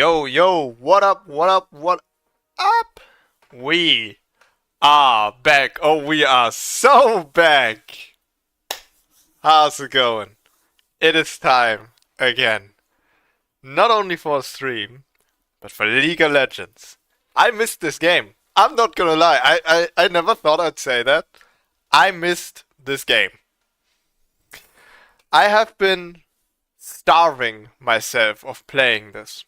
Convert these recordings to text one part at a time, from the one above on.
Yo, yo, what up, what up, what up? We are back. Oh, we are so back. How's it going? It is time again. Not only for a stream, but for League of Legends. I missed this game. I'm not gonna lie. I never thought I'd say that. I missed this game. I have been starving myself of playing this.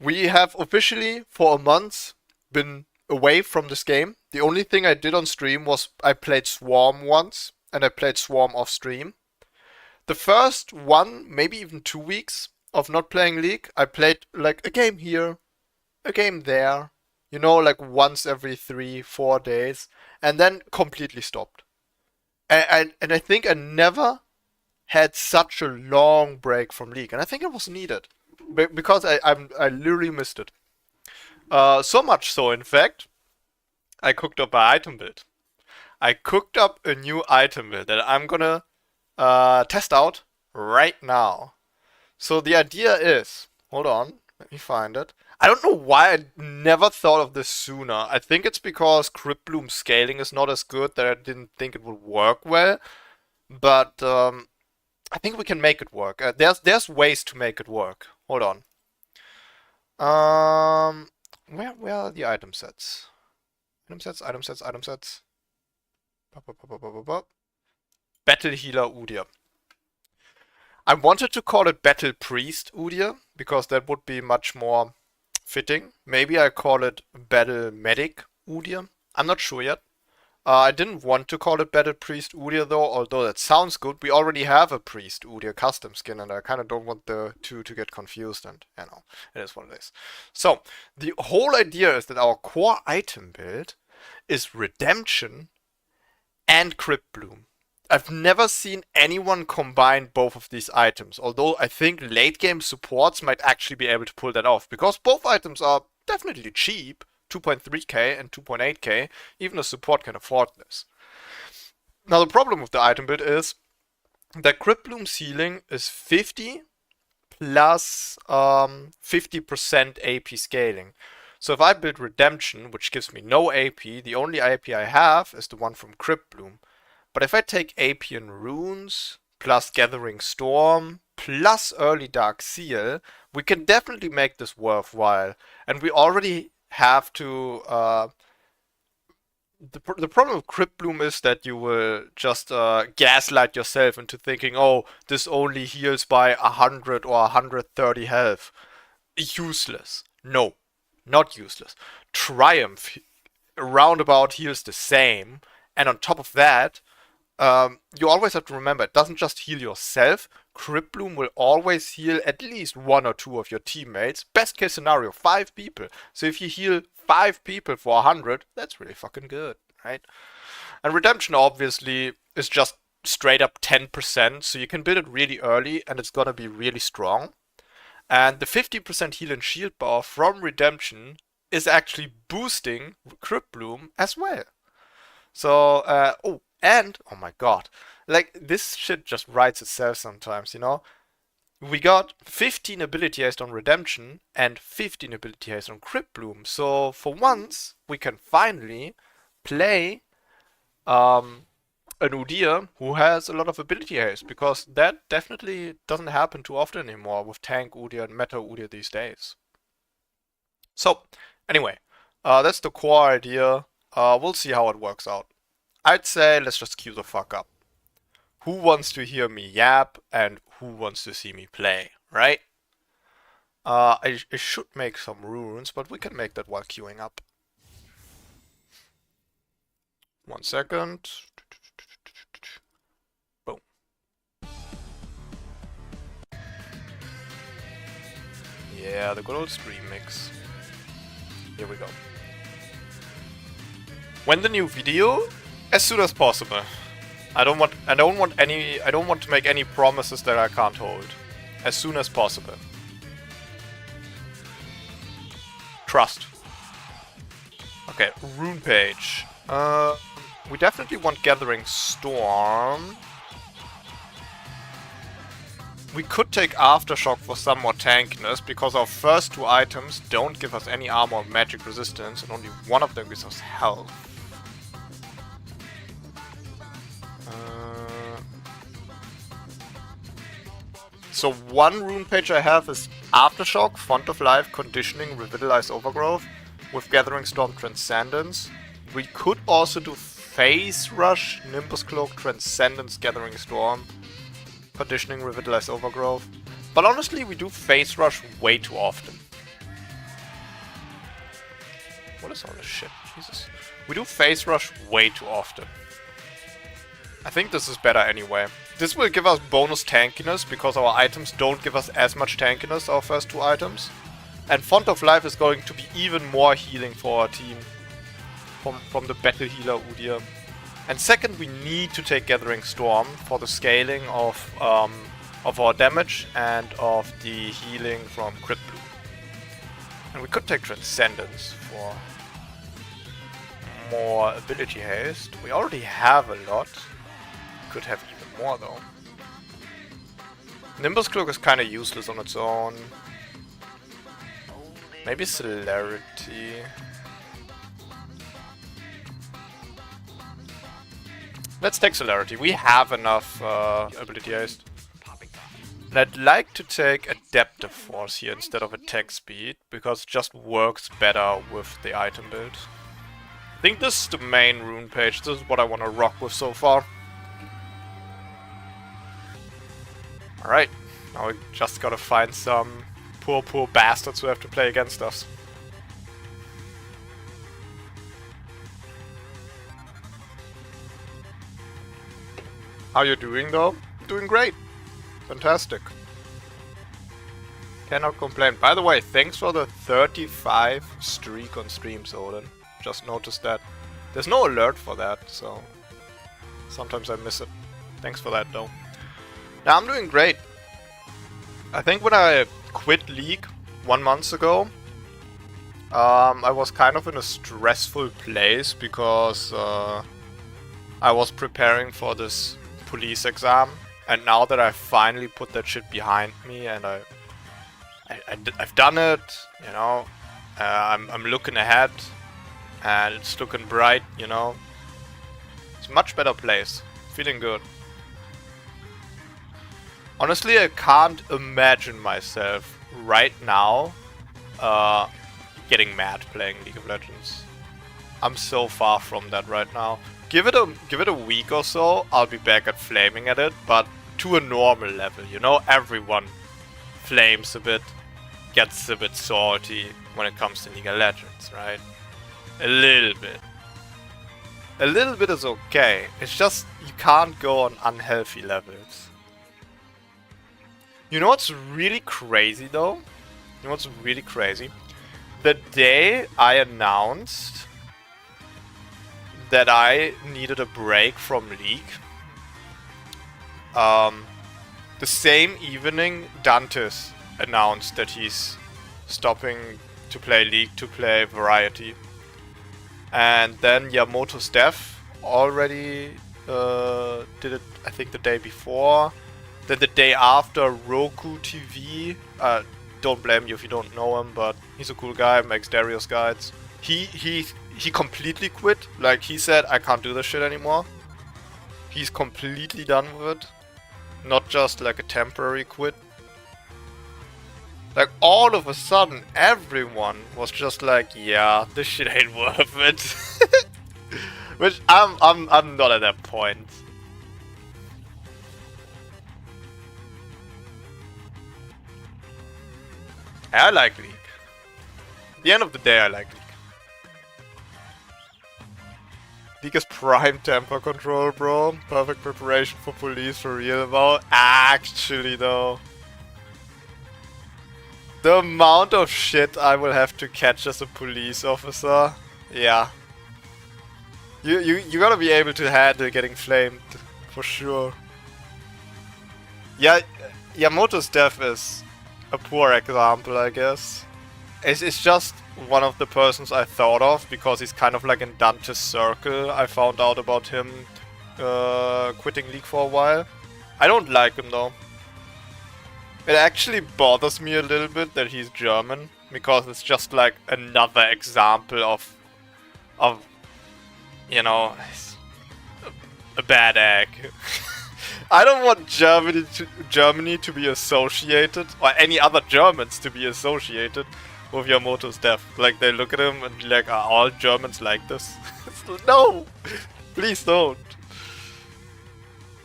We have officially, for a month, been away from this game. The only thing I did on stream was I played Swarm once, and I played Swarm off stream. The first one, maybe even 2 weeks of not playing League, I played like a game here, a game there, like once every 3, 4 days, and then completely stopped. And I think I never had such a long break from League, and I think it was needed because I literally missed it. So much so, in fact, I cooked up an item build. I cooked up a new item build that I'm gonna test out right now. So the idea is, hold on, let me find it. I don't know why I never thought of this sooner. I think it's because Crypt Bloom scaling is not as good that I didn't think it would work well. But I think we can make it work. There's ways to make it work. Hold on. Where are the item sets? Item sets. Battle Healer Udyr. I wanted to call it Battle Priest Udyr because that would be much more fitting. Maybe I call it Battle Medic Udyr. I'm not sure yet. I didn't want to call it Battle Priest Udyr though, although that sounds good. We already have a Priest Udyr custom skin, and I kind of don't want the two to get confused, and it is what it is. So, the whole idea is that our core item build is Redemption and Crypt Bloom. I've never seen anyone combine both of these items, although I think late game supports might actually be able to pull that off, because both items are definitely cheap. 2.3k and 2.8k, even a support can afford this. Now the problem with the item build is that Crypt Bloom ceiling is 50 plus 50% AP scaling. So if I build Redemption, which gives me no AP, the only AP I have is the one from Crypt Bloom. But if I take AP and Runes, plus Gathering Storm, plus Early Dark Seal, we can definitely make this worthwhile. And we already have to the problem with Crypt Bloom is that you will just gaslight yourself into thinking, oh, this only heals by 100 or 130 health. Useless. No, not useless. Triumph roundabout heals the same, and on top of that, you always have to remember, it doesn't just heal yourself. Crypt Bloom will always heal at least 1 or 2 of your teammates. Best case scenario, 5 people. So if you heal 5 people for 100, that's really fucking good, right? And Redemption obviously is just straight up 10%, so you can build it really early and it's gonna be really strong. And the 50% heal and shield bar from Redemption is actually boosting Crypt Bloom as well. So, oh my god, like this shit just writes itself sometimes, We got 15 ability haste on Redemption and 15 ability haste on Crypt Bloom. So for once, we can finally play an Udyr who has a lot of ability haste, because that definitely doesn't happen too often anymore with tank Udyr and meta Udyr these days. So anyway, that's the core idea. We'll see how it works out. I'd say let's just queue the fuck up. Who wants to hear me yap and who wants to see me play, right? I should make some runes, but we can make that while queuing up. 1 second. Boom. Yeah, the good old stream mix. Here we go. When the new video? As soon as possible. I don't want to make any promises that I can't hold. As soon as possible. Trust. Okay, rune page. We definitely want Gathering Storm. We could take Aftershock for some more tankiness, because our first 2 items don't give us any armor or magic resistance, and only one of them gives us health. So one rune page I have is Aftershock, Font of Life, Conditioning, Revitalize Overgrowth, with Gathering Storm Transcendence. We could also do Phase Rush, Nimbus Cloak, Transcendence, Gathering Storm, Conditioning, Revitalize Overgrowth. But honestly, we do Phase Rush way too often. What is all this shit? Jesus. We do Phase Rush way too often. I think this is better anyway. This will give us bonus tankiness, because our items don't give us as much tankiness, our first 2 items. And Font of Life is going to be even more healing for our team. From the battle healer Udyr. And second, we need to take Gathering Storm for the scaling of our damage and of the healing from Crit Bloom. And we could take Transcendence for more ability haste. We already have a lot. Could have even more though. Nimbus Cloak is kinda useless on its own. Maybe Celerity. Let's take Celerity. We have enough ability haste. And I'd like to take Adaptive Force here instead of Attack Speed, because it just works better with the item build. I think this is the main rune page. This is what I want to rock with so far. Alright, now we just gotta find some poor bastards who have to play against us. How you doing though? Doing great. Fantastic. Cannot complain. By the way, thanks for the 35 streak on streams, Odin. Just noticed that. There's no alert for that, so sometimes I miss it. Thanks for that though. Now I'm doing great. I think when I quit League 1 month ago, I was kind of in a stressful place because I was preparing for this police exam, and now that I finally put that shit behind me and I've done it, you know, I'm looking ahead and it's looking bright, you know. It's a much better place. Feeling good. Honestly, I can't imagine myself right now getting mad playing League of Legends. I'm so far from that right now. Give it a week or so, I'll be back at flaming at it, but to a normal level, you know? Everyone flames a bit, gets a bit salty when it comes to League of Legends, right? A little bit. A little bit is okay. It's just you can't go on unhealthy levels. You know what's really crazy though? You know what's really crazy? The day I announced that I needed a break from League, the same evening Dantes announced that he's stopping to play League to play Variety. And then Yamoto's death already did it, I think, the day before. Then the day after, Roku TV, don't blame you if you don't know him, but he's a cool guy, makes Darius guides. He completely quit. Like, he said, I can't do this shit anymore. He's completely done with it. Not just like a temporary quit. Like, all of a sudden, everyone was just like, yeah, this shit ain't worth it. Which I'm not at that point. I like League. At the end of the day, I like League. League is prime temper control, bro. Perfect preparation for police for real, though. Actually, though. The amount of shit I will have to catch as a police officer. Yeah. You gotta be able to handle getting flamed. For sure. Yeah, Yamoto's death is a poor example, I guess. It's just one of the persons I thought of because he's kind of like in Dante's circle. I found out about him quitting League for a while. I don't like him though. It actually bothers me a little bit that he's German, because it's just like another example of you know, a bad egg. I don't want Germany to be associated, or any other Germans to be associated with Yamamoto's death. Like, they look at him and be like, are all Germans like this? No! Please don't.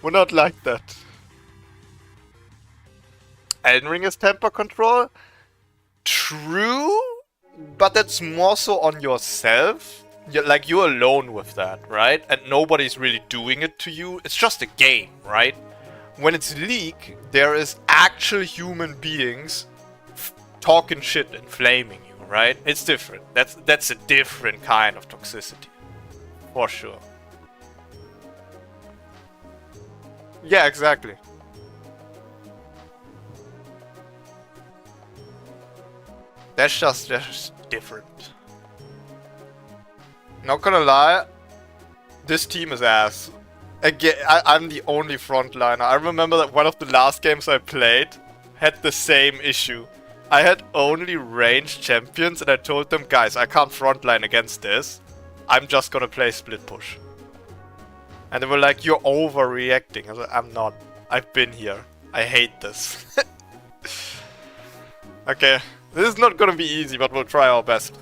We're not like that. Elden Ring is temper control? True, but that's more so on yourself. You're alone with that, right? And nobody's really doing it to you. It's just a game, right? When it's League, there is actual human beings talking shit and flaming you, right? It's different. That's a different kind of toxicity. For sure. Yeah, exactly. That's just different. Not gonna lie, this team is ass. Again, I'm the only frontliner. I remember that one of the last games I played had the same issue. I had only ranged champions and I told them, guys, I can't frontline against this. I'm just gonna play split push. And they were like, you're overreacting. I was like, I'm not. I've been here. I hate this. Okay, this is not gonna be easy, but we'll try our best.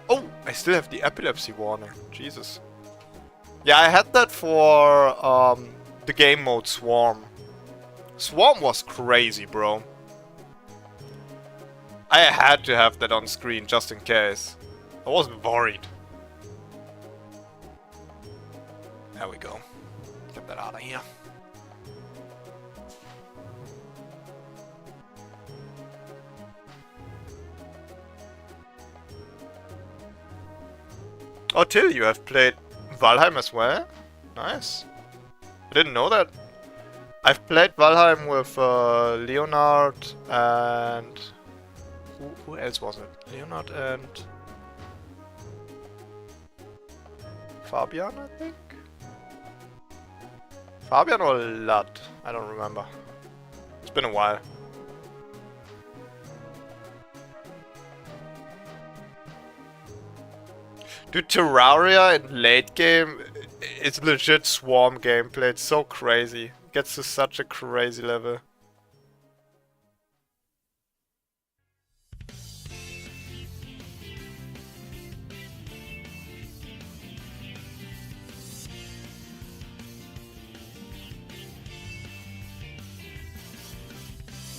Oh, I still have the epilepsy warning. Jesus. Yeah, I had that for the game mode Swarm. Swarm was crazy, bro. I had to have that on screen just in case. I wasn't worried. There we go. Get that out of here. Oh, Till, you have played Valheim as well? Nice. I didn't know that. I've played Valheim with Leonard and... Who else was it? Leonard and... Fabian, I think? Fabian or Lad? I don't remember. It's been a while. Dude, Terraria in late game, it's legit Swarm gameplay. It's so crazy. It gets to such a crazy level.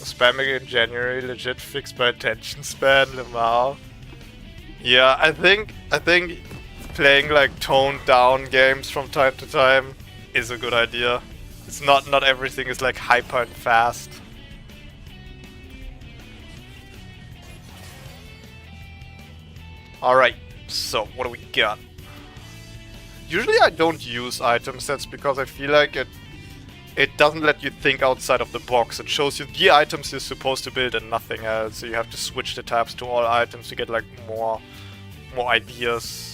Spamming in January, legit fixed my attention span, Lamau. Yeah, I think playing like toned down games from time to time is a good idea. It's not everything is like hyper and fast. Alright, so what do we got? Usually I don't use item sets because I feel like it doesn't let you think outside of the box. It shows you the items you're supposed to build and nothing else. So you have to switch the tabs to all items to get like more ideas.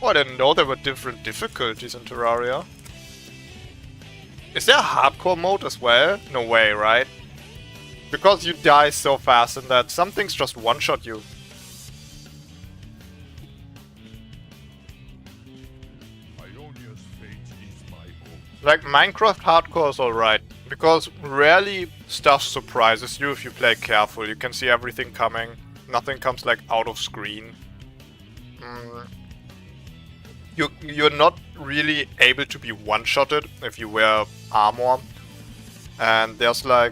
Oh, I didn't know there were different difficulties in Terraria. Is there a hardcore mode as well? No way, right? Because you die so fast in that some things just one-shot you. Like, Minecraft hardcore is alright, because rarely stuff surprises you if you play careful. You can see everything coming. Nothing comes like out of screen. You're not really able to be one-shotted if you wear armor. And there's like...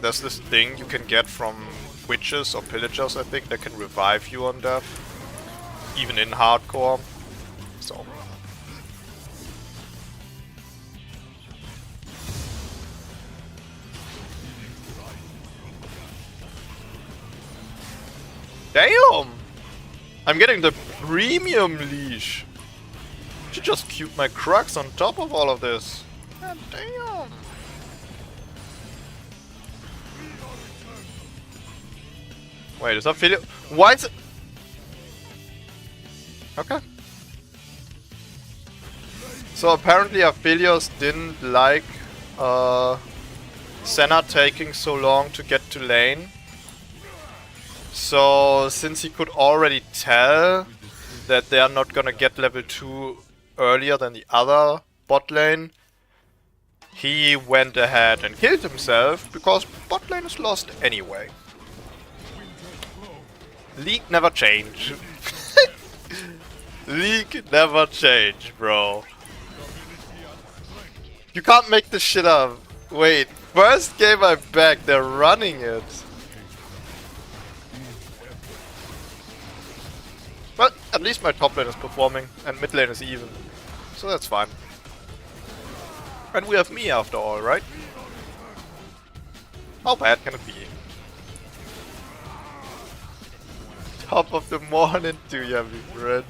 there's this thing you can get from witches or pillagers, I think, that can revive you on death. Even in hardcore. So... Damn! I'm getting the premium leash. She just queued my Crux on top of all of this. God damn. Wait, is Ophelia? Why is it? Okay. So apparently Aphelios didn't like Senna taking so long to get to lane. So since he could already tell that they are not gonna get level 2 earlier than the other bot lane, he went ahead and killed himself because bot lane is lost anyway. League never change. League never change, bro. You can't make this shit up. Wait, first game I'm back, they're running it. But at least my top lane is performing and mid lane is even. So that's fine. And we have me after all, right? How bad can it be? Top of the morning to you, my friend.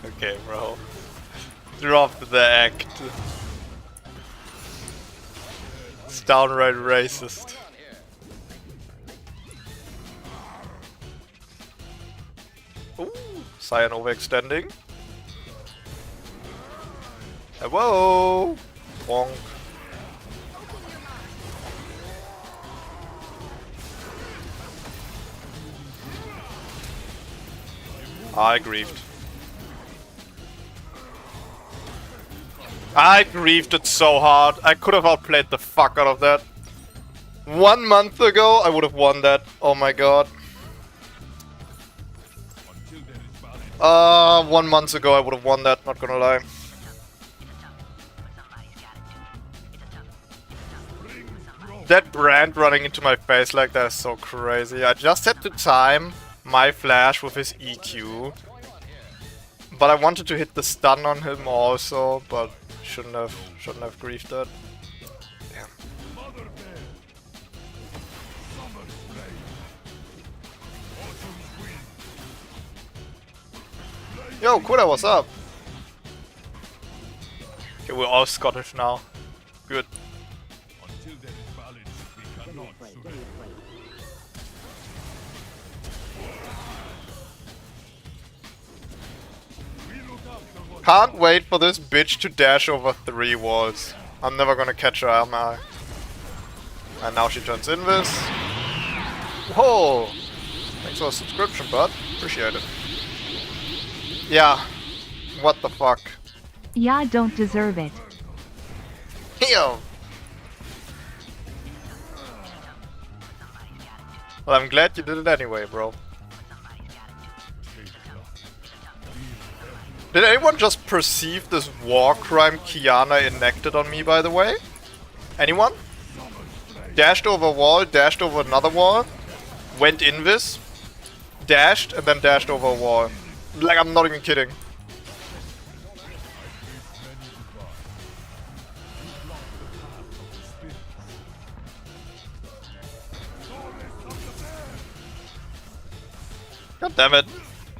Okay, bro. Drop the act. It's downright racist. Ooh, Cyan overextending. Whoa! Bonk. I griefed. I griefed it so hard. I could have outplayed the fuck out of that. 1 month ago, I would have won that. Oh my god. 1 month ago, I would have won that, not gonna lie. That brand running into my face like that is so crazy. I just had to time my flash with his EQ. But I wanted to hit the stun on him also, but shouldn't have griefed that. Damn. Yo, Kuda, what's up? Okay, we're all Scottish now. Good. Can't wait for this bitch to dash over 3 walls. I'm never gonna catch her, am I? And now she turns invis. Whoa! Thanks for the subscription, bud. Appreciate it. Yeah. What the fuck? Yeah, don't deserve it. Yo! Well, I'm glad you did it anyway, bro. Did anyone just perceive this war crime Kiana enacted on me, by the way? Anyone? Dashed over a wall, dashed over another wall, went invis, dashed, and then dashed over a wall. Like, I'm not even kidding. God damn it.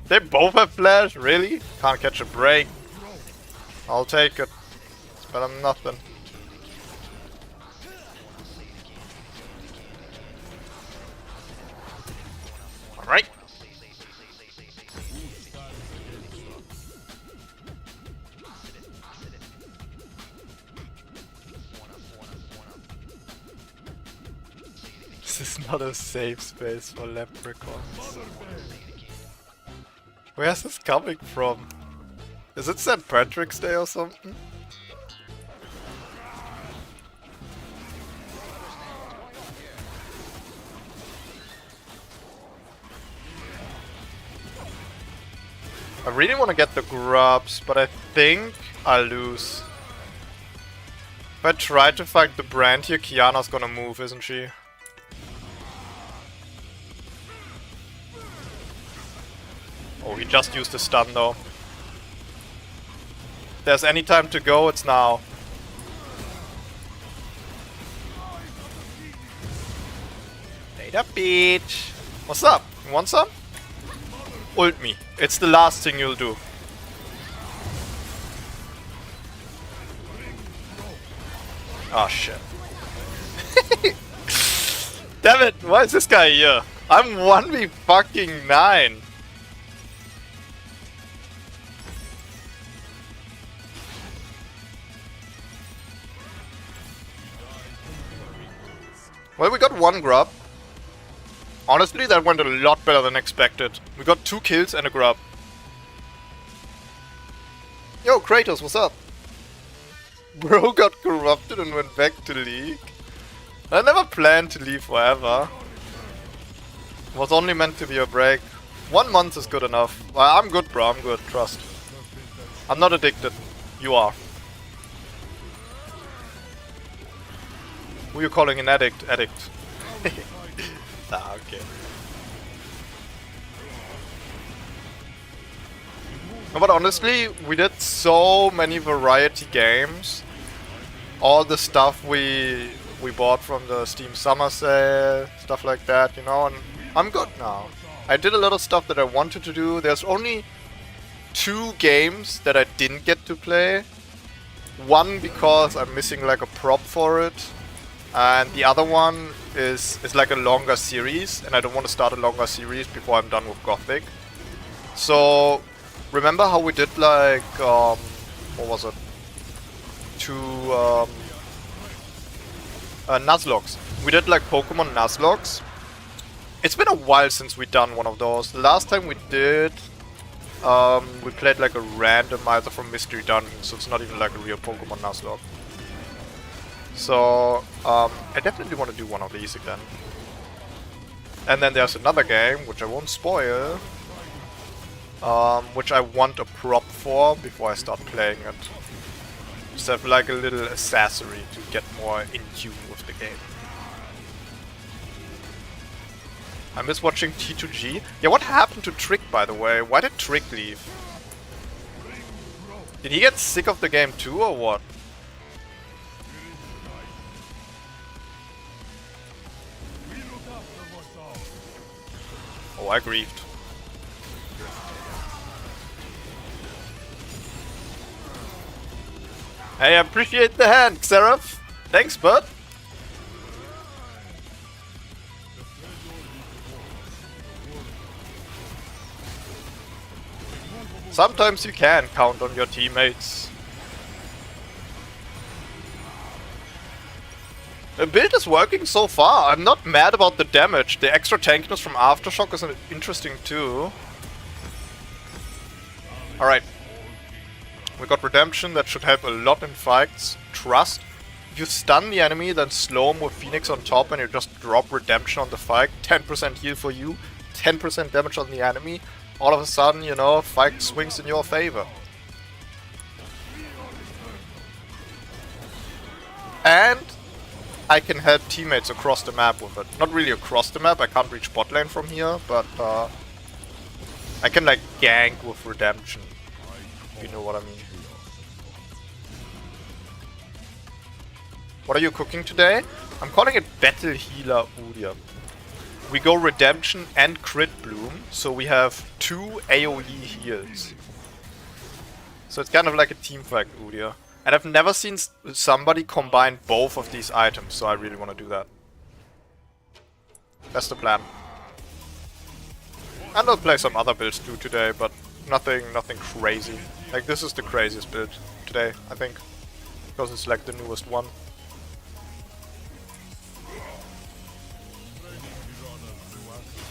They both have flash? Really? Can't catch a break. I'll take it. It's better than nothing. Alright. This is not a safe space for leprechauns. Where's this coming from? Is it St. Patrick's Day or something? I really want to get the grubs, but I think I'll lose. If I try to fight the brand here, Kiana's gonna move, isn't she? Oh, he just used the stun though. If there's any time to go, it's now. Later, bitch. What's up? You want some? Ult me. It's the last thing you'll do. Oh shit. Damn it, why is this guy here? I'm 1v fucking 9. Well, we got one grub. Honestly, that went a lot better than expected. We got 2 kills and a grub. Yo, Kratos, what's up? Bro got corrupted and went back to League. I never planned to leave forever. It was only meant to be a break. 1 month is good enough. Well, I'm good, bro. I'm good. Trust. I'm not addicted. You are. Who are you calling an addict? Addict. Ah, okay. No, but honestly, we did so many variety games. All the stuff we bought from the Steam Summer Sale, stuff like that, you know, and I'm good now. I did a lot of stuff that I wanted to do. There's only 2 games that I didn't get to play. One because I'm missing like a prop for it, and the other one is like a longer series, and I don't want to start a longer series before I'm done with Gothic. So remember how we did like what was it? 2 Nuzlocke. We did like Pokemon Nuzlocke. It's been a while since we done one of those. The last time we did, we played like a randomizer from Mystery Dungeon, so it's not even like a real Pokemon Nuzlocke. So I definitely want to do one of these again. And then there's another game, which I won't spoil, which I want a prop for before I start playing it. Just have like a little accessory to get more in tune with the game. I miss watching T2G. Yeah, what happened to Trick, by the way? Why did Trick leave? Did he get sick of the game too, or what? Oh, I grieved. Hey, I appreciate the hand, Xerath. Thanks, bud. Sometimes you can count on your teammates. The build is working so far. I'm not mad about the damage. The extra tankiness from Aftershock is interesting too. Alright. We got Redemption, that should help a lot in fights. Trust. If you stun the enemy, then slow him with Phoenix on top and you just drop Redemption on the fight. 10% heal for you, 10% damage on the enemy. All of a sudden, you know, fight swings in your favor. And I can help teammates across the map with it. Not really across the map, I can't reach bot lane from here, but I can like gank with Redemption, if you know what I mean. What are you cooking today? I'm calling it Battle Healer Udyr. We go Redemption and Crit Bloom, so we have 2 AoE heals. So it's kind of like a teamfight Udyr. And I've never seen somebody combine both of these items, so I really want to do that. That's the plan. And I'll play some other builds too today, but nothing crazy. Like this is the craziest build today, I think. Because it's like the newest one.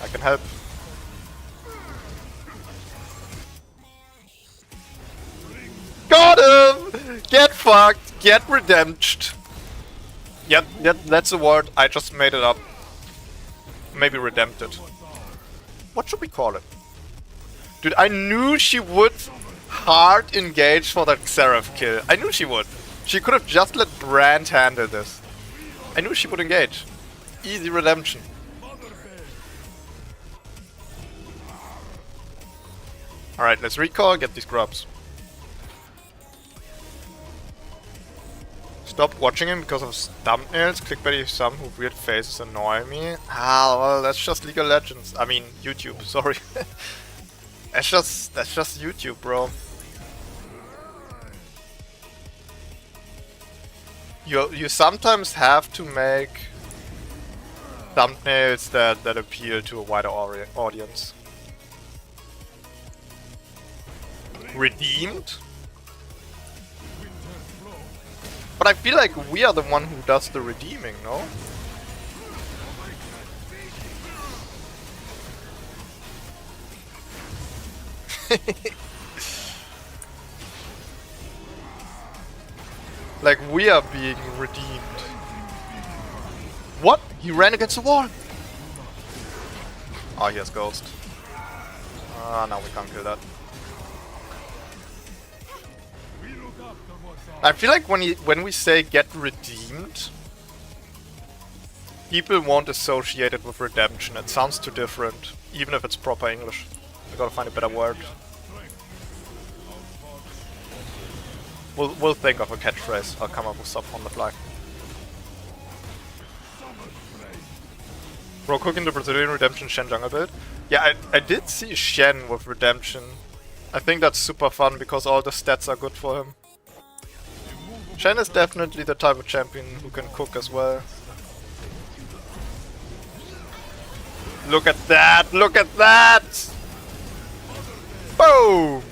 I can help. Got him! Get fucked! Get redempted! Yep, that's a word. I just made it up. Maybe redempted. What should we call it? Dude, I knew she would hard engage for that Xerath kill. I knew she would. She could have just let Brand handle this. I knew she would engage. Easy redemption. Alright, let's recall, get these grubs. Stop watching him because of thumbnails, clickbaity some who weird faces annoy me. Ah, well, that's just League of Legends. I mean, YouTube, sorry. that's just YouTube, bro. You sometimes have to make thumbnails that appeal to a wider audience. Redeemed? But I feel like we are the one who does the redeeming, no? Like we are being redeemed. What? He ran against the wall! Oh, he has Ghost. Ah, now we can't kill that. I feel like when we say get redeemed, people won't associate it with redemption. It sounds too different, even if it's proper English. We gotta find a better word. We'll think of a catchphrase. I'll come up with something on the fly. Bro, cooking the Brazilian Redemption Shen jungle build? Yeah, I did see Shen with Redemption. I think that's super fun because all the stats are good for him. Shen is definitely the type of champion who can cook as well. Look at that! Look at that! Boom!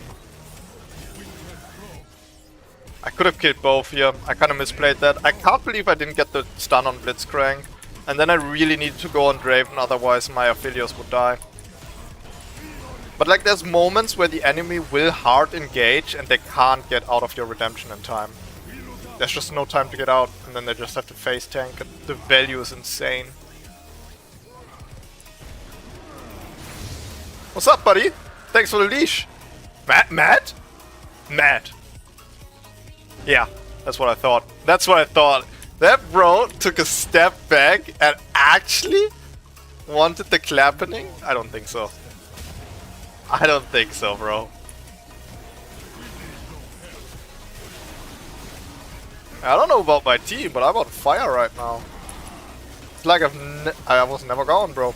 I could have killed both here. I kind of misplayed that. I can't believe I didn't get the stun on Blitzcrank. And then I really needed to go on Draven, otherwise my Aphelios would die. But like there's moments where the enemy will hard engage and they can't get out of your redemption in time. There's just no time to get out and then they just have to face tank and the value is insane. What's up, buddy? Thanks for the leash. Mad? Mad. Yeah, that's what I thought. That's what I thought. That bro took a step back and actually wanted the clapping? I don't think so. I don't think so, bro. I don't know about my team, but I'm on fire right now. It's like I was never gone, bro.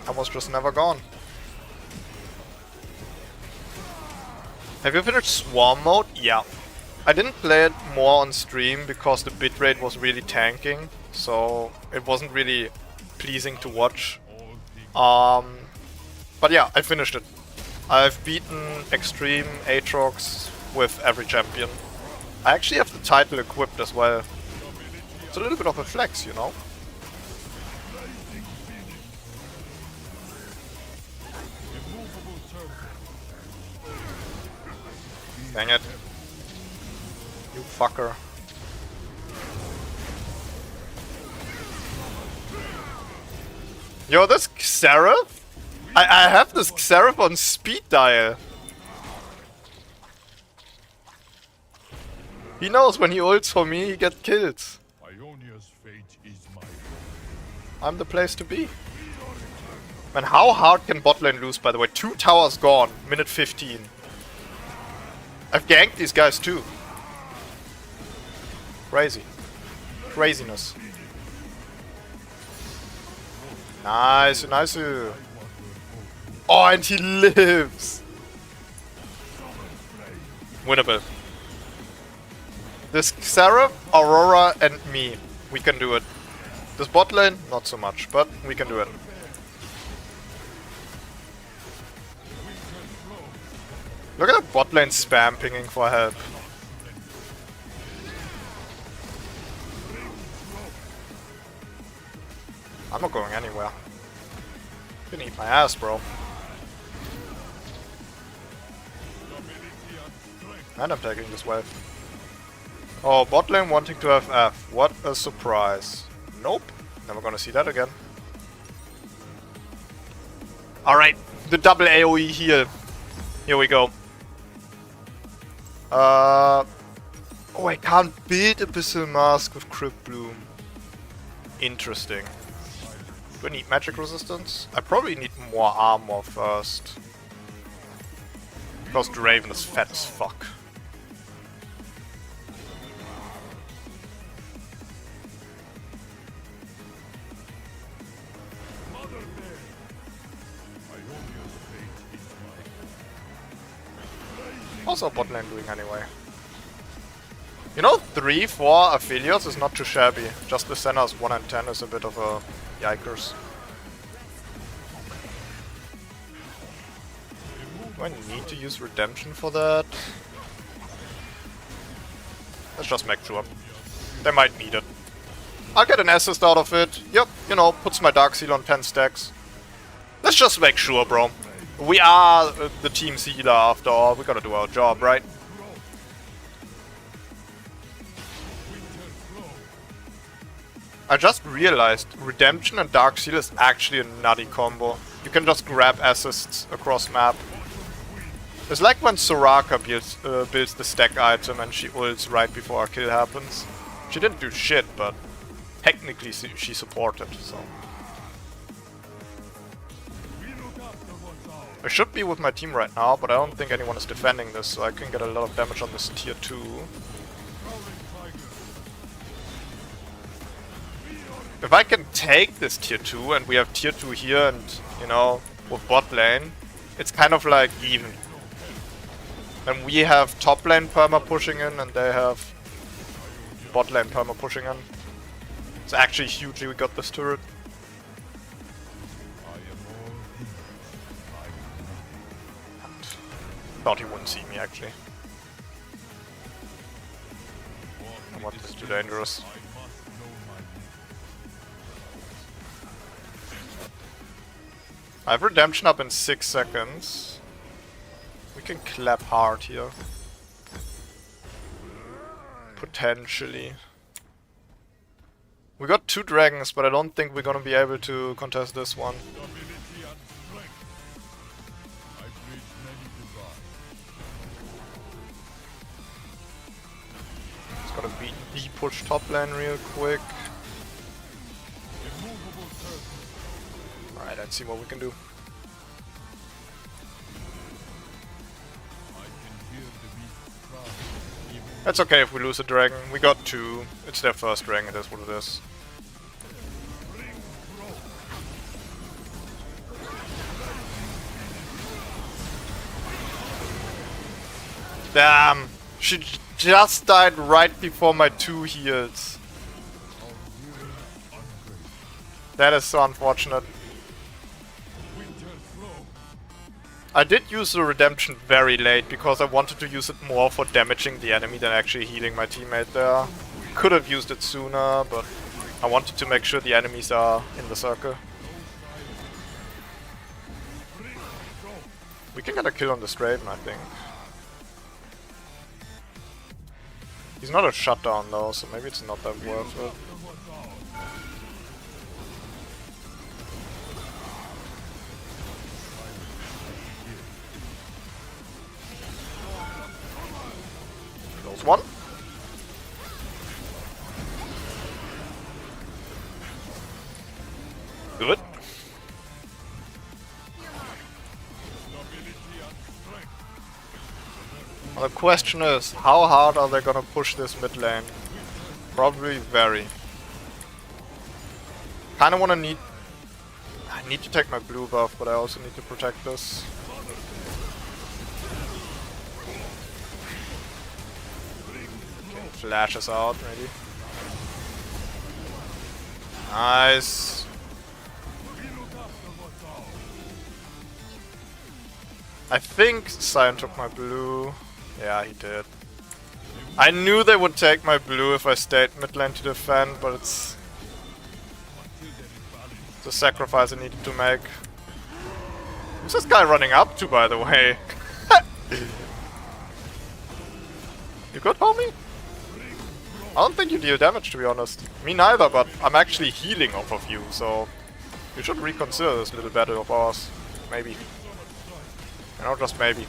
I was just never gone. Have you finished Swarm mode? Yeah. I didn't play it more on stream because the bitrate was really tanking, so it wasn't really pleasing to watch. But yeah, I finished it. I've beaten Extreme Aatrox with every champion. I actually have the title equipped as well. It's a little bit of a flex, you know? Dang it. You fucker. Yo, this Xerath? I have this Xerath on speed dial. He knows when he ults for me, he gets kills. I'm the place to be. Man, how hard can bot lane lose, by the way? 2 towers gone, minute 15. I've ganked these guys too. Crazy. Craziness. Nice, nice. Oh, and he lives! Winnable. This Xerath, Aurora, and me. We can do it. This bot lane, not so much, but we can do it. Look at that bot lane spam pinging for help. I'm not going anywhere. You can eat my ass, bro. And I'm taking this wave. Oh, bot lane wanting to have F. What a surprise. Nope. Never gonna see that again. Alright, the double AoE heal. Here we go. Oh, I can't build Abyssal Mask with Crypt Bloom. Interesting. Do I need magic resistance? I probably need more armor first. Because Draven is fat as fuck. Also bot lane doing anyway. You know, 3-4 affiliates is not too shabby. Just the Senna's 1 and 10 is a bit of a yikers. Do I need to use Redemption for that? Let's just make sure. They might need it. I'll get an assist out of it. Yep, you know, puts my Dark Seal on 10 stacks. Let's just make sure, bro. We are the team's healer after all. We gotta do our job, right? I just realized Redemption and Dark Seal is actually a nutty combo. You can just grab assists across map. It's like when Soraka builds the stack item and she ults right before our kill happens. She didn't do shit, but technically she supported, so. I should be with my team right now, but I don't think anyone is defending this, so I can get a lot of damage on this tier 2. If I can take this tier 2 and we have tier 2 here and, you know, with bot lane, it's kind of like even. And we have top lane perma pushing in and they have bot lane perma pushing in. It's actually huge we got this turret. Thought he wouldn't see me actually. What is too dangerous? I have Redemption up in 6 seconds. We can clap hard here. Potentially. We got 2 dragons, but I don't think we're gonna be able to contest this one. Just gotta push top lane real quick. Alright, let's see what we can do. It's okay if we lose a dragon. We got 2. It's their first dragon, it is what it is. Damn! She just died right before my 2 heals. That is so unfortunate. I did use the Redemption very late because I wanted to use it more for damaging the enemy than actually healing my teammate there. Could have used it sooner, but I wanted to make sure the enemies are in the circle. We can get a kill on the Straven, I think. He's not a shutdown though, so maybe it's not that worth it. Close one. Good. Well, the question is, how hard are they gonna push this mid lane? Probably very. Kinda wanna I need to take my blue buff, but I also need to protect this. Okay, flashes out, maybe. Nice. I think Sion took my blue. Yeah, he did. I knew they would take my blue if I stayed mid lane to defend, but it's the sacrifice I needed to make. Who's this guy running up to, by the way? You good, homie? I don't think you deal damage, to be honest. Me neither, but I'm actually healing off of you, so you should reconsider this little battle of ours. Maybe. You know, just maybe.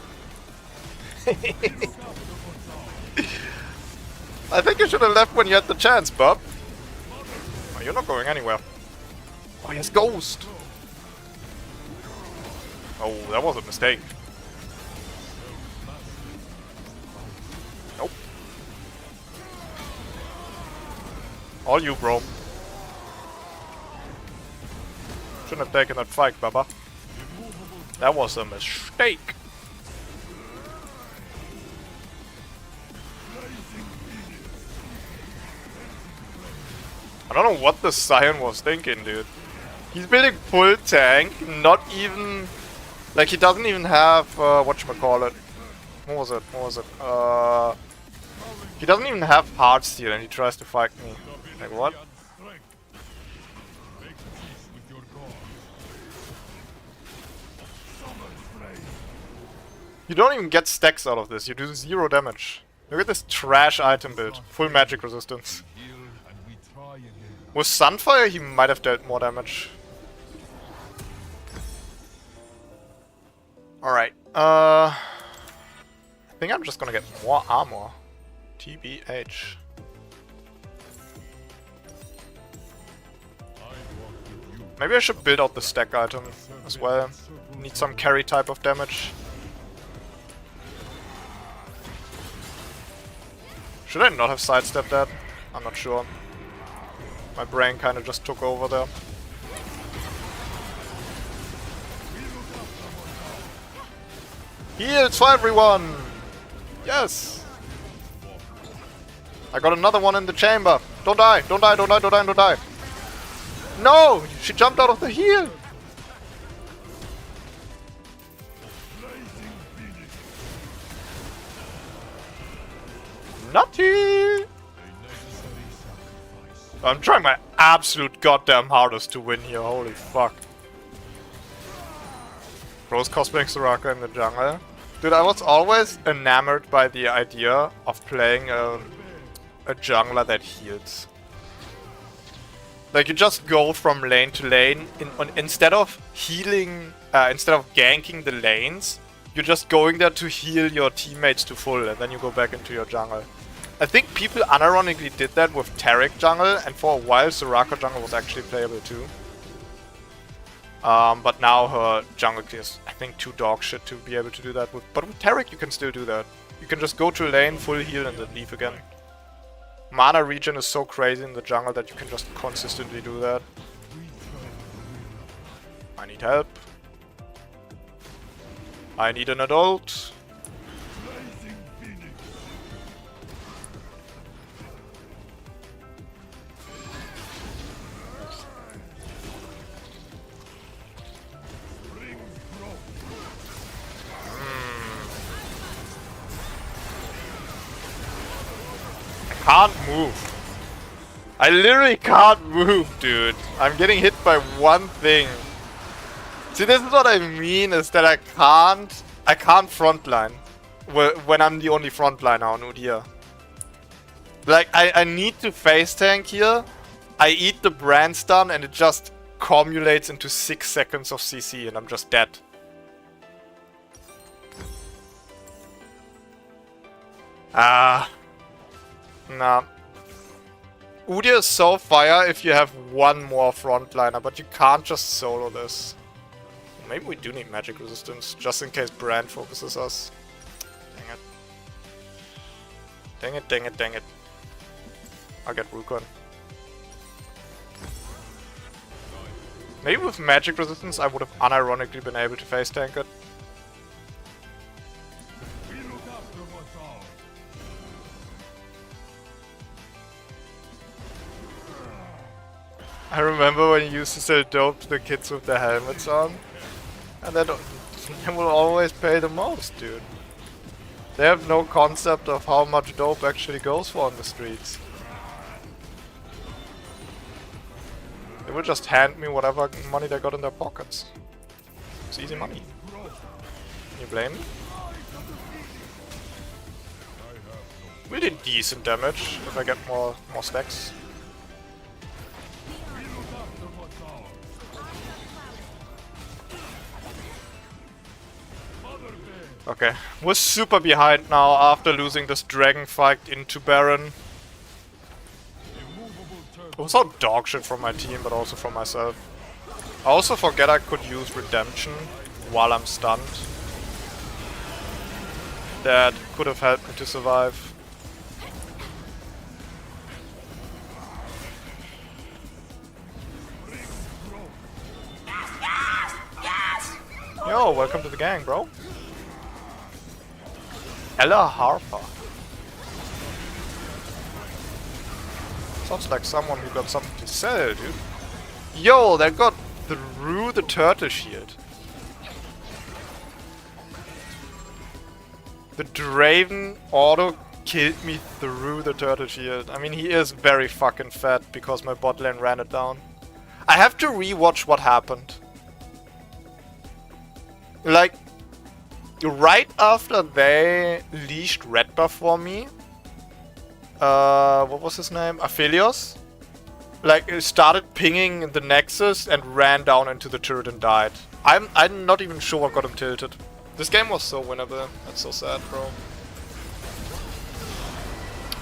I think you should have left when you had the chance, bub. Oh, you're not going anywhere. Oh, he has Ghost! Oh, that was a mistake. Nope. All you, bro. Shouldn't have taken that fight, Baba. That was a mistake. I don't know what the Scion was thinking, dude. He's building full tank, not even... Like, he doesn't even have, whatchamacallit. What was it? He doesn't even have Heartsteel and he tries to fight me. Like, what? You don't even get stacks out of this, you do 0 damage. Look at this trash item build. Full magic resistance. With Sunfire, he might have dealt more damage. Alright, I think I'm just gonna get more armor. TBH. Maybe I should build out the stack item as well. Need some carry type of damage. Should I not have sidestepped that? I'm not sure. My brain kinda just took over there. Heals for everyone! Yes! I got another one in the chamber! Don't die! Don't die! Don't die! Don't die! Don't die! No! She jumped out of the heal! Nutty! I'm trying my absolute goddamn hardest to win here, holy fuck. Bro's cosplaying Soraka in the jungle. Dude, I was always enamored by the idea of playing a jungler that heals. Like, you just go from lane to lane, instead of healing, instead of ganking the lanes, you're just going there to heal your teammates to full, and then you go back into your jungle. I think people unironically did that with Taric jungle, and for a while Soraka jungle was actually playable too. But now her jungle is, I think, too dog shit to be able to do that. But with Taric you can still do that. You can just go to a lane, full heal, and then leave again. Mana regen is so crazy in the jungle that you can just consistently do that. I need help. I need an adult. Can't move. I literally can't move, dude. I'm getting hit by one thing. See, this is what I mean, is that I can't frontline when I'm the only frontliner on Udyr. Like, I need to face tank here. I eat the brand stun and it just cumulates into 6 seconds of CC and I'm just dead. Nah. Udyr is so fire if you have one more frontliner, but you can't just solo this. Maybe we do need magic resistance, just in case Brand focuses us. Dang it. Dang it, dang it, dang it. I'll get Rukon. Maybe with magic resistance I would have unironically been able to face tank it. I remember when you used to sell dope to the kids with the helmets on. And they will always pay the most, dude. They have no concept of how much dope actually goes for on the streets. They will just hand me whatever money they got in their pockets. It's easy money. Can you blame me? We did decent damage if I get more stacks. Okay, we're super behind now after losing this dragon fight into Baron. It was all dog shit from my team, but also from myself. I also forget I could use Redemption while I'm stunned. That could have helped me to survive. Yo, welcome to the gang, bro. Ella Harper. Sounds like someone who got something to sell, dude. Yo, that got through the turtle shield. The Draven auto killed me through the turtle shield. I mean, he is very fucking fat because my bot lane ran it down. I have to rewatch what happened. Like, right after they leashed red buff for me, what was his name? Aphelios? Like, it started pinging the Nexus and ran down into the turret and died. I'm not even sure what got him tilted. This game was so winnable. That's so sad, bro.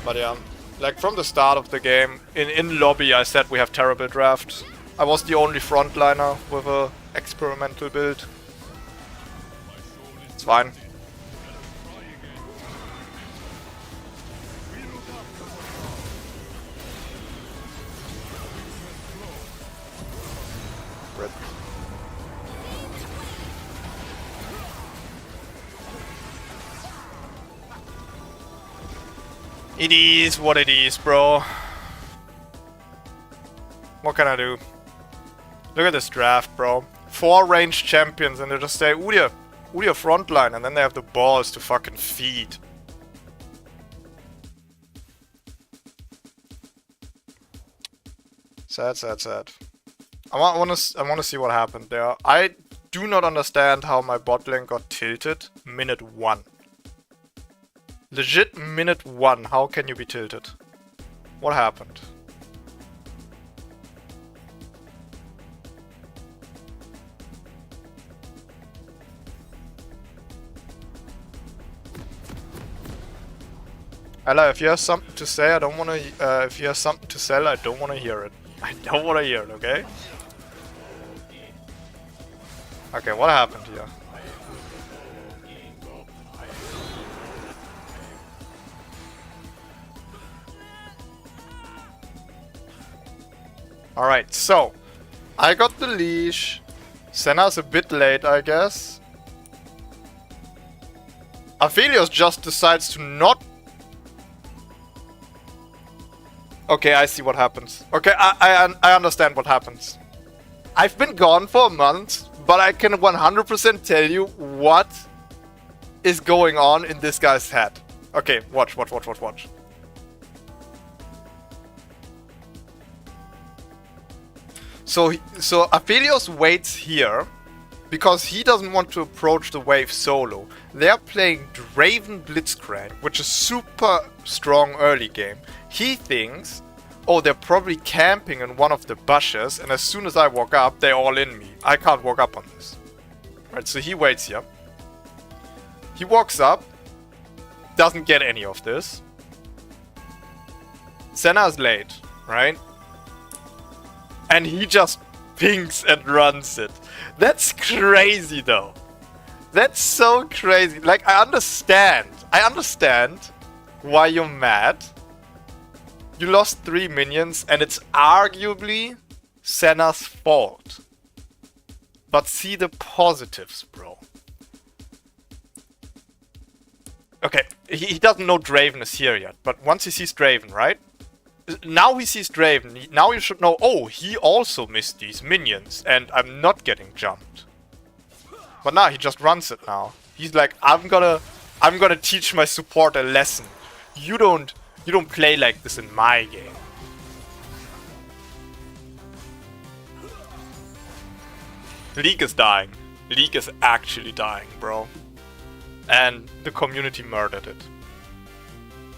But yeah, like from the start of the game, in lobby I said we have terrible draft. I was the only frontliner with a experimental build. It's fine. Red. It is what it is, bro. What can I do? Look at this draft, bro. 4 ranged champions and they just say, Udyr frontline, and then they have the balls to fucking feed. Sad, sad, sad. I want to see what happened there. I do not understand how my bot lane got tilted minute 1. Legit minute 1, how can you be tilted? What happened? Ella, if you have something to say, I don't wanna... if you have something to sell, I don't wanna hear it. I don't wanna hear it, okay? Okay, what happened here? Alright, so I got the leash. Senna's a bit late, I guess. Aphelios just decides to not... Okay, I see what happens. Okay, I understand what happens. I've been gone for a month, but I can 100% tell you what is going on in this guy's head. Okay, watch. So Aphelios waits here because he doesn't want to approach the wave solo. They're playing Draven Blitzcrank, which is super strong early game. He thinks, oh, they're probably camping in one of the bushes, and as soon as I walk up, they're all in me. I can't walk up on this. Right, so he waits here. He walks up, doesn't get any of this. Senna's late, right? And he just pings and runs it. That's crazy though. That's so crazy. Like, I understand why you're mad. You lost 3 minions and it's arguably Senna's fault. But see the positives, bro. Okay, he doesn't know Draven is here yet, but once he sees Draven, right? Now he sees Draven, now you should know, oh, he also missed these minions, and I'm not getting jumped. But now he just runs it now. He's like, I'm gonna teach my support a lesson. You don't play like this in my game. League is dying. League is actually dying, bro. And the community murdered it.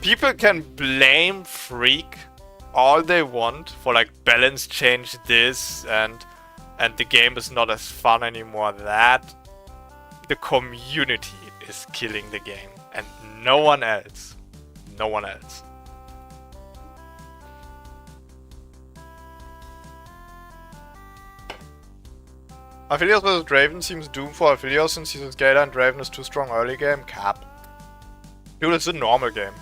People can blame Freak all they want for like balance change this and the game is not as fun anymore. That the community is killing the game and no one else. No one else. Aphelios vs Draven seems doomed for Aphelios since he's a Skater and Draven is too strong early game. Cap. Dude, it's a normal game.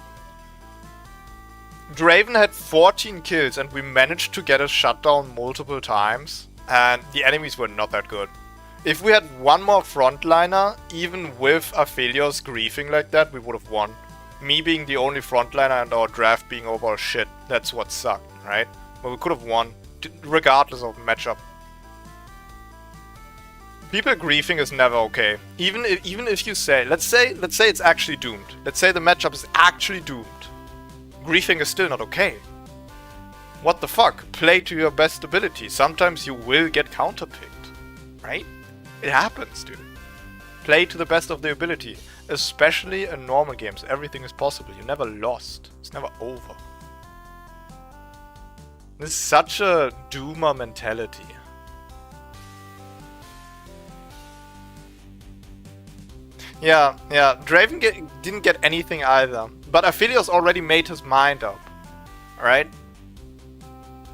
Draven had 14 kills and we managed to get a shutdown multiple times and the enemies were not that good. If we had one more frontliner, even with Aphelios griefing like that, we would have won. Me being the only frontliner and our draft being over shit, that's what sucked. right? But we could have won, regardless of matchup. People griefing is never okay. Even if you say, let's say it's actually doomed. Let's say the matchup is actually doomed. Griefing is still not okay. What the fuck? Play to your best ability. Sometimes you will get counterpicked, right? It happens, dude. Play to the best of the ability. Especially in normal games, everything is possible. You never lost. It's never over. This is such a doomer mentality. Yeah, Draven didn't get anything either. But Aphelios already made his mind up. Alright?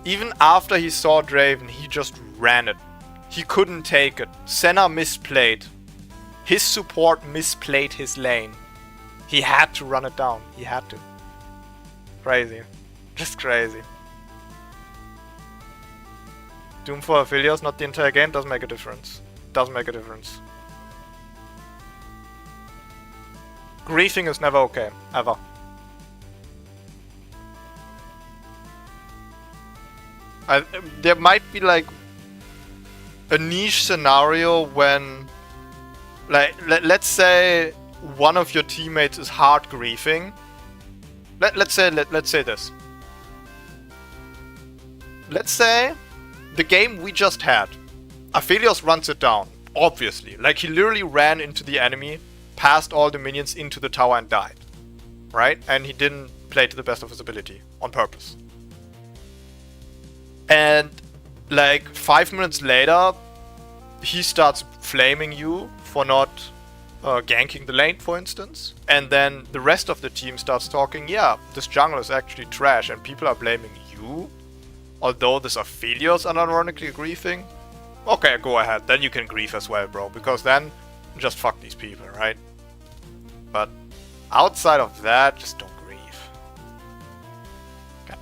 Even after he saw Draven, he just ran it. He couldn't take it. Senna misplayed. His support misplayed his lane. He had to run it down. He had to. Crazy. Just crazy. Doom for Aphelios, not the entire game, doesn't make a difference. Doesn't make a difference. Griefing is never okay. Ever. There might be like a niche scenario when, like, let's say one of your teammates is hard griefing. Let's say this. Let's say the game we just had, Aphelios runs it down, obviously. Like, he literally ran into the enemy, passed all the minions into the tower and died. Right? And he didn't play to the best of his ability, on purpose. And like 5 minutes later, he starts flaming you for not ganking the lane, for instance. And then the rest of the team starts talking, yeah, this jungle is actually trash and people are blaming you. Although this Aphelios unironically griefing. Okay, go ahead, then you can grief as well, bro. Because then, just fuck these people, right? But outside of that, just don't grief. Okay.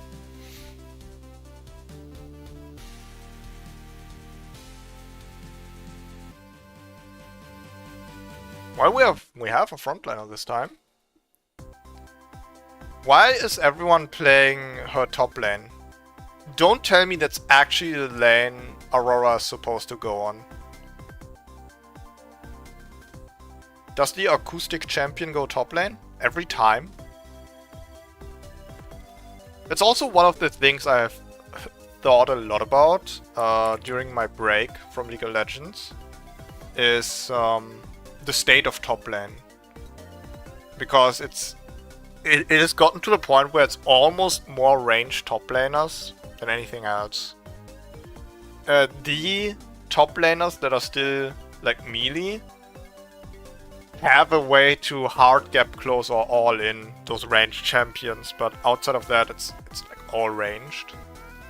Well, we have a frontliner this time. Why is everyone playing her top lane? Don't tell me that's actually the lane Aurora is supposed to go on. Does the acoustic champion go top lane every time? It's also one of the things I have thought a lot about during my break from League of Legends is the state of top lane. Because it has gotten to the point where it's almost more ranged top laners than anything else. The top laners that are still like melee have a way to hard gap close or all in those ranged champions, but outside of that it's like all ranged.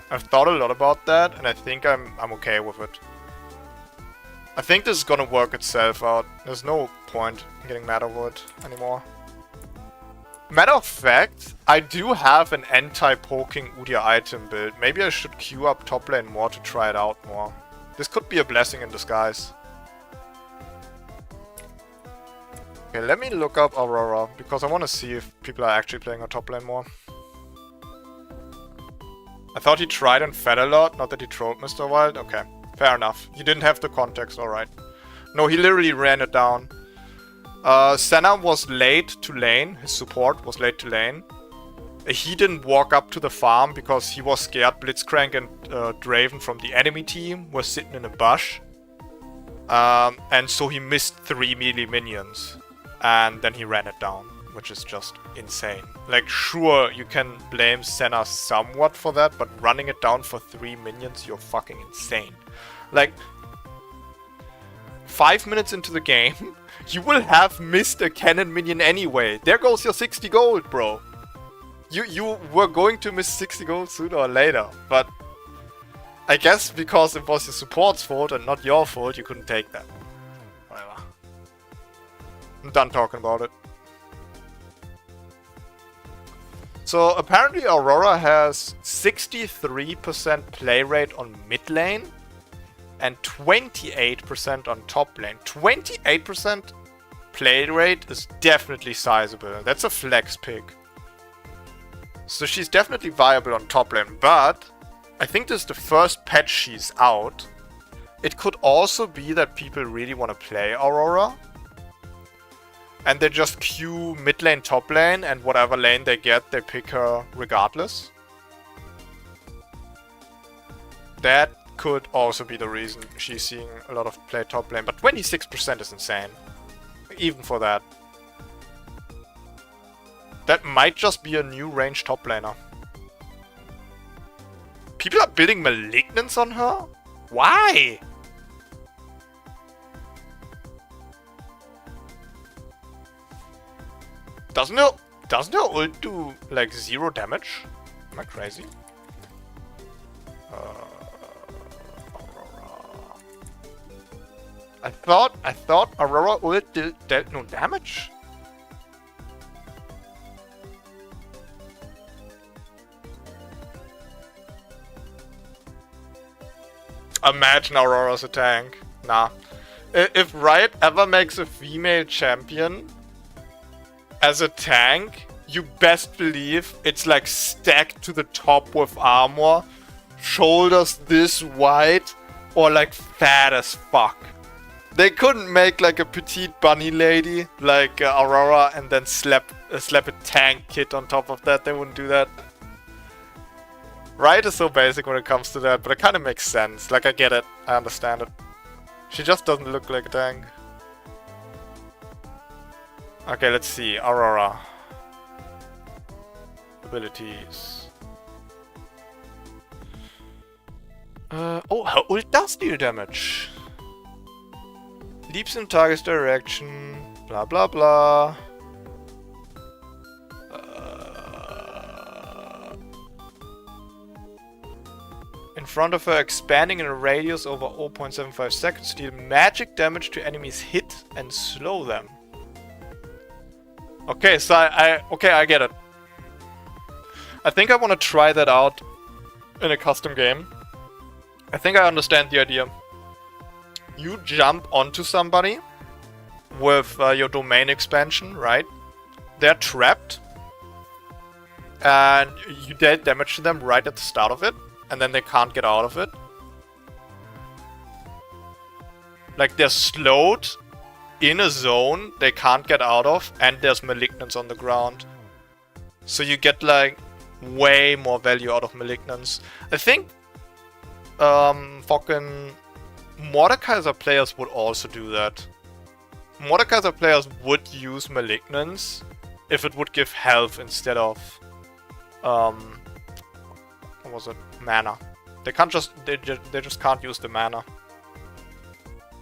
I've thought a lot about that and I think I'm okay with it. I think this is gonna work itself out. There's no point in getting mad over it anymore. Matter of fact, I do have an anti-poking Udyr item build. Maybe I should queue up top lane more to try it out more. This could be a blessing in disguise. Okay, let me look up Aurora, because I want to see if people are actually playing her top lane more. I thought he tried and fed a lot, not that he trolled Mr. Wild. Okay, fair enough. You didn't have the context, alright. No, he literally ran it down. Senna was late to lane, his support was late to lane. He didn't walk up to the farm because he was scared Blitzcrank and Draven from the enemy team were sitting in a bush. And so he missed 3 melee minions. And then he ran it down, which is just insane. Like, sure, you can blame Senna somewhat for that, but running it down for 3 minions, you're fucking insane. Like, 5 minutes into the game, you will have missed a cannon minion anyway. There goes your 60 gold, bro. You were going to miss 60 gold sooner or later, but I guess because it was your support's fault and not your fault, you couldn't take that. Whatever. I'm done talking about it. So apparently Aurora has 63% play rate on mid lane and 28% on top lane. 28% play rate is definitely sizable. That's a flex pick. So she's definitely viable on top lane, but I think this is the first patch she's out. It could also be that people really want to play Aurora. And they just queue mid lane, top lane, and whatever lane they get, they pick her regardless. That could also be the reason she's seeing a lot of play top lane. But 26% is insane. Even for that. That might just be a new range top laner. People are building Malignance on her? Why? Doesn't her ult do like 0 damage? Am I crazy? Aurora. I thought Aurora ult dealt no damage. Imagine Aurora's a tank. Nah. If Riot ever makes a female champion as a tank, you best believe it's like stacked to the top with armor, shoulders this wide, or like fat as fuck. They couldn't make like a petite bunny lady like Aurora and then slap a tank kit on top of that. They wouldn't do that. Riot is so basic when it comes to that, but it kind of makes sense. Like, I get it. I understand it. She just doesn't look like a tank. Okay, let's see. Aurora. Abilities. Oh, her ult does deal damage. Leaps in target's direction. Blah, blah, blah. In front of her, expanding in a radius over 0.75 seconds, deal magic damage to enemies hit and slow them. Okay, so I get it. I think I want to try that out in a custom game. I think I understand the idea. You jump onto somebody with your domain expansion, right? They're trapped. And you dealt damage to them right at the start of it. And then they can't get out of it. Like, they're slowed in a zone they can't get out of, and there's Malignance on the ground. So you get, like, way more value out of Malignance. I think fucking Mordekaiser players would also do that. Mordekaiser players would use Malignance if it would give health instead of what was it? Mana. They can't just they just can't use the mana.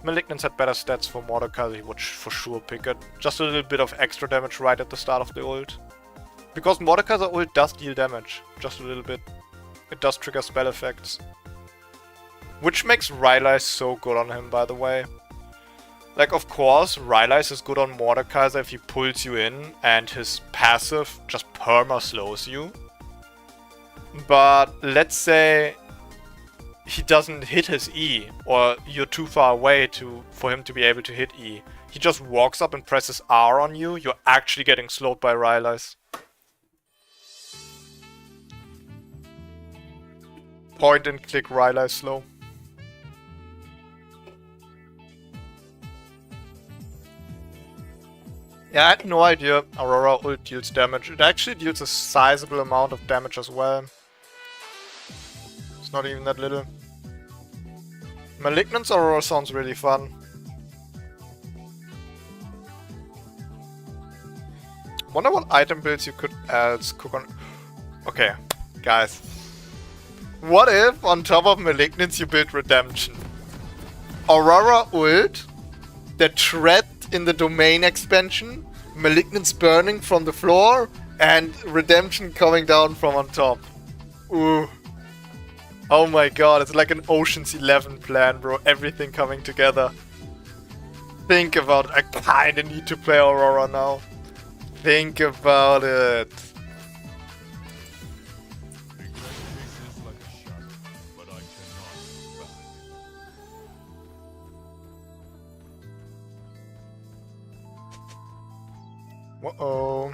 Malignance had better stats for Mordekaiser, he would for sure pick it. Just a little bit of extra damage right at the start of the ult. Because Mordekaiser ult does deal damage, just a little bit. It does trigger spell effects. Which makes Rylai's so good on him, by the way. Like, of course, Rylai's is good on Mordekaiser if he pulls you in and his passive just perma-slows you. But let's say he doesn't hit his E, or you're too far away for him to be able to hit E. He just walks up and presses R on you, you're actually getting slowed by Rylai's. Point and click Rylai's slow. Yeah, I had no idea Aurora ult deals damage. It actually deals a sizable amount of damage as well. It's not even that little. Malignance Aurora sounds really fun. Wonder what item builds you could else cook on... Okay, guys. What if on top of Malignance you build Redemption? Aurora ult, the threat in the domain expansion, Malignance burning from the floor, and Redemption coming down from on top. Ooh. Oh my god, it's like an Ocean's 11 plan, bro. Everything coming together. Think about it. I kinda need to play Aurora now. Think about it. Uh-oh.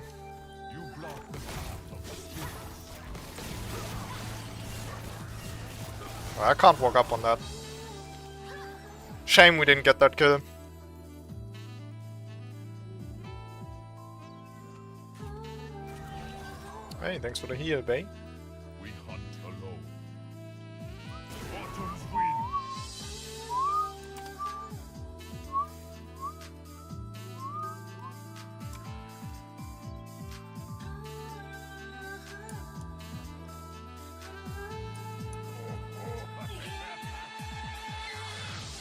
I can't walk up on that. Shame we didn't get that kill. Hey, thanks for the heal, babe. We hunt alone. Autumn's win.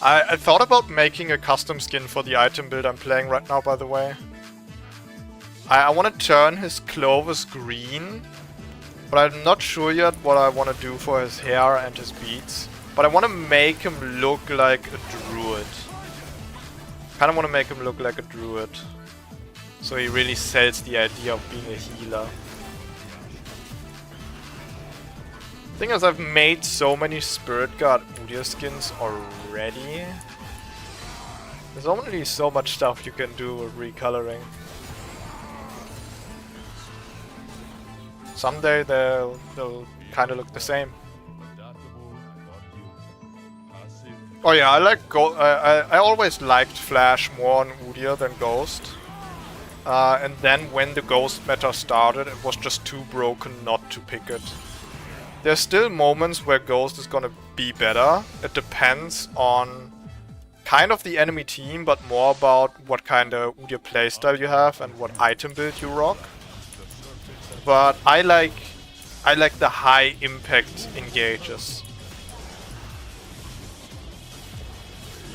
I thought about making a custom skin for the item build I'm playing right now, by the way. I want to turn his clothes green, but I'm not sure yet what I want to do for his hair and his beads. But I want to make him look like a druid. Kind of want to make him look like a druid. So he really sells the idea of being a healer. Thing is, I've made so many Spirit Guard Udyr skins already. There's only so much stuff you can do with recoloring. Someday they'll kind of look the same. Oh yeah, I like I always liked Flash more on Udyr than Ghost. And then when the Ghost meta started, it was just too broken not to pick it. There's still moments where Ghost is gonna be better. It depends on kind of the enemy team, but more about what kind of Udyr playstyle you have and what item build you rock. But I like the high impact engages.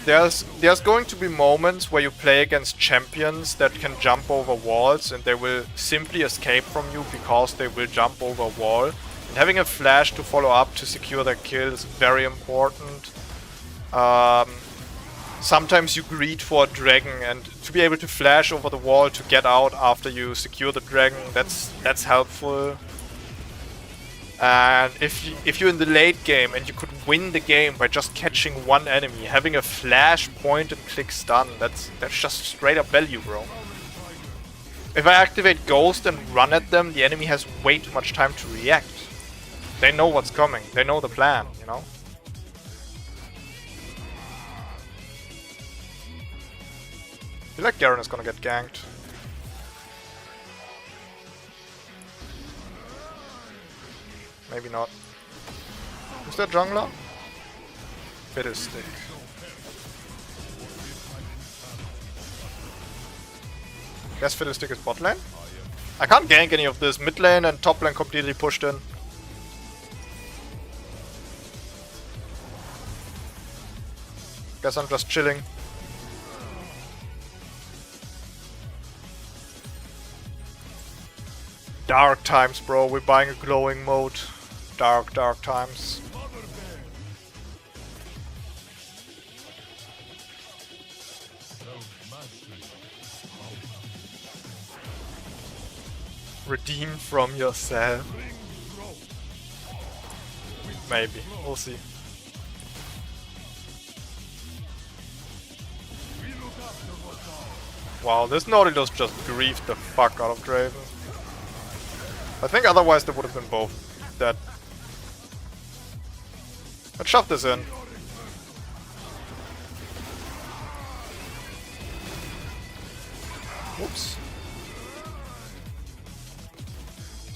There's going to be moments where you play against champions that can jump over walls and they will simply escape from you because they will jump over a wall. And having a flash to follow up to secure their kill is very important. Sometimes you greed for a dragon, and to be able to flash over the wall to get out after you secure the dragon, that's helpful. And if you're in the late game and you could win the game by just catching one enemy, having a flash, point and click stun, that's just straight up value, bro. If I activate Ghost and run at them, the enemy has way too much time to react. They know what's coming, they know the plan, you know? I feel like Garen is gonna get ganked. Maybe not. Is that jungler? Fiddlestick. Guess Fiddlestick is bot lane? I can't gank any of this. Mid lane and top lane completely pushed in. Guess I'm just chilling. Dark times, bro. We're buying a glowing mode. Dark times. Redeem from yourself. Maybe. We'll see. Wow, this Nautilus just griefed the fuck out of Draven. I think otherwise they would have been both dead. Let's shove this in. Whoops.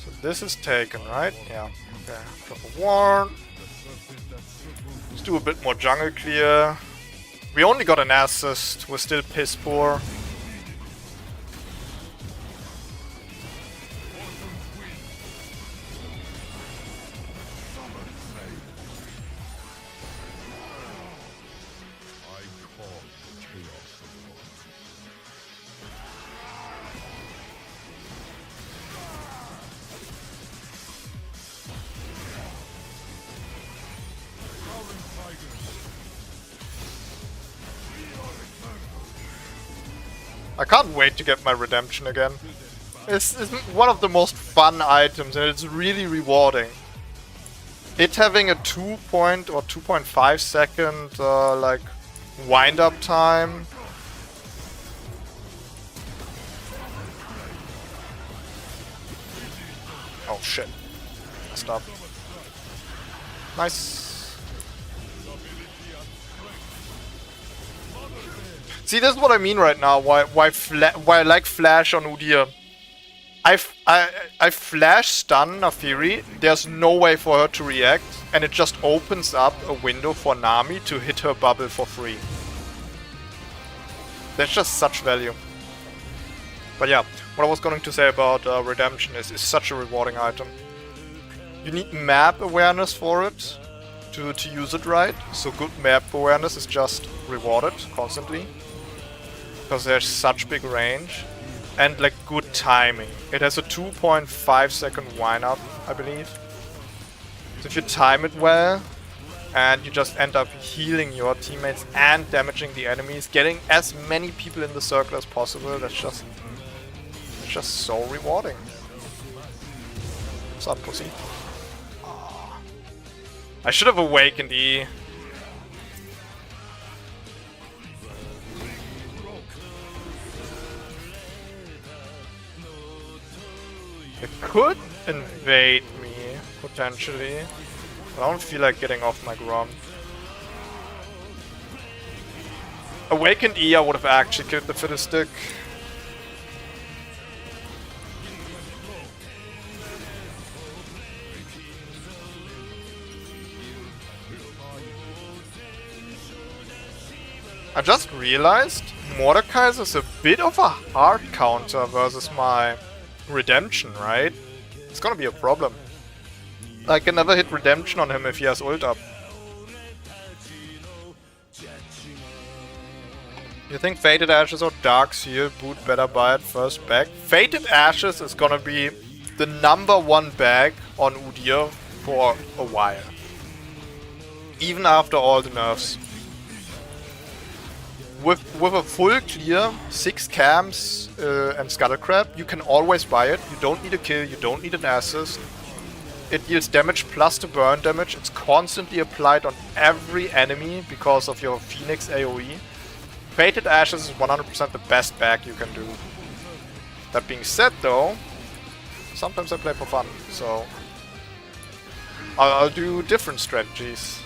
So this is taken, right? Yeah. Okay. Drop a warn. Let's do a bit more jungle clear. We only got an assist. We're still piss poor. I can't wait to get my redemption again. It's one of the most fun items and it's really rewarding. It having a 2 or 2.5 second like wind up time. Oh shit. Messed up. Nice. See, this is what I mean right now. Why I like Flash on Udyr. I flash stun Naafiri. There's no way for her to react, and it just opens up a window for Nami to hit her bubble for free. That's just such value. But yeah, what I was going to say about Redemption is such a rewarding item. You need map awareness for it to use it right. So good map awareness is just rewarded constantly. Because there's such big range. And like good timing. It has a 2.5 second wind up, I believe. So if you time it well, and you just end up healing your teammates and damaging the enemies, getting as many people in the circle as possible, that's just so rewarding. What's up, pussy? I should have awakened E. It could invade me, potentially. But I don't feel like getting off my Grom. Awakened E, I would have actually killed the Fiddlestick. I just realized Mordekaiser is a bit of a hard counter versus my Redemption, right? It's gonna be a problem. I can never hit Redemption on him if he has ult up. You think Fated Ashes or Dark Seal boot better buy it first bag? Fated Ashes is gonna be the #1 bag on Udyr for a while. Even after all the nerfs. With a full clear, 6 cams and Scuttlecrab, you can always buy it. You don't need a kill, you don't need an assist. It deals damage plus the burn damage. It's constantly applied on every enemy because of your Phoenix AoE. Fated Ashes is 100% the best bag you can do. That being said though, sometimes I play for fun, so I'll do different strategies.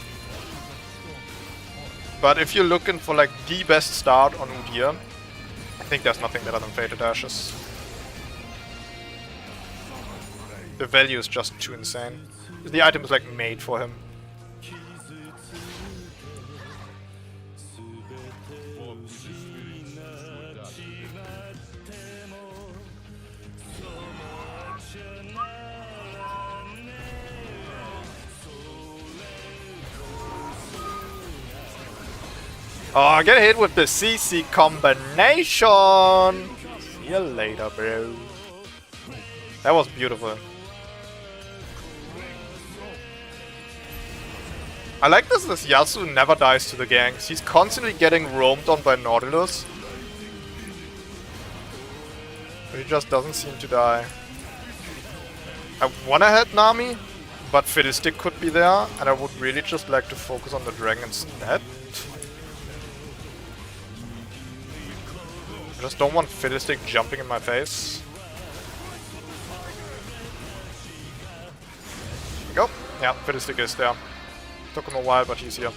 But if you're looking for like the best start on Udyr, I think there's nothing better than Fated Ashes. The value is just too insane. The item is like made for him. Oh, get hit with the CC combination! See you later, bro. That was beautiful. I like this Yasuo never dies to the ganks. He's constantly getting roamed on by Nautilus. But he just doesn't seem to die. I wanna hit Nami, but Fiddlestick could be there, and I would really just like to focus on the dragon instead. I just don't want Fiddlestick jumping in my face. There we go. Yeah, Fiddlestick is there. Took him a while, but he's here. Okay,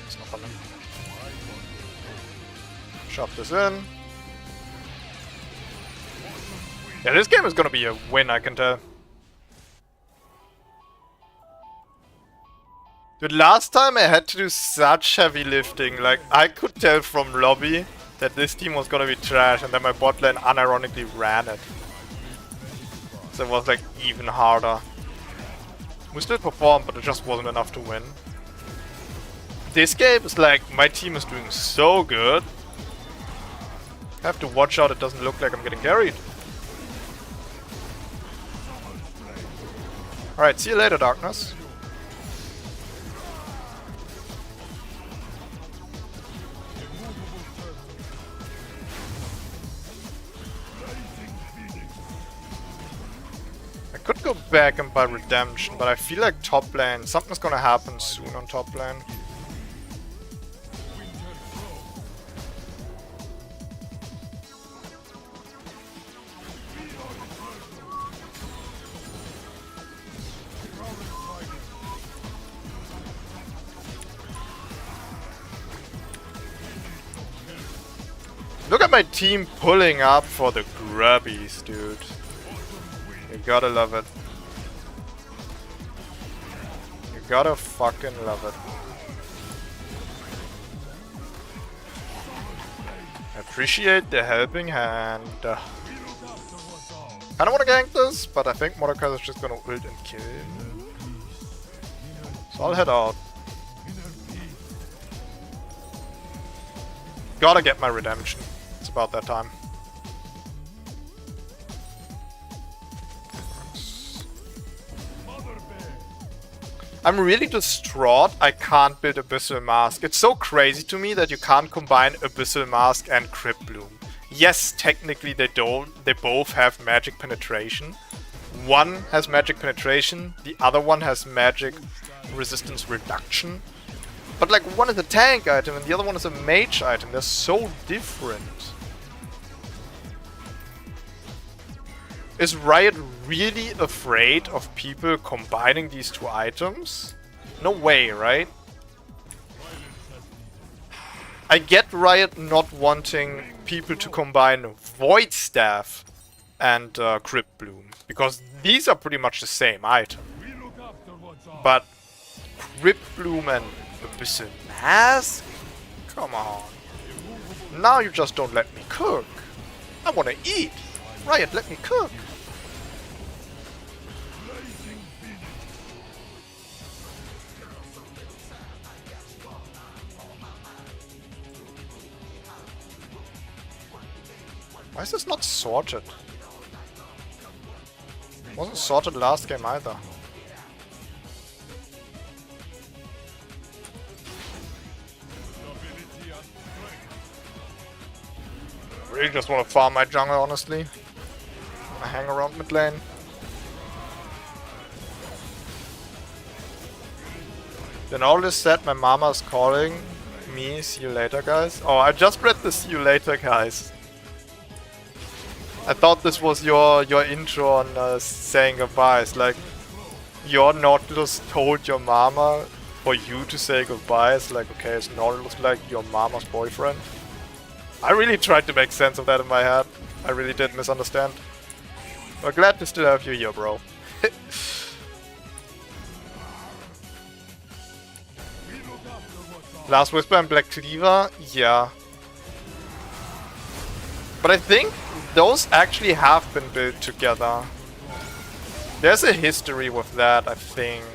it's not coming. Shove this in. Yeah, this game is gonna be a win, I can tell. Dude, last time I had to do such heavy lifting. Like, I could tell from lobby that this team was gonna be trash, and then my bot lane unironically ran it. So it was like even harder. We still performed, but it just wasn't enough to win. This game is like, my team is doing so good. I have to watch out it doesn't look like I'm getting carried. Alright, see you later, Darkness. I could go back and buy Redemption, but I feel like top lane, something's gonna happen soon on top lane. my team pulling up for the grubbies, dude? You gotta love it. You gotta fucking love it. Appreciate the helping hand. Kinda wanna gank this, but I think Mordekaiser is just gonna ult and kill him. So I'll head out. Gotta get my redemption. It's about that time. I'm really distraught I can't build Abyssal Mask. It's so crazy to me that you can't combine Abyssal Mask and Crypt Bloom. Yes, technically they don't. They both have magic penetration. One has magic penetration, the other one has magic resistance reduction. But like one is a tank item and the other one is a mage item. They're so different. Is Riot really afraid of people combining these two items? No way, right? I get Riot not wanting people to combine Void Staff and Crypt Bloom, because these are pretty much the same item. But Crypt Bloom and Abyssal Mask? Come on. Now you just don't let me cook. I wanna eat. Riot, let me cook. Why is this not sorted? Wasn't sorted last game either. Really just want to farm my jungle, honestly. I hang around mid lane. Then all this said, my mama's calling me. See you later, guys. Oh, I just read the see you later, guys. I thought this was your intro on saying goodbyes. Like, your Nautilus told your mama for you to say goodbyes. Like, okay, is Nautilus like your mama's boyfriend? I really tried to make sense of that in my head. I really did misunderstand. But glad to still have you here, bro. Last Whisper and Black Cleaver? Yeah. But I think those actually have been built together. There's a history with that, I think.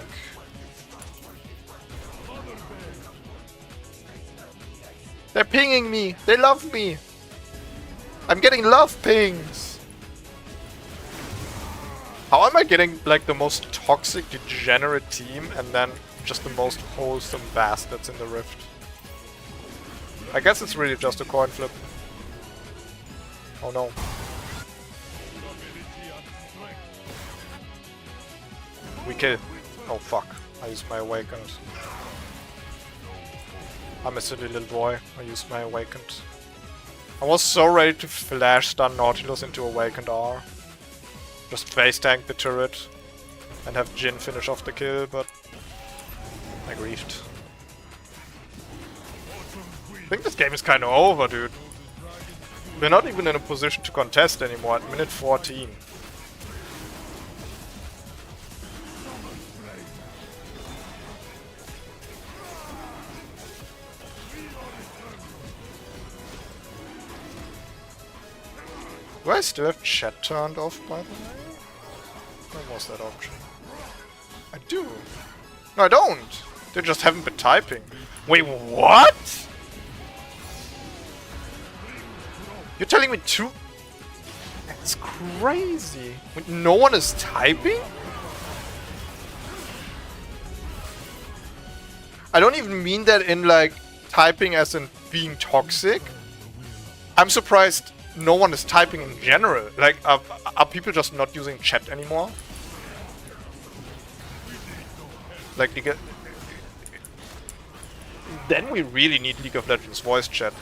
They're pinging me! They love me! I'm getting love pings! How am I getting like the most toxic, degenerate team and then just the most wholesome bastards in the Rift? I guess it's really just a coin flip. Oh no. We kill. Oh fuck. I used my awakened. I'm a silly little boy. I used my awakened. I was so ready to flash stun Nautilus into awakened R. Just face tank the turret and have Jhin finish off the kill, but I griefed. I think this game is kinda over, dude. We're not even in a position to contest anymore at minute 14. Do I still have chat turned off, by the way? Where was that option? I do. No, I don't! They just haven't been typing. Wait, what?! You're telling me two? That's crazy. Wait, no one is typing? I don't even mean that in like typing as in being toxic. I'm surprised no one is typing in general. Like, are people just not using chat anymore? Like, then we really need League of Legends voice chat.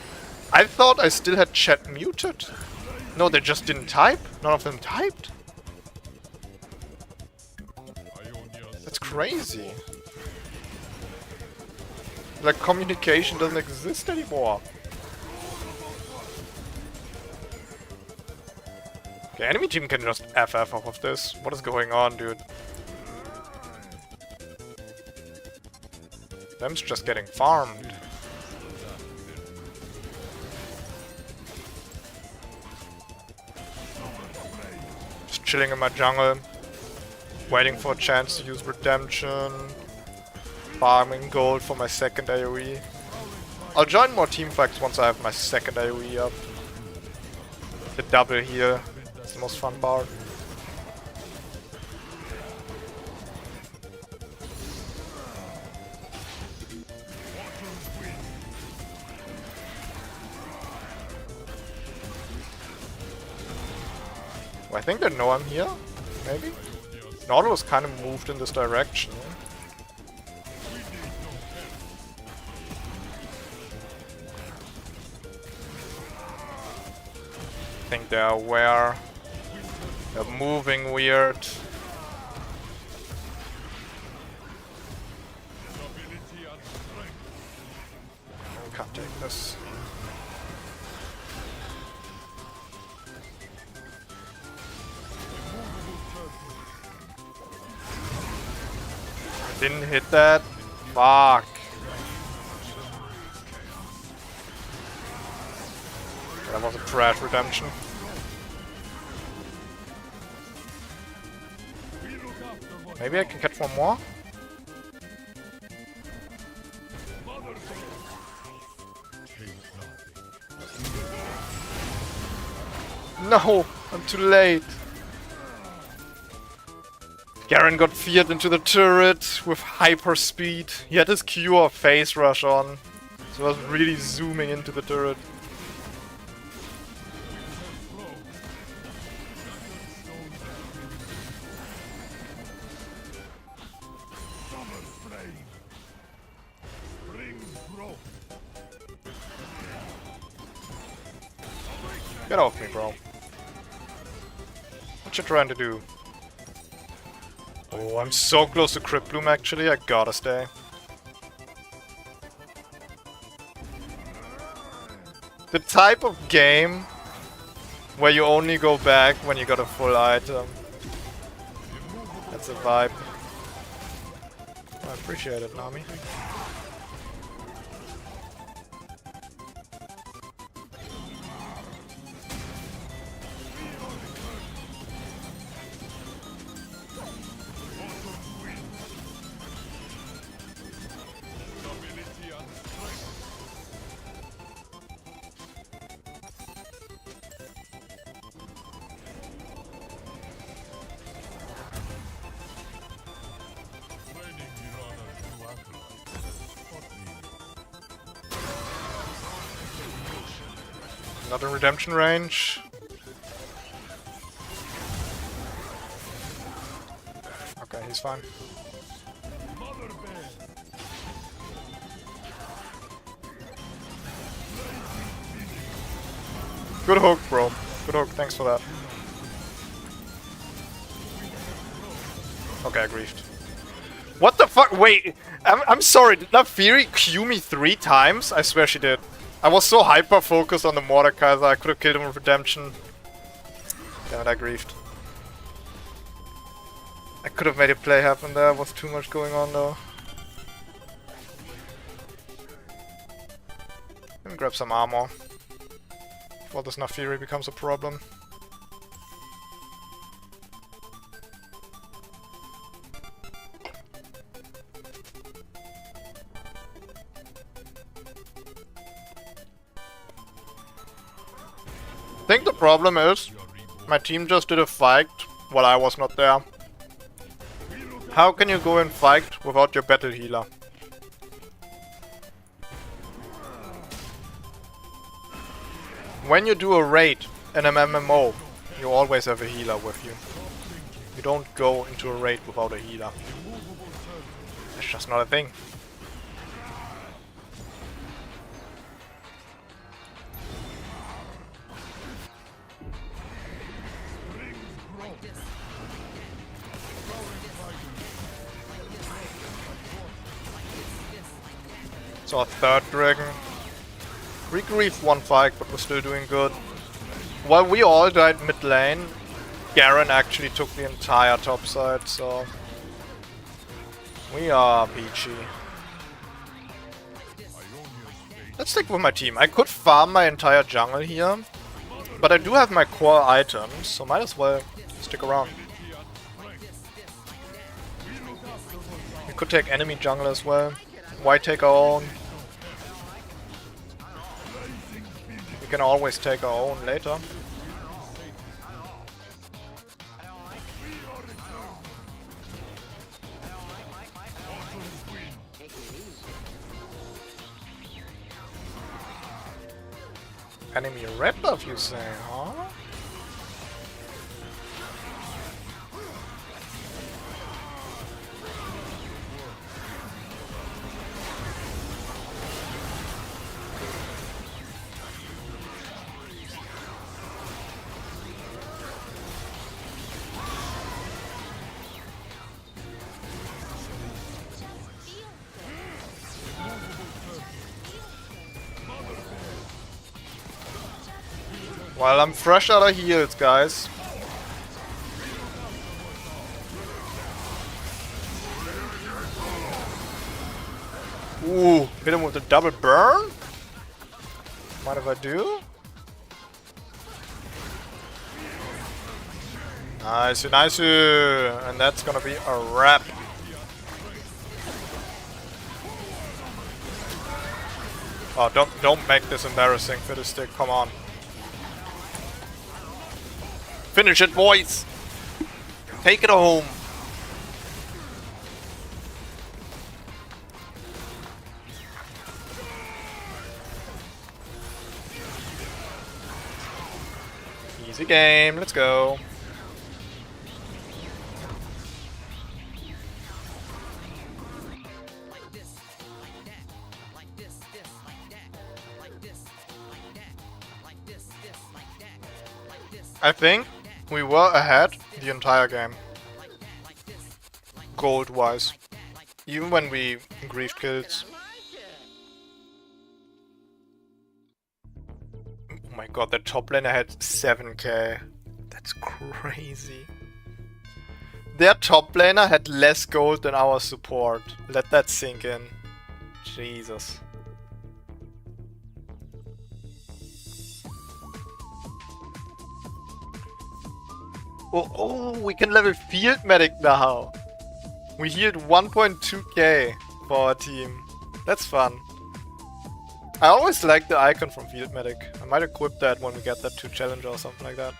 I thought I still had chat muted. No, they just didn't type. None of them typed. That's crazy. Like, communication doesn't exist anymore. Okay, enemy team can just FF off of this. What is going on, dude? Them's just getting farmed. Just chilling in my jungle. Waiting for a chance to use redemption. Farming gold for my second AoE. I'll join more teamfights once I have my second AoE up. The double here. It's the most fun part. I think they know I'm here, maybe? Nautilus kind of moved in this direction. I think they're aware. They're moving weird. Can't take this. Didn't hit that. Fuck. That was a trash redemption. Maybe I can catch one more? No! I'm too late! Garen got feared into the turret with hyper speed. He had his Q or phase rush on, so I was really zooming into the turret. Get off me, bro. What you trying to do? Oh, I'm so close to Crypt Bloom actually, I gotta stay. The type of game where you only go back when you got a full item. That's a vibe. I appreciate it, Nami. Not in redemption range. Okay, he's fine. Good hook, bro. Good hook, thanks for that. Okay, I griefed. What the fuck? Wait, I'm sorry, did that Fury Q me 3 times? I swear she did. I was so hyper focused on the Mordekaiser, I could have killed him with redemption. Damn it, I griefed. I could have made a play happen there, was too much going on though. Let me grab some armor before this Naafiri becomes a problem. I think the problem is, my team just did a fight while I was not there. How can you go and fight without your battle healer? When you do a raid in an MMO, you always have a healer with you. You don't go into a raid without a healer. It's just not a thing. So a third dragon. We griefed one fight, but we're still doing good. While we all died mid lane, Garen actually took the entire top side, so we are peachy. Let's stick with my team. I could farm my entire jungle here, but I do have my core items, so might as well stick around. We could take enemy jungle as well. Why take our own? We can always take our own later. Enemy red buff, you say, huh? Well, I'm fresh out of heals, guys. Ooh, hit him with a double burn? Mind if I do? Nice, nice. And that's gonna be a wrap. Oh, don't make this embarrassing, Fiddlestick, come on. Finish it, boys! Take it home! Easy game, let's go. I think we were ahead the entire game. Gold wise. Even when we griefed kills. Oh my god, the top laner had 7k. That's crazy. Their top laner had less gold than our support. Let that sink in. Jesus. Oh, we can level Field Medic now. We healed 1.2k for our team. That's fun. I always like the icon from Field Medic. I might equip that when we get that 2 challenger or something like that.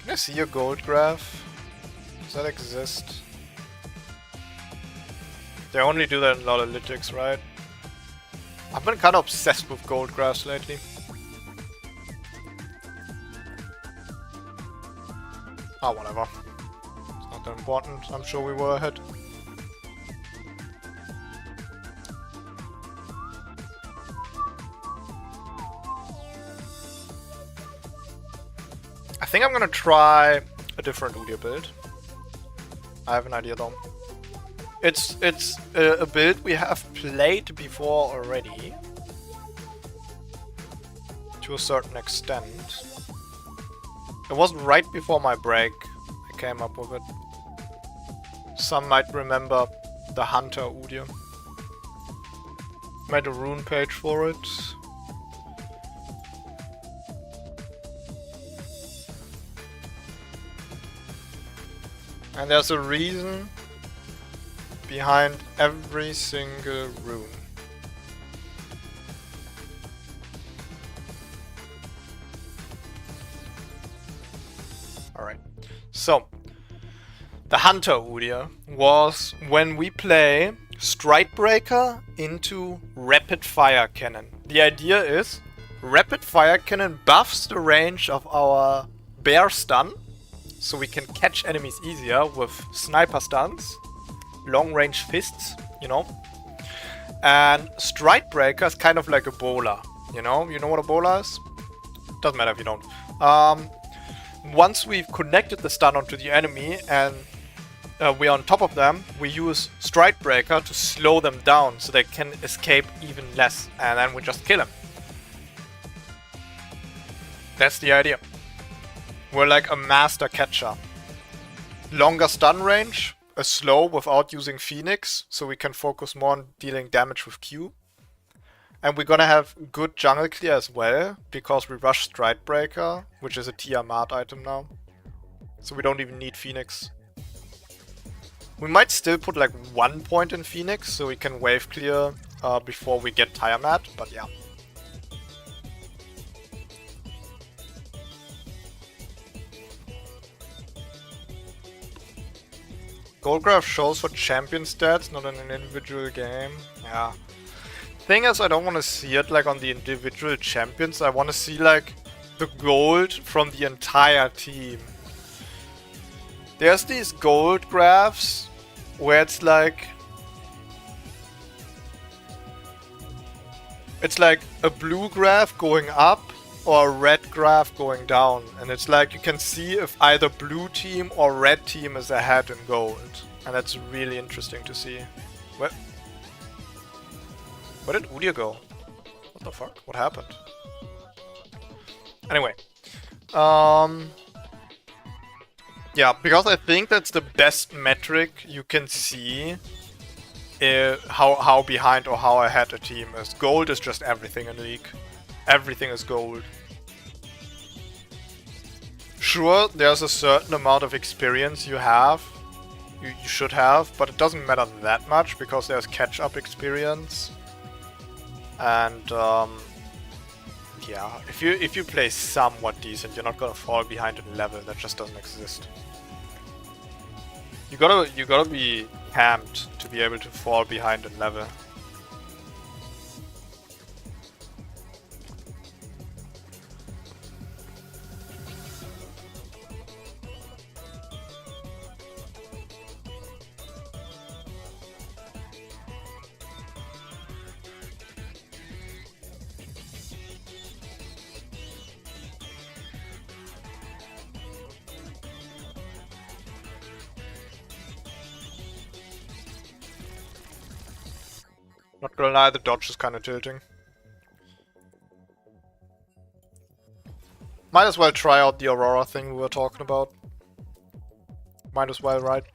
Can I see your gold graph? Does that exist? They only do that in Lodalytics, right? I've been kind of obsessed with gold graphs lately. Ah, whatever. It's not that important. I'm sure we were ahead. I think I'm gonna try a different Udyr build. I have an idea though. It's a build we have played before already. To a certain extent. It wasn't right before my break I came up with it. Some might remember the Hunter Udyr. Made a rune page for it. And there's a reason behind every single rune. Alright, so the Hunter Udyr was when we play Strikebreaker into Rapid Fire Cannon. The idea is Rapid Fire Cannon buffs the range of our bear stun, so we can catch enemies easier with sniper stuns, long range fists, you know. And Strikebreaker is kind of like a bowler, you know what a bowler is? Doesn't matter if you don't. Once we've connected the stun onto the enemy and we're on top of them, we use Strikebreaker to slow them down so they can escape even less, and then we just kill them. That's the idea. We're like a master catcher. Longer stun range, a slow without using Phoenix, so we can focus more on dealing damage with Q. And we're gonna have good jungle clear as well, because we rush Stridebreaker, which is a Tiamat item now. So we don't even need Phoenix. We might still put like 1 point in Phoenix, so we can wave clear before we get Tiamat, but yeah. Gold graph shows for champion stats, not in an individual game. Yeah. Thing is, I don't want to see it like on the individual champions. I want to see like the gold from the entire team. There's these gold graphs where it's like a blue graph going up or a red graph going down, and it's like you can see if either blue team or red team is ahead in gold, and that's really interesting to see. Where did Udyr go? What the fuck? What happened? Anyway, yeah, because I think that's the best metric you can see how behind or how ahead a team is. Gold is just everything in the league. Everything is gold. Sure, there's a certain amount of experience you have, you should have, but it doesn't matter that much because there's catch-up experience. And yeah, if you play somewhat decent, you're not gonna fall behind in level. That just doesn't exist. You gotta be camped to be able to fall behind in level. Not gonna lie, the dodge is kinda tilting. Might as well try out the Aurora thing we were talking about. Might as well, right?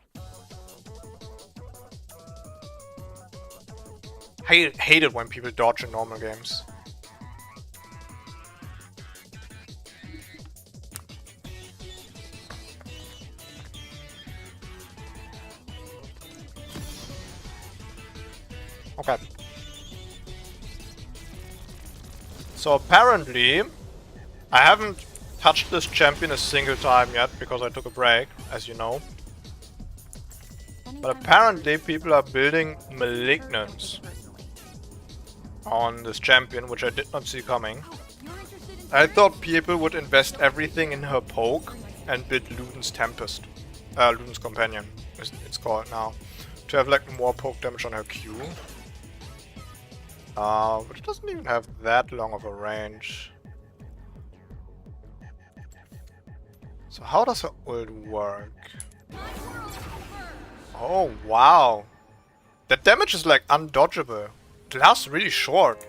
Hate it when people dodge in normal games. Okay. So apparently, I haven't touched this champion a single time yet because I took a break, as you know. But apparently people are building Malignance on this champion, which I did not see coming. I thought people would invest everything in her poke and build Luden's Tempest. Luden's Companion, it's called now. To have like more poke damage on her Q. But it doesn't even have that long of a range. So how does her ult work? Oh wow! That damage is like undodgeable. It lasts really short.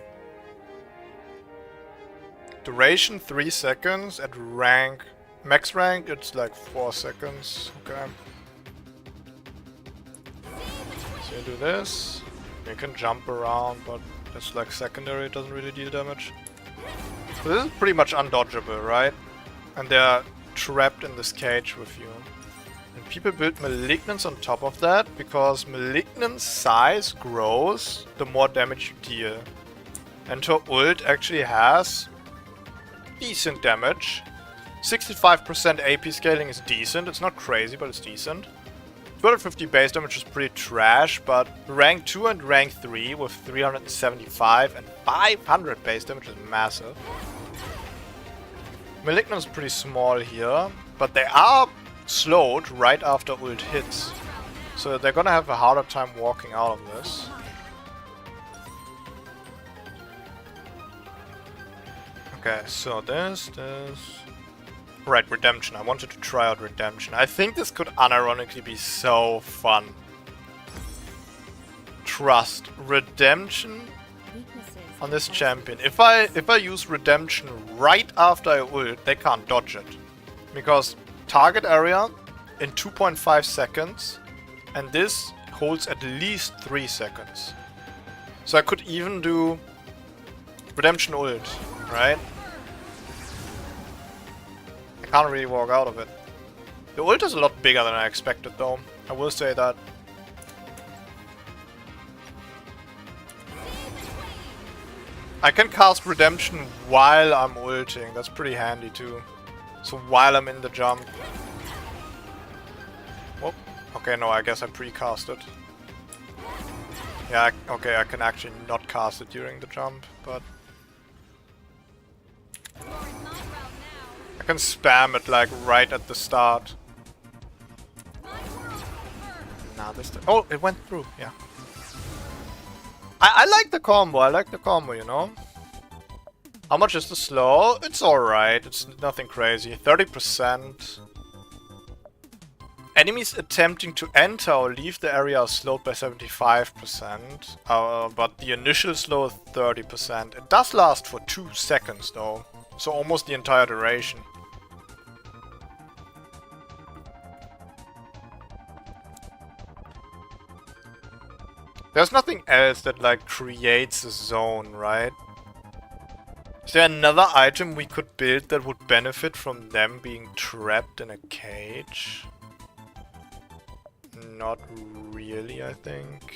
Duration 3 seconds, at rank, max rank it's like 4 seconds. Okay. So you do this. You can jump around, but it's like secondary, it doesn't really deal damage. So this is pretty much undodgeable, right? And they're trapped in this cage with you. And people build Malignance on top of that, because Malignance size grows the more damage you deal. And her ult actually has decent damage. 65% AP scaling is decent, it's not crazy, but it's decent. 250 base damage is pretty trash, but rank 2 and rank 3 with 375 and 500 base damage is massive. Malignance is pretty small here, but they are slowed right after ult hits. So they're gonna have a harder time walking out of this. Okay, so this... Right, Redemption. I wanted to try out Redemption. I think this could unironically be so fun. Trust. Redemption on this champion. If I use redemption right after I ult, they can't dodge it. Because target area in 2.5 seconds, and this holds at least 3 seconds. So I could even do redemption ult, right? I can't really walk out of it. The ult is a lot bigger than I expected though, I will say that. I can cast redemption while I'm ulting, that's pretty handy too. So while I'm in the jump. Whoop. Okay, no, I guess I pre-cast it. Yeah, okay, I can actually not cast it during the jump, but... I can spam it like right at the start. Nah, this... Oh, it went through, yeah. I like the combo, you know? How much is the slow? It's alright, it's nothing crazy. 30%. Enemies attempting to enter or leave the area are slowed by 75%. But the initial slow is 30%. It does last for 2 seconds though. So almost the entire duration. There's nothing else that like creates a zone, right? Is there another item we could build that would benefit from them being trapped in a cage? Not really, I think.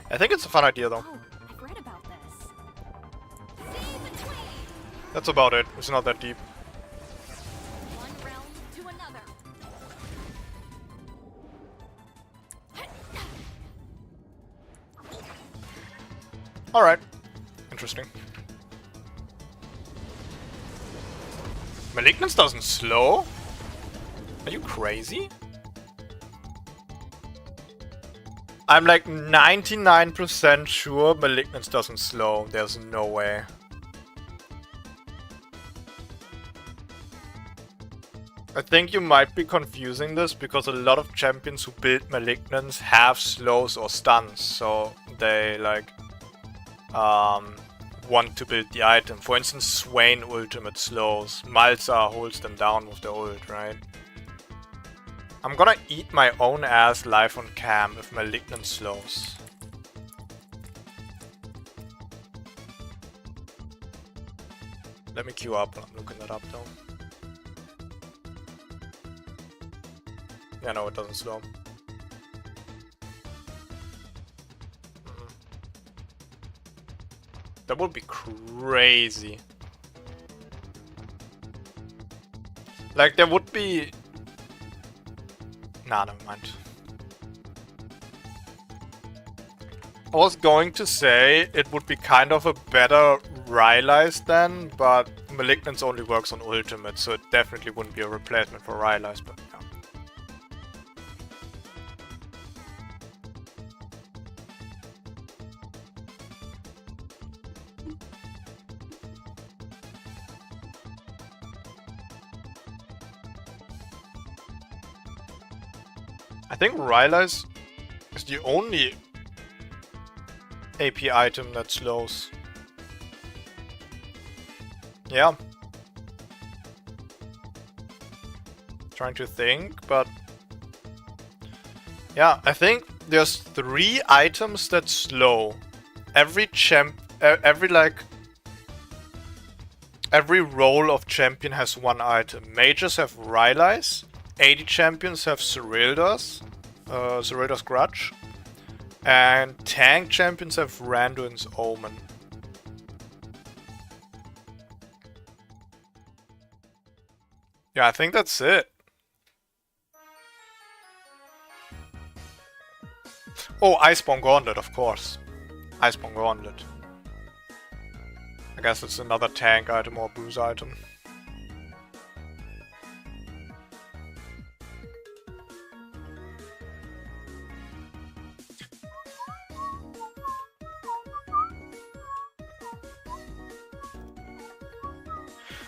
I think it's a fun idea though. Oh, I've read about this. That's about it. It's not that deep. One realm to another. Alright. Interesting. Malignance doesn't slow? Are you crazy? I'm like 99% sure Malignance doesn't slow. There's no way. I think you might be confusing this because a lot of champions who build Malignance have slows or stuns, so they like want to build the item. For instance, Swain ultimate slows. Malza holds them down with the ult, right? I'm gonna eat my own ass live on cam if Malignant slows. Let me queue up, I'm looking that up though. Yeah, no, it doesn't slow. That would be crazy. Like, there would be... Nah, never mind. I was going to say it would be kind of a better Rylai's then, but Malignance only works on ultimate, so it definitely wouldn't be a replacement for Rylai's, but yeah. I think Rylai's is the only AP item that slows. Yeah. Trying to think, but... Yeah, I think there's 3 items that slow. Every role of champion has 1 item. Mages have Rylai's. AD champions have Cyrilda's Grudge. And tank champions have Randuin's Omen. Yeah, I think that's it. Oh, Iceborne Gauntlet, of course. Iceborne Gauntlet. I guess it's another tank item or boost item.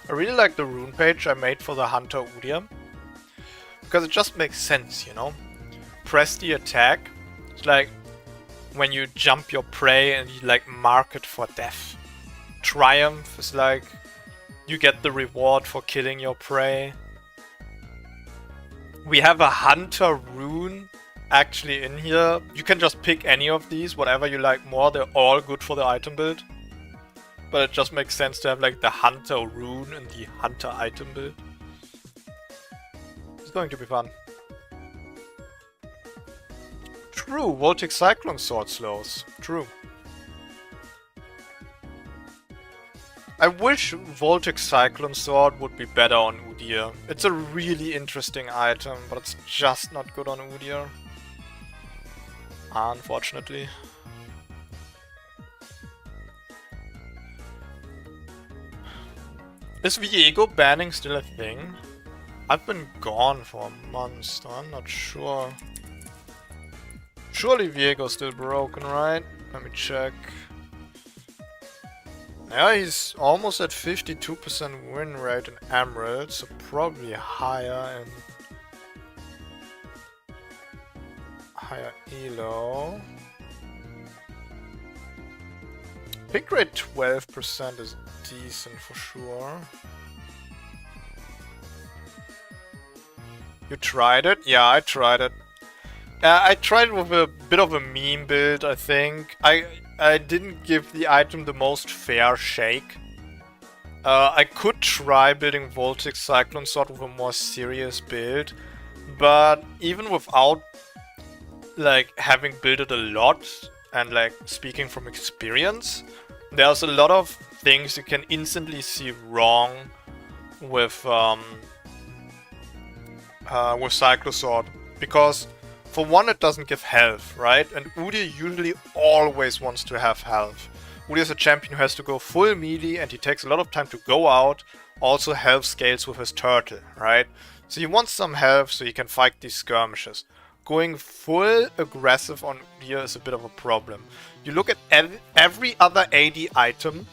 I really like the rune page I made for the Hunter Udyr. Because it just makes sense, you know? Press the attack. It's like when you jump your prey and you like mark it for death. Triumph is like you get the reward for killing your prey. We have a Hunter rune actually in here. You can just pick any of these, whatever you like more. They're all good for the item build. But it just makes sense to have like the Hunter rune and the Hunter item build. It's going to be fun. True, Voltic Cyclone Sword slows. True. I wish Voltic Cyclone Sword would be better on Udyr. It's a really interesting item, but it's just not good on Udyr. Unfortunately. Is Viego banning still a thing? I've been gone for months, so I'm not sure. Surely Viego's still broken, right? Let me check. Yeah, he's almost at 52% win rate in Emerald, so probably higher in higher elo. Pick rate 12% is decent for sure. You tried it? Yeah, I tried it. I tried it with a bit of a meme build, I think. I didn't give the item the most fair shake. I could try building Voltic Cyclone Sword with a more serious build, but even without like having built it a lot and like speaking from experience, there's a lot of things you can instantly see wrong with Cyclone Sword, because for one, it doesn't give health, right? And Udyr usually always wants to have health. Udyr is a champion who has to go full melee and he takes a lot of time to go out. Also health scales with his turtle, right? So he wants some health so he can fight these skirmishes. Going full aggressive on Udyr is a bit of a problem. You look at every other AD item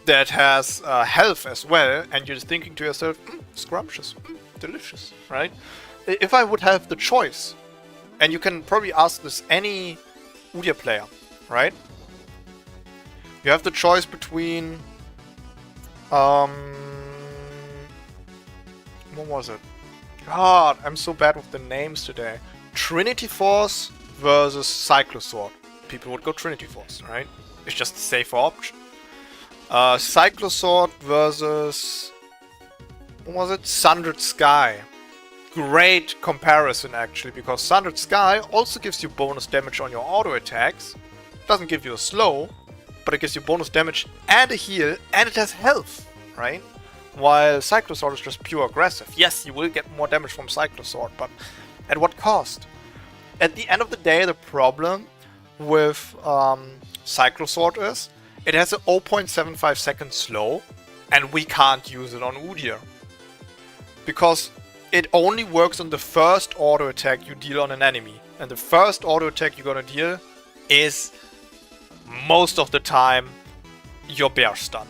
that has health as well, and you're thinking to yourself, scrumptious, delicious, right? If I would have the choice, and you can probably ask this any Udyr player, right? You have the choice between what was it? God, I'm so bad with the names today. Trinity Force versus Cyclone Sword. People would go Trinity Force, right? It's just a safer option. Cyclone Sword versus what was it? Sundered Sky. Great comparison actually, because Sundered Sky also gives you bonus damage on your auto attacks. Doesn't give you a slow, but it gives you bonus damage and a heal, and it has health, right? While Cyclone Sword is just pure aggressive. Yes, you will get more damage from Cyclone Sword, but at what cost? At the end of the day, the problem with Cyclone Sword is it has a 0.75 second slow, and we can't use it on Udyr. Because it only works on the first auto attack you deal on an enemy. And the first auto attack you're gonna deal is most of the time your bear stun.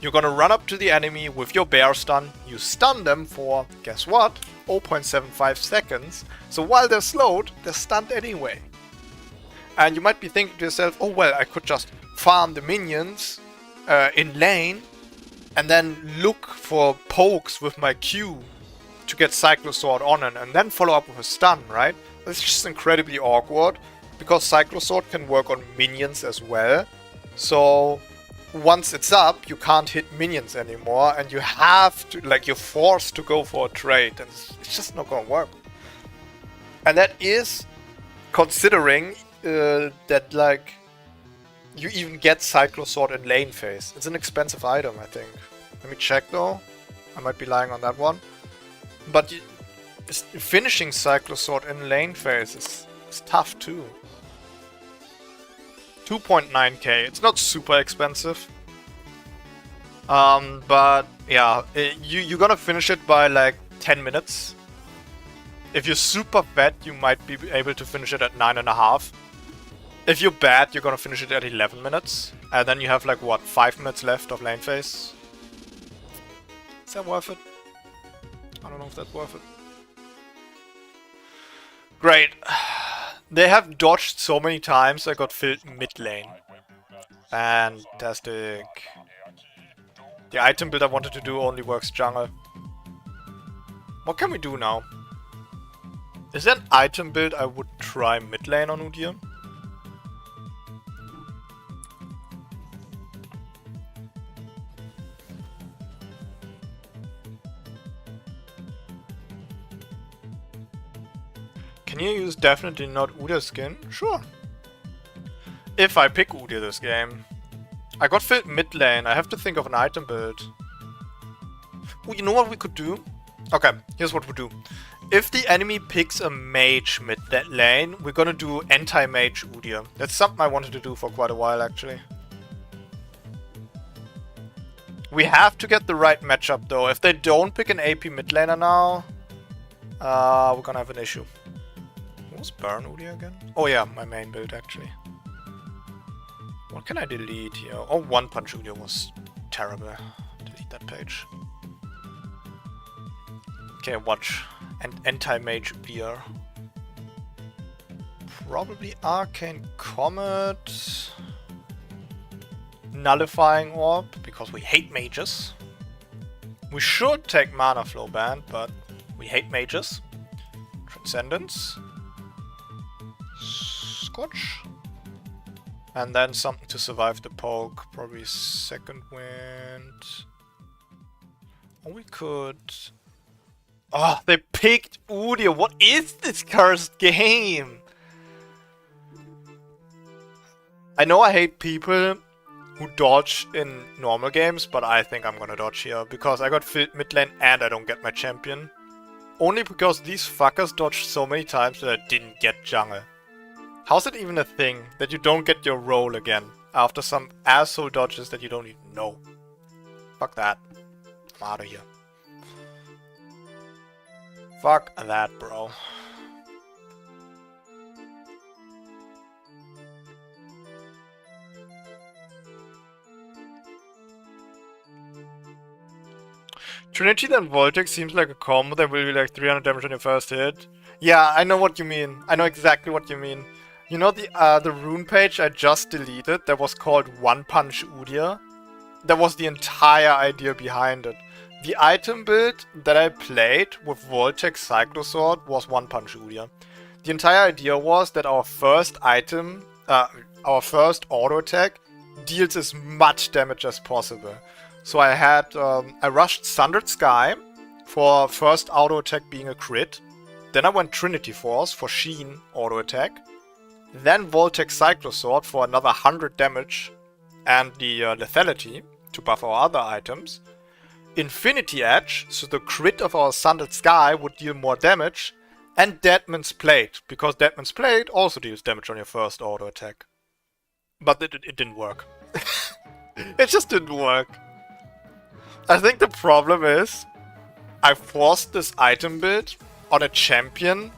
You're gonna run up to the enemy with your bear stun, you stun them for, guess what, 0.75 seconds. So while they're slowed, they're stunned anyway. And you might be thinking to yourself, oh well, I could just farm the minions in lane and then look for pokes with my Q to get Cyclone Sword on and then follow up with a stun, right? It's just incredibly awkward, because Cyclone Sword can work on minions as well. So once it's up, you can't hit minions anymore, and you have to, like, you're forced to go for a trade, and it's just not gonna work. And that is considering that, like, you even get Cyclone Sword in lane phase. It's an expensive item, I think. Let me check though. I might be lying on that one. But finishing Cyclone Sword in lane phase is tough too. 2.9k. It's not super expensive. But yeah, you're gonna finish it by like 10 minutes. If you're super fat, you might be able to finish it at 9.5. If you're bad, you're gonna finish it at 11 minutes. And then you have like, what, 5 minutes left of lane phase? Is that worth it? I don't know if that's worth it. Great. They have dodged so many times I got filled mid lane. Fantastic. The item build I wanted to do only works jungle. What can we do now? Is that an item build I would try mid lane on Udyr? Can you use definitely not Udyr skin? Sure. If I pick Udyr this game. I got filled mid lane. I have to think of an item build. Oh, you know what we could do? Okay, here's what we do. If the enemy picks a mage mid that lane, we're gonna do anti-mage Udyr. That's something I wanted to do for quite a while, actually. We have to get the right matchup, though. If they don't pick an AP mid laner now, we're gonna have an issue. What was Burn Udyr again? Oh yeah, my main build, actually. What can I delete here? Oh, One Punch Udyr was terrible. Delete that page. Okay, watch. And anti-mage Udyr. Probably Arcane Comet. Nullifying Orb, because we hate mages. We should take Mana Flow Band, but we hate mages. Transcendence. Scorch. And then something to survive the poke. Probably Second Wind. Or we could... Oh, they picked Udyr. What is this cursed game? I know I hate people who dodge in normal games, but I think I'm gonna dodge here. Because I got filled mid lane and I don't get my champion. Only because these fuckers dodged so many times that I didn't get jungle. How's it even a thing that you don't get your role again after some asshole dodges that you don't even know? Fuck that. I'm out of here. Fuck that, bro. Trinity then Voltex seems like a combo that will be like 300 damage on your first hit. Yeah, I know what you mean. I know exactly what you mean. You know the rune page I just deleted that was called One Punch Udyr? That was the entire idea behind it. The item build that I played with Voltex Cyclosword was One Punch Udyr. The entire idea was that our first item, our first auto attack, deals as much damage as possible. So I had, I rushed Sundered Sky for first auto attack being a crit. Then I went Trinity Force for Sheen auto attack. Then Voltex Cyclosword for another 100 damage and the lethality to buff our other items. Infinity Edge, so the crit of our Sundered Sky would deal more damage. And Deadman's Plate, because Deadman's Plate also deals damage on your first auto attack. But it didn't work. It just didn't work. I think the problem is I forced this item build on a champion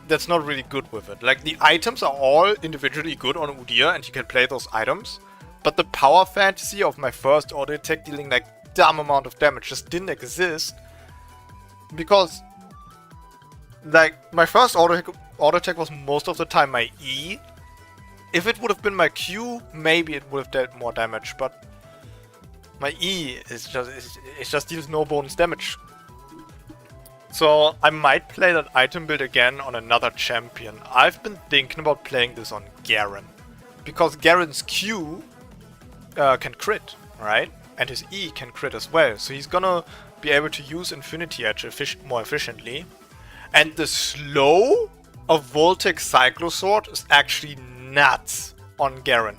that's not really good with it. Like, the items are all individually good on Udyr and you can play those items, but the power fantasy of my first auto attack dealing like dumb amount of damage just didn't exist, because like my first auto attack was most of the time my E. If it would have been my Q, maybe it would have dealt more damage, but my E is just deals no bonus damage. So I might play that item build again on another champion. I've been thinking about playing this on Garen, because Garen's Q can crit, right? And his E can crit as well. So he's gonna be able to use Infinity Edge more efficiently. And the slow of Voltex Cyclosword is actually nuts on Garen.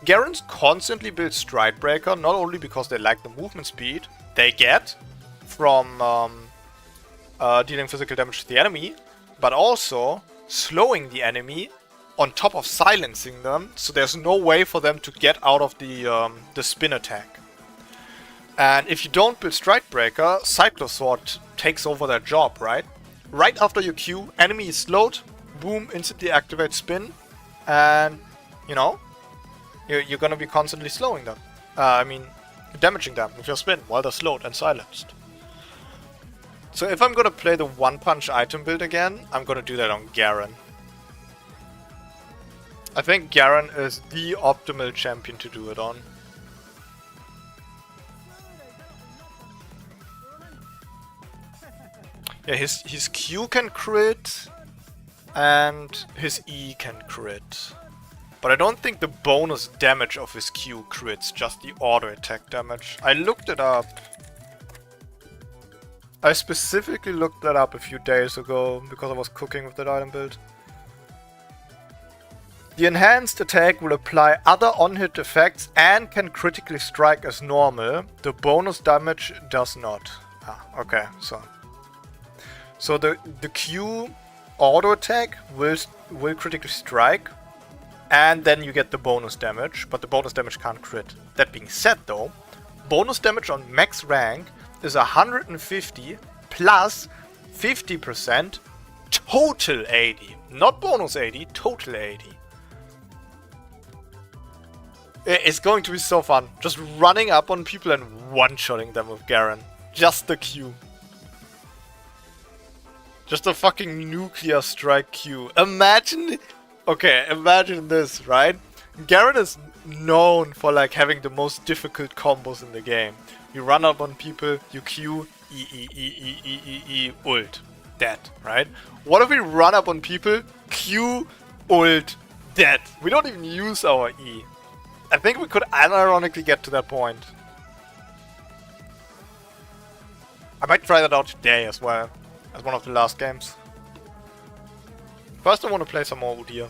Garen's constantly build Stridebreaker, not only because they like the movement speed they get from dealing physical damage to the enemy, but also slowing the enemy on top of silencing them, so there's no way for them to get out of the spin attack. And if you don't build Stridebreaker, Cyclosword takes over that job, right? Right after your Q, enemy is slowed, boom, instantly activate spin, and, you know, you're gonna be constantly slowing them. damaging them with your spin while they're slowed and silenced. So if I'm gonna play the one punch item build again, I'm gonna do that on Garen. I think Garen is the optimal champion to do it on. Yeah, his Q can crit and his E can crit. But I don't think the bonus damage of his Q crits, just the auto attack damage. I looked it up. I specifically looked that up a few days ago because I was cooking with that item build. The enhanced attack will apply other on-hit effects and can critically strike as normal. The bonus damage does not. Ah, okay, so the Q auto attack will critically strike, and then you get the bonus damage, but the bonus damage can't crit. That being said though, bonus damage on max rank is 150 plus 50% total 80. Not bonus 80, total 80. It's going to be so fun. Just running up on people and one-shotting them with Garen. Just the Q. Just a fucking nuclear strike Q. Imagine... Okay, imagine this, right? Garen is known for like having the most difficult combos in the game. You run up on people, you Q, E, ult. Dead, right? What if we run up on people, Q, ult, dead? We don't even use our E. I think we could unironically get to that point. I might try that out today as well, as one of the last games. First I want to play some more Udyr.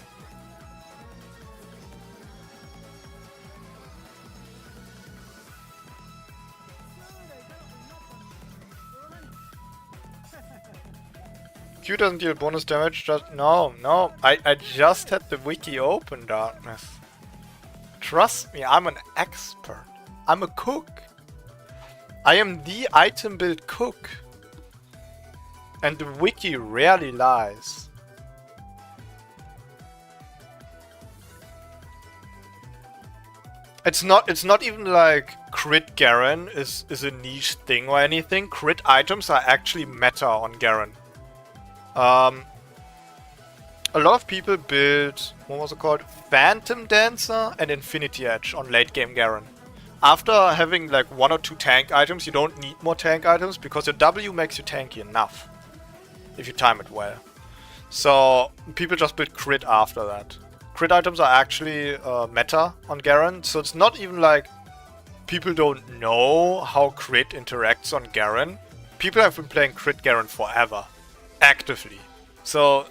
Q doesn't deal bonus damage, just... No, I just had the wiki open, Darkness. Trust me, I'm an expert. I'm a cook. I am the item build cook. And the wiki rarely lies. It's not even like crit Garen is a niche thing or anything. Crit items are actually meta on Garen. A lot of people build, what was it called? Phantom Dancer and Infinity Edge on late game Garen. After having like 1 or 2 tank items, you don't need more tank items because your W makes you tanky enough. If you time it well. So people just build crit after that. Crit items are actually meta on Garen, so it's not even like people don't know how crit interacts on Garen. People have been playing crit Garen forever. Actively. So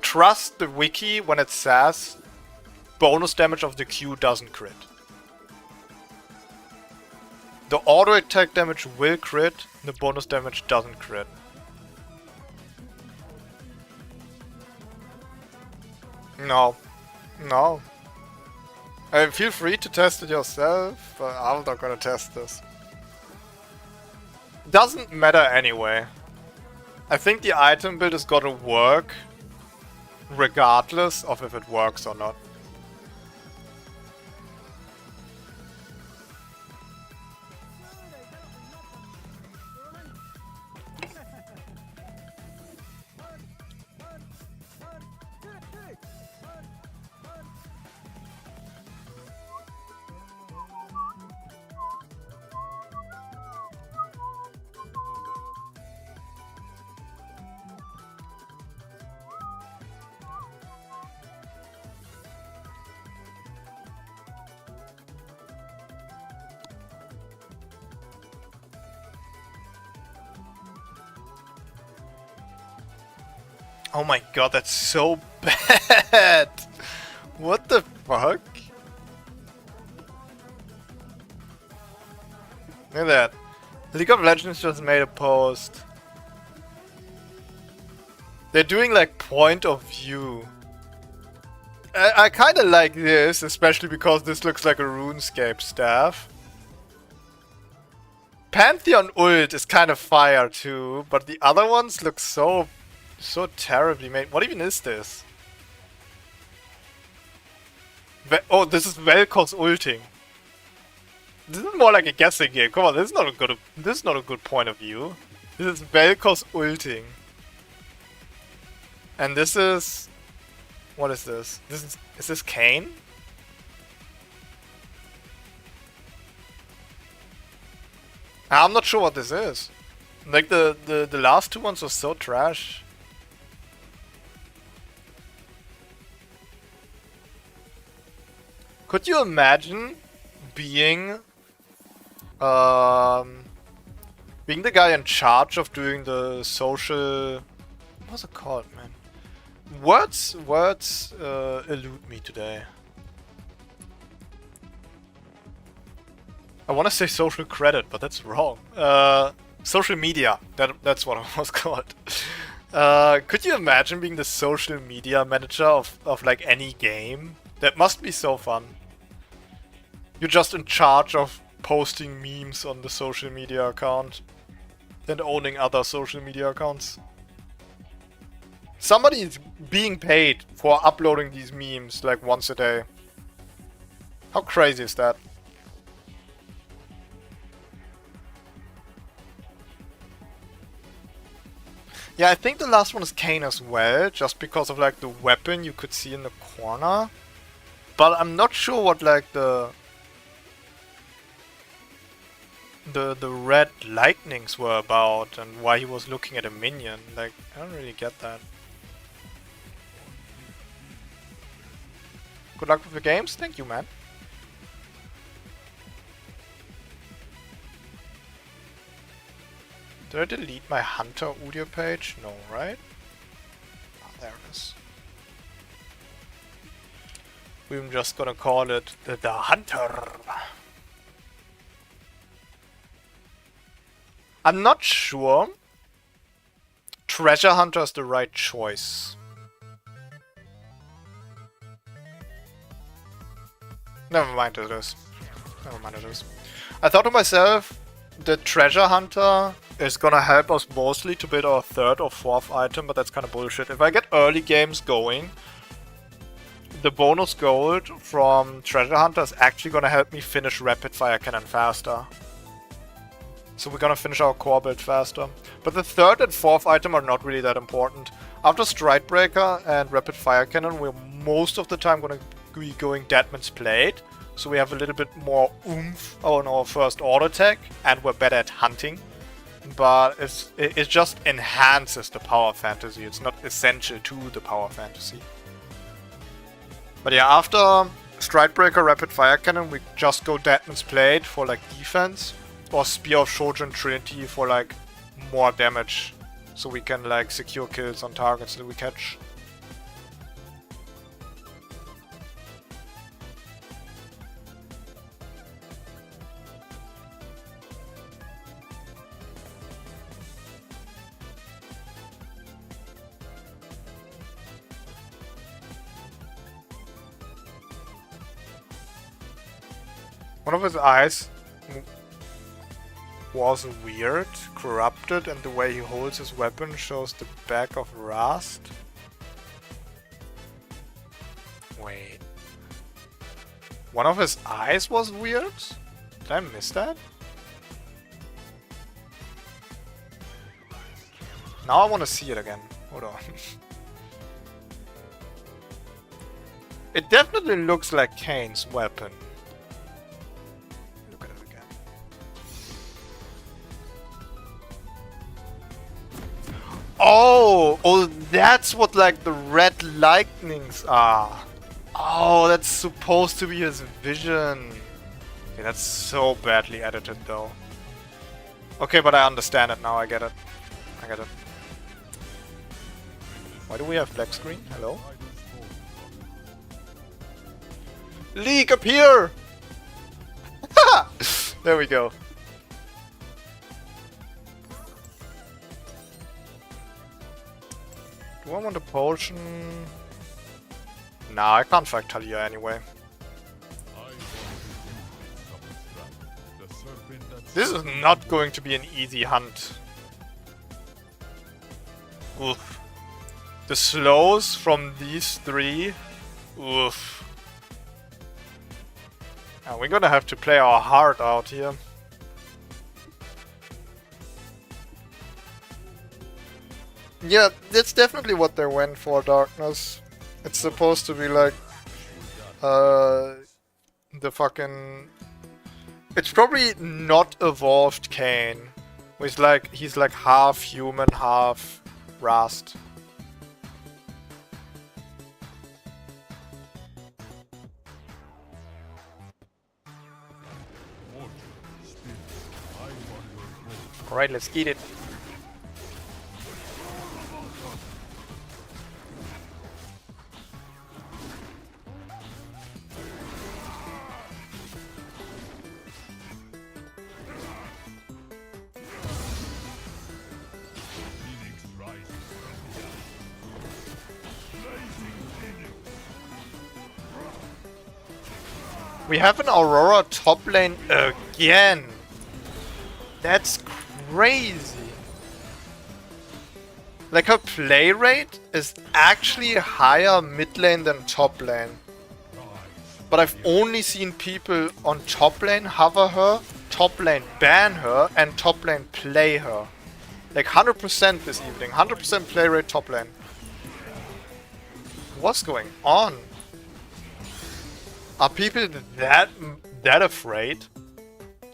trust the wiki when it says bonus damage of the Q doesn't crit. The auto attack damage will crit, the bonus damage doesn't crit. No. Feel free to test it yourself, but I'm not gonna test this. Doesn't matter anyway. I think the item build is gonna work regardless of if it works or not. Oh my god, that's so bad! What the fuck? Look at that. League of Legends just made a post. They're doing like point of view. I kinda like this, especially because this looks like a RuneScape staff. Pantheon ult is kind of fire too, but the other ones look so terribly made. What even is this? Oh, this is Vel'Koz ulting. This is more like a guessing game. Come on, this is not a good point of view. This is Vel'Koz ulting. And this is... What is this? Is this Kayn? I'm not sure what this is. Like the last two ones were so trash. Could you imagine being being the guy in charge of doing the social... What's it called, man? Words elude me today. I want to say social credit, but that's wrong. Social media. That's what it was called. Could you imagine being the social media manager of like any game? That must be so fun. You're just in charge of posting memes on the social media account and owning other social media accounts. Somebody is being paid for uploading these memes like once a day. How crazy is that? Yeah, I think the last one is Kayn as well, just because of like the weapon you could see in the corner. But I'm not sure what like the red lightnings were about and why he was looking at a minion. Like, I don't really get that. Good luck with the games. Thank you, man. Did I delete my Hunter Udyr page? No, right? Oh, there it is. We're just gonna call it the Hunter. I'm not sure Treasure Hunter is the right choice. Never mind it is. Never mind it is. I thought to myself, the Treasure Hunter is gonna help us mostly to build our third or fourth item, but that's kind of bullshit. If I get early games going, the bonus gold from Treasure Hunter is actually gonna help me finish Rapid Fire Cannon faster. So we're gonna finish our core build faster. But the third and fourth item are not really that important. After Stridebreaker and Rapid Fire Cannon, we're most of the time gonna be going Deadman's Plate. So we have a little bit more oomph on our first order attack, and we're better at hunting. But it just enhances the power fantasy. It's not essential to the power fantasy. But yeah, after Stridebreaker, Rapid Fire Cannon, we just go Deadman's Plate for like defense, or Spear of Shojin Trinity for like more damage, so we can like secure kills on targets that we catch. One of his eyes was weird, corrupted, and the way he holds his weapon shows the back of rust. Wait. One of his eyes was weird? Did I miss that? Now I want to see it again. Hold on. It definitely looks like Kayn's weapon. Look at it again. Oh, that's what like the red lightnings are. Oh, that's supposed to be his vision. Okay, that's so badly edited though. Okay, but I understand it now. I get it. I get it. Why do we have black screen? Hello? League, appear! There we go. Do I want a potion? Nah, I can't fight Talia anyway. This is not going to be an easy hunt. Oof. The slows from these three. Oof. We're gonna have to play our heart out here. Yeah, that's definitely what they went for, Darkness. It's supposed to be like the fucking... It's probably not evolved Kane. He's like half human, half Rust. Alright, let's get it. We have an Aurora top lane again. That's crazy. Like, her play rate is actually higher mid lane than top lane. But I've only seen people on top lane hover her, top lane ban her, and top lane play her. Like 100% this evening. 100% play rate top lane. What's going on? Are people that afraid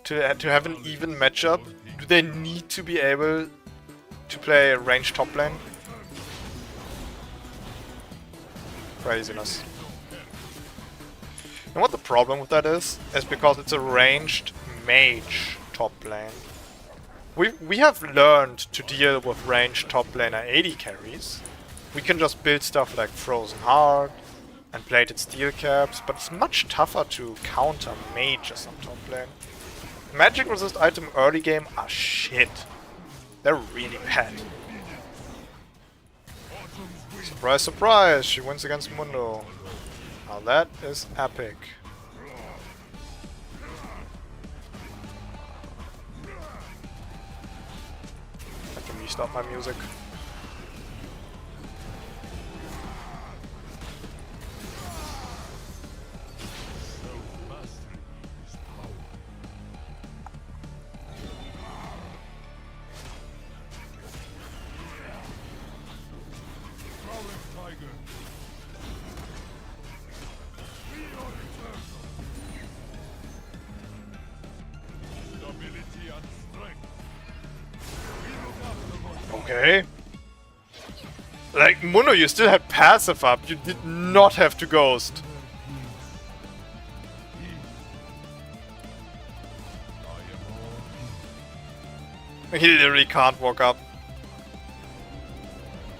to have an even matchup? Do they need to be able to play a ranged top lane? Craziness. And what the problem with that is because it's a ranged mage top lane. We have learned to deal with ranged top laner AD carries. We can just build stuff like Frozen Heart and plated steel caps, but it's much tougher to counter mages on top lane. Magic resist item early game are shit. They're really bad. Surprise, surprise! She wins against Mundo. Now that is epic. Have to restart my music. Okay. Like, Muno, you still had passive up. You did not have to ghost. He literally can't walk up.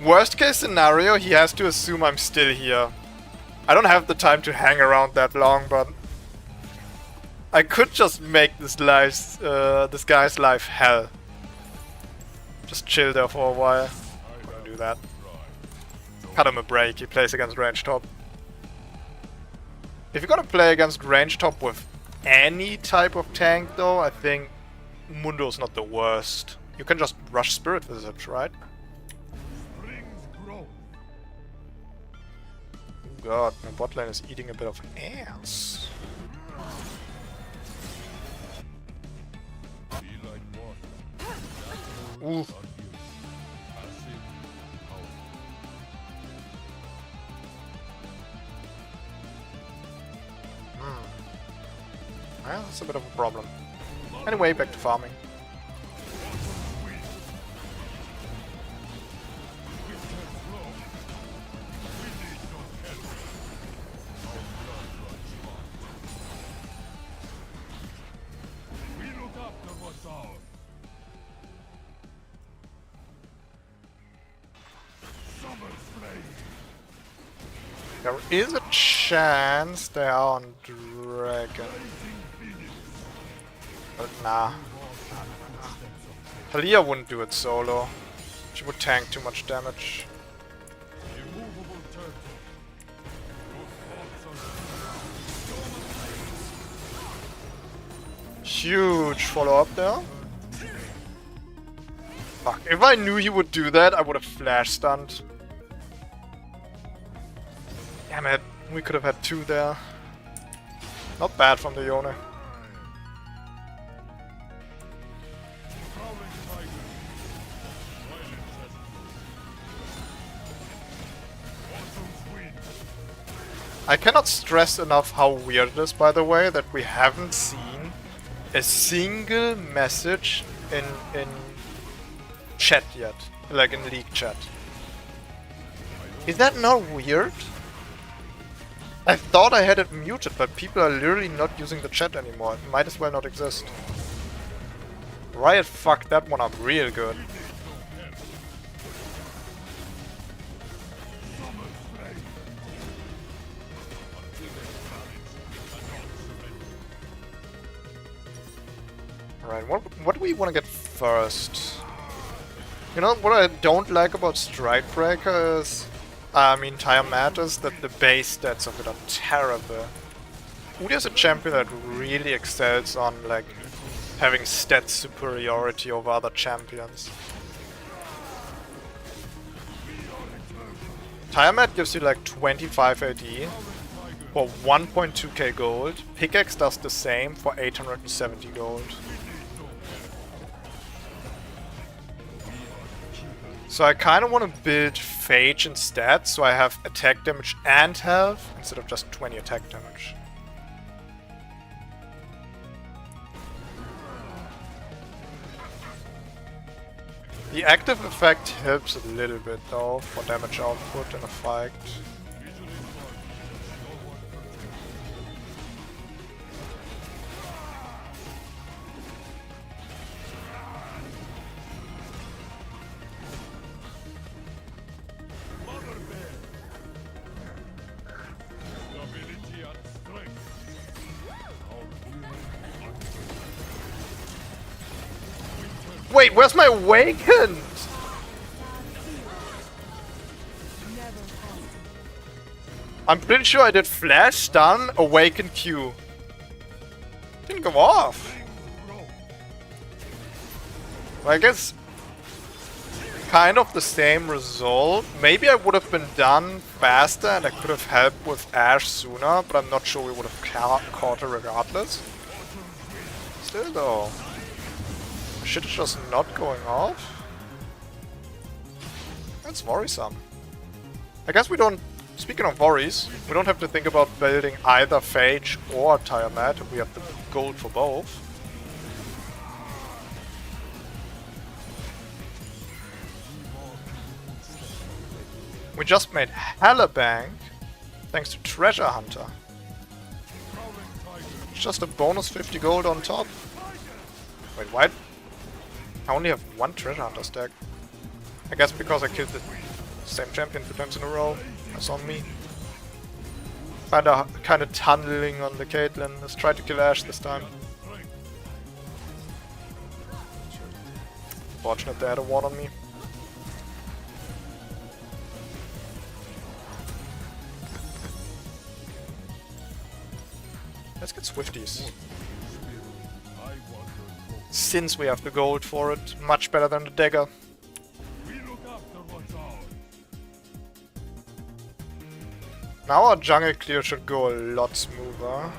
Worst case scenario, he has to assume I'm still here. I don't have the time to hang around that long, but I could just make this guy's life hell. Just chill there for a while. I'm gonna do that. Cut him a break, he plays against range top. If you're gonna play against range top with any type of tank though, I think Mundo's not the worst. You can just rush Spirit Visage, right? Oh god, my bot lane is eating a bit of ass. Ooh. Well, that's a bit of a problem. Anyway, back to farming. There is a chance they are on Dragon. But nah. Talia wouldn't do it solo. She would tank too much damage. Huge follow-up there. Fuck, if I knew he would do that, I would have flash stunned. Damn it, we could have had two there. Not bad from the Yone. I cannot stress enough how weird it is, by the way, that we haven't seen a single message in chat yet. Like in League chat. Is that not weird? I thought I had it muted, but people are literally not using the chat anymore. It might as well not exist. Riot fucked that one up real good. Alright, what do we want to get first? You know what I don't like about Strikebreaker is... I mean, Tiamat is that the base stats of it are terrible. Udyr is a champion that really excels on, like, having stat superiority over other champions. Tiamat gives you like 25 AD for 1.2k gold. Pickaxe does the same for 870 gold. So I kind of want to build Phage instead, so I have attack damage and health, instead of just 20 attack damage. The active effect helps a little bit though, for damage output in a fight. Wait, where's my Awakened? I'm pretty sure I did Flash, Stun, Awaken, Q. Didn't go off. Well, I guess kind of the same result. Maybe I would have been done faster and I could have helped with Ashe sooner, but I'm not sure we would have caught her regardless. Still though. Shit is just not going off. That's worrisome. I guess we don't... Speaking of worries, we don't have to think about building either Phage or Tiamat if we have the gold for both. We just made hella bank thanks to Treasure Hunter. It's just a bonus 50 gold on top. Wait, why? I only have one Treasure Hunter stack. I guess because I killed the same champion 2 times in a row. That's on me. Kinda tunneling on the Caitlyn. Let's try to kill Ashe this time. Fortunate they had a ward on me. Let's get Swifties. Since we have the gold for it, much better than the dagger. Now our jungle clear should go a lot smoother.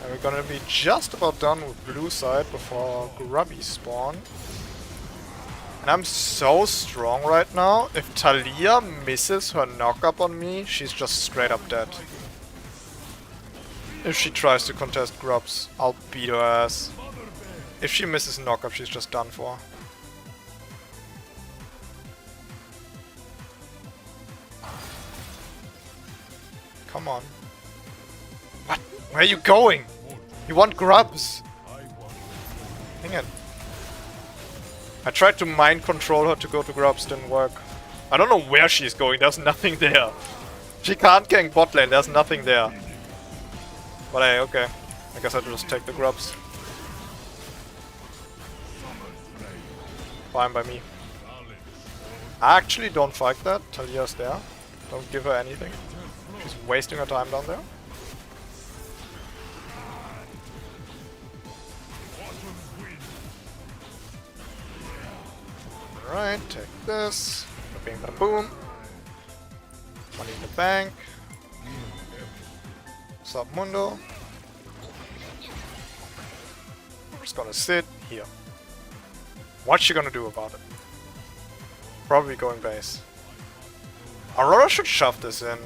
And we're gonna be just about done with blue side before Grubby spawn. And I'm so strong right now. If Talia misses her knock-up on me, she's just straight up dead. If she tries to contest Grubs, I'll beat her ass. If she misses knock-up, she's just done for. Come on. What? Where are you going? You want Grubs? Dang it. I tried to mind control her to go to Grubs, didn't work. I don't know where she's going, there's nothing there. She can't gank bot lane, there's nothing there. But hey, okay. I guess I'll just take the Grubs. Fine by me. Actually, don't fight that. Talia's there. Don't give her anything. She's wasting her time down there. Alright, take this. Bing bada boom. Money in the bank. Sub Mundo. I'm just gonna sit here. What's she gonna do about it? Probably going base. Aurora should shove this in.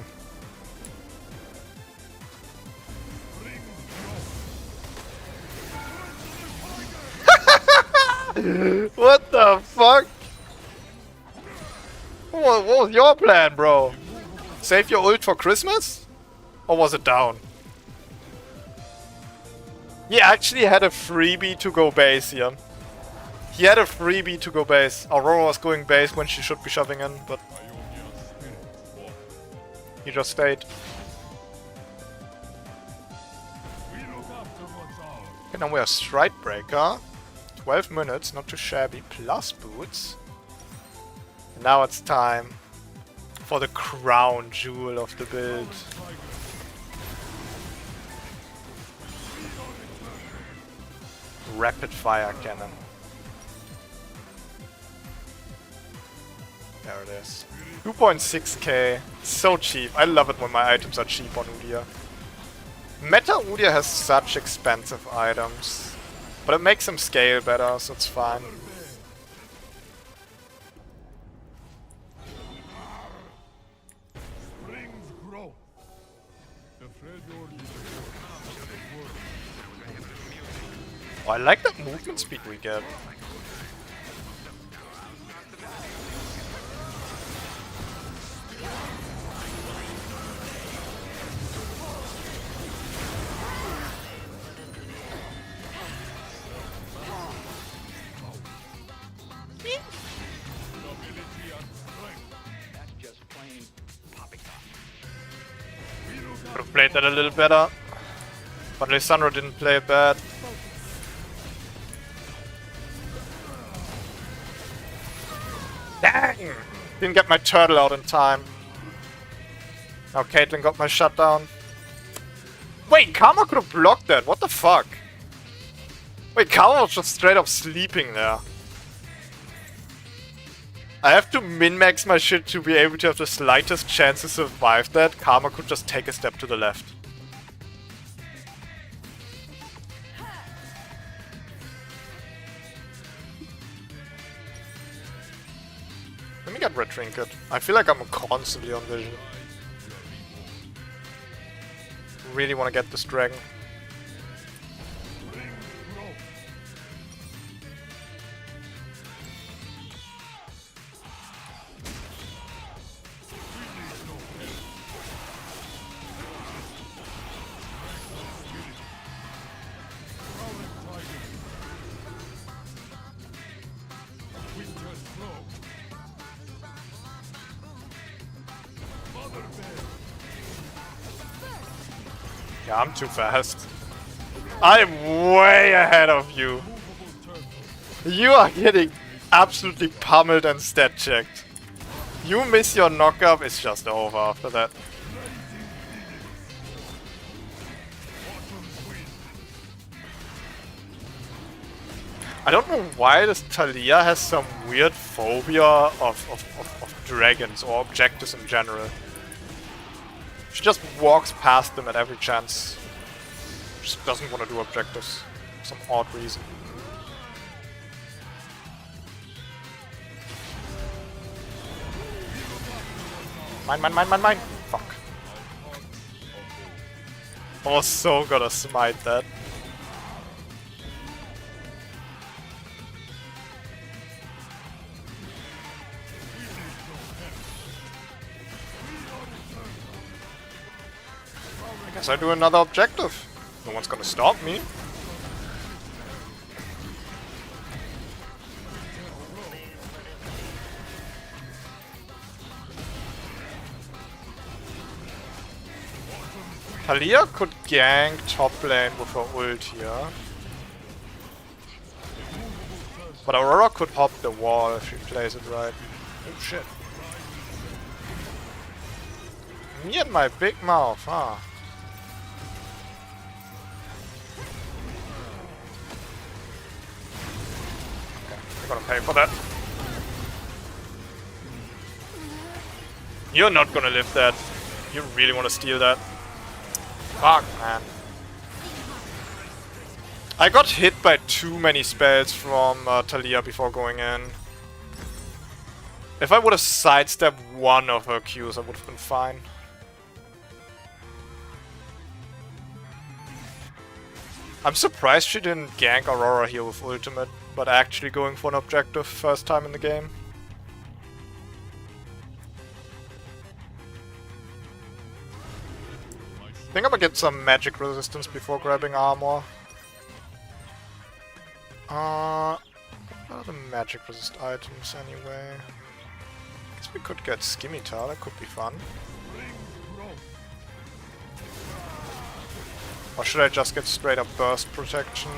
What the fuck? What was your plan, bro? Save your ult for Christmas? Or was it down? He actually had a freebie to go base here. He had a freebie to go base. Aurora was going base when she should be shoving in, but he just stayed. Okay, now we are Stride Breaker. 12 minutes, not too shabby, plus boots. And now it's time for the crown jewel of the build. Rapid fire cannon. There it is. 2.6k. So cheap. I love it when my items are cheap on Udyr. Meta Udyr has such expensive items. But it makes him scale better, so it's fine. Oh, I like that movement speed we get. Could have played that a little better, but Lissandra didn't play it bad. Dang! Didn't get my turtle out in time. Now Caitlyn got my shutdown. Wait, Karma could have blocked that, what the fuck? Wait, Karma was just straight up sleeping there. I have to min-max my shit to be able to have the slightest chance to survive that. Karma could just take a step to the left. Let me get Red Trinket. I feel like I'm constantly on vision. Really want to get this dragon. Yeah, I'm too fast. I'm way ahead of you. You are getting absolutely pummeled and stat checked. You miss your knockup, it's just over after that. I don't know why this Talia has some weird phobia of dragons or objectives in general. She just walks past them at every chance. Just doesn't want to do objectives for some odd reason. Mine! Fuck. I was so gonna smite that. I guess I do another objective. No one's gonna stop me. Talia could gank top lane with her ult here. But Aurora could hop the wall if she plays it right. Oh shit. Me and my big mouth, huh? Okay, we're gonna pay for that. You're not gonna live that. You really wanna steal that? Fuck, man. I got hit by too many spells from Talia before going in. If I would have sidestepped one of her Qs, I would have been fine. I'm surprised she didn't gank Aurora here with ultimate, but actually going for an objective first time in the game. I think I'm gonna get some magic resistance before grabbing armor. What are the magic resist items anyway? Guess we could get Scimitar, that could be fun. Or should I just get straight up burst protection?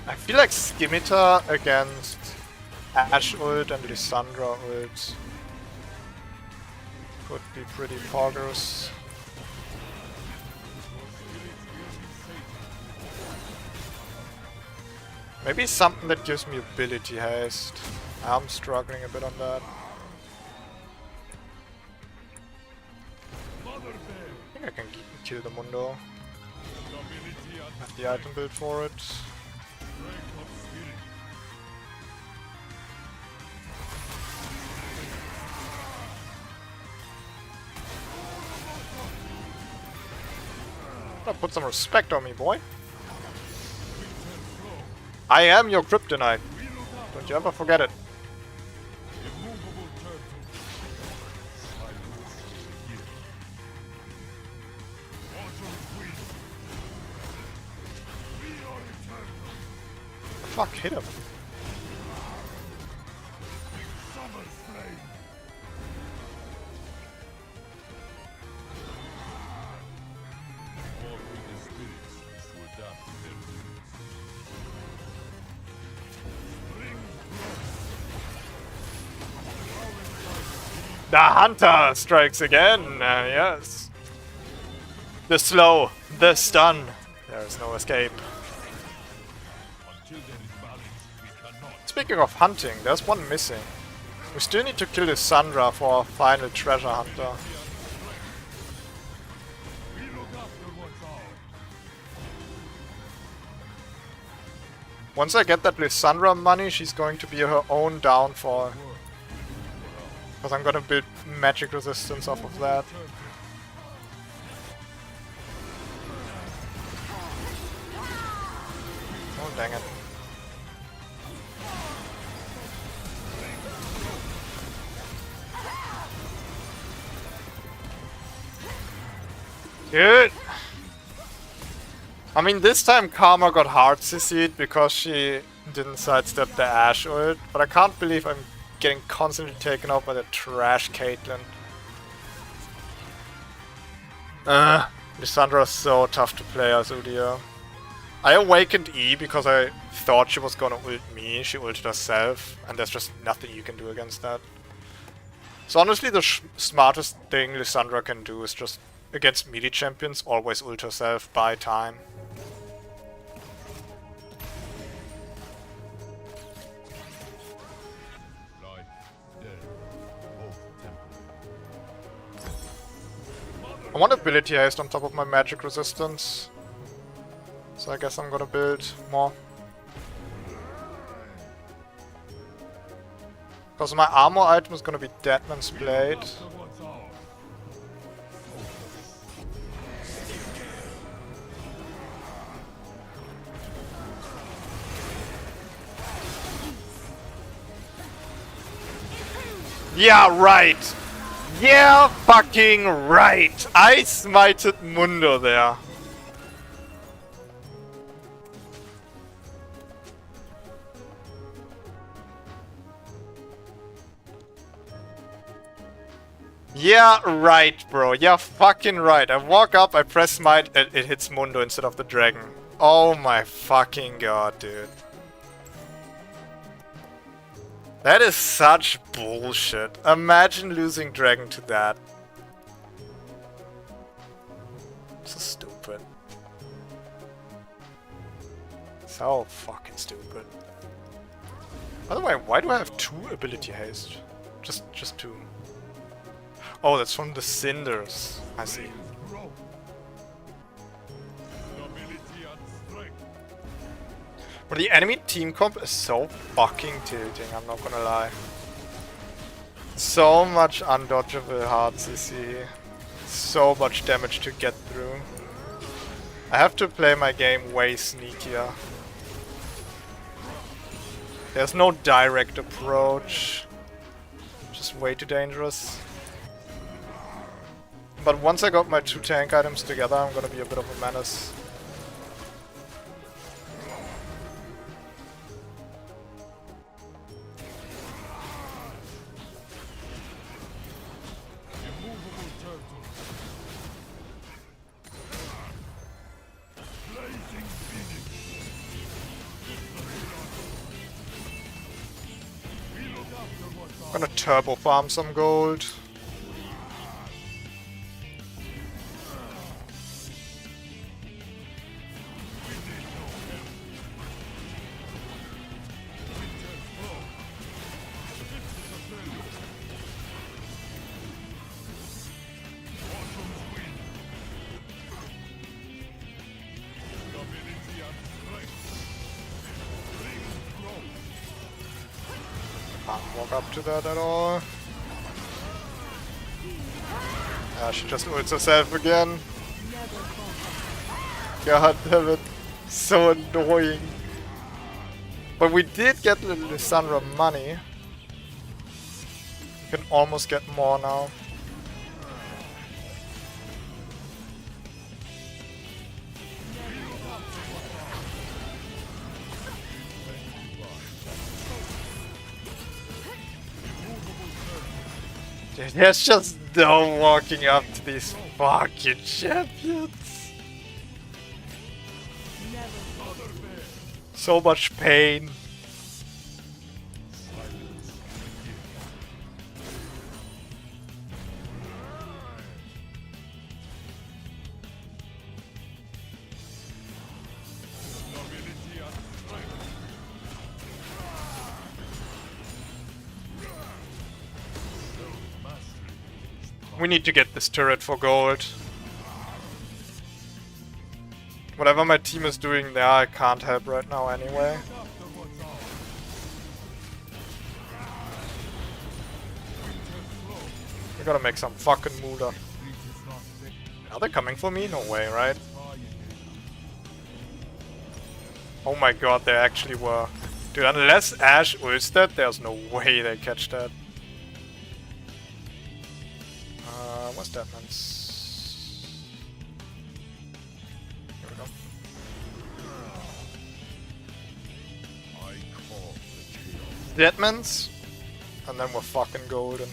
I feel like Scimitar against Ash ult and Lysandra ult could be pretty poggers. Maybe something that gives me ability haste. I'm struggling a bit on that. I think I can kill the Mundo. Have the item build for it. Put some respect on me, boy. I am your kryptonite. Don't you ever forget it. Fuck, hit him. The hunter strikes again, yes. The slow, the stun. There is no escape. Speaking of hunting, there's one missing. We still need to kill Lysandra for our final treasure hunter. Once I get that Lysandra money, she's going to be her own downfall. Because I'm gonna build magic resistance off of that. Oh, dang it. Good! I mean, this time Karma got hard CC'd because she didn't sidestep the Ash ult, but I can't believe I'm getting constantly taken out by the trash Caitlyn. Lysandra is so tough to play as Udyr. I awakened E because I thought she was gonna ult me, she ulted herself, and there's just nothing you can do against that. So honestly, the smartest thing Lysandra can do is just, against melee champions, always ult herself, buy time. I want ability haste on top of my magic resistance. So I guess I'm gonna build more. Because my armor item is gonna be Deadman's Blade. Yeah, right! Yeah, fucking right! I smited Mundo there. Yeah, right, bro. Yeah, fucking right. I walk up, I press smite, and it hits Mundo instead of the dragon. Oh my fucking god, dude. That is such bullshit. Imagine losing Dragon to that. So stupid. So fucking stupid. By the way, why do I have 2 ability haste? Just 2. Oh, that's from the cinders. I see. But the enemy team comp is so fucking tilting, I'm not gonna lie. So much undodgeable hard CC. So much damage to get through. I have to play my game way sneakier. There's no direct approach. Just way too dangerous. But once I got my 2 tank items together, I'm gonna be a bit of a menace. I'm gonna turbo farm some gold. Can't walk up to that at all. Yeah, she just ults herself again. God damn it. So annoying. But we did get little Lysandra money. We can almost get more now. Dude, there's just no walking up to these fucking champions. So much pain. We need to get this turret for gold. Whatever my team is doing there, I can't help right now anyway. We gotta make some fucking moolah. Are they coming for me? No way, right? Oh my god, they actually were. Dude, unless Ashe ults that, there's no way they catch that. What's that, man? Here we go. Deadmans, and then we're fucking golden.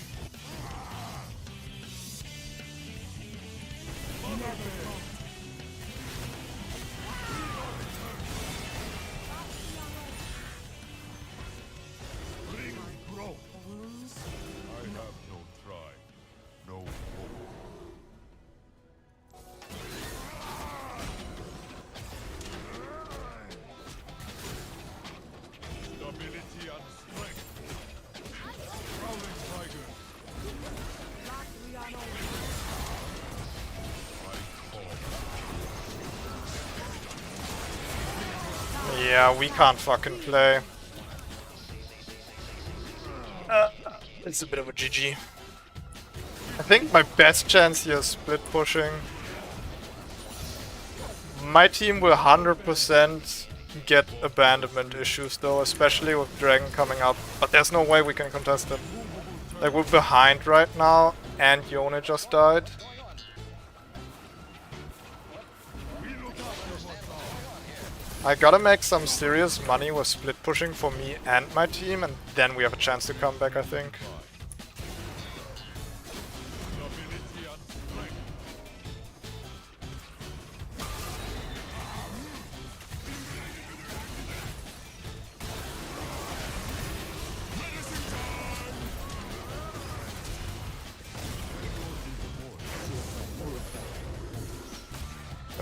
Yeah, we can't fucking play. It's a bit of a GG. I think my best chance here is split pushing. My team will 100% get abandonment issues though, especially with Dragon coming up. But there's no way we can contest it. Like, we're behind right now, and Yone just died. I gotta make some serious money with split pushing for me and my team, and then we have a chance to come back, I think.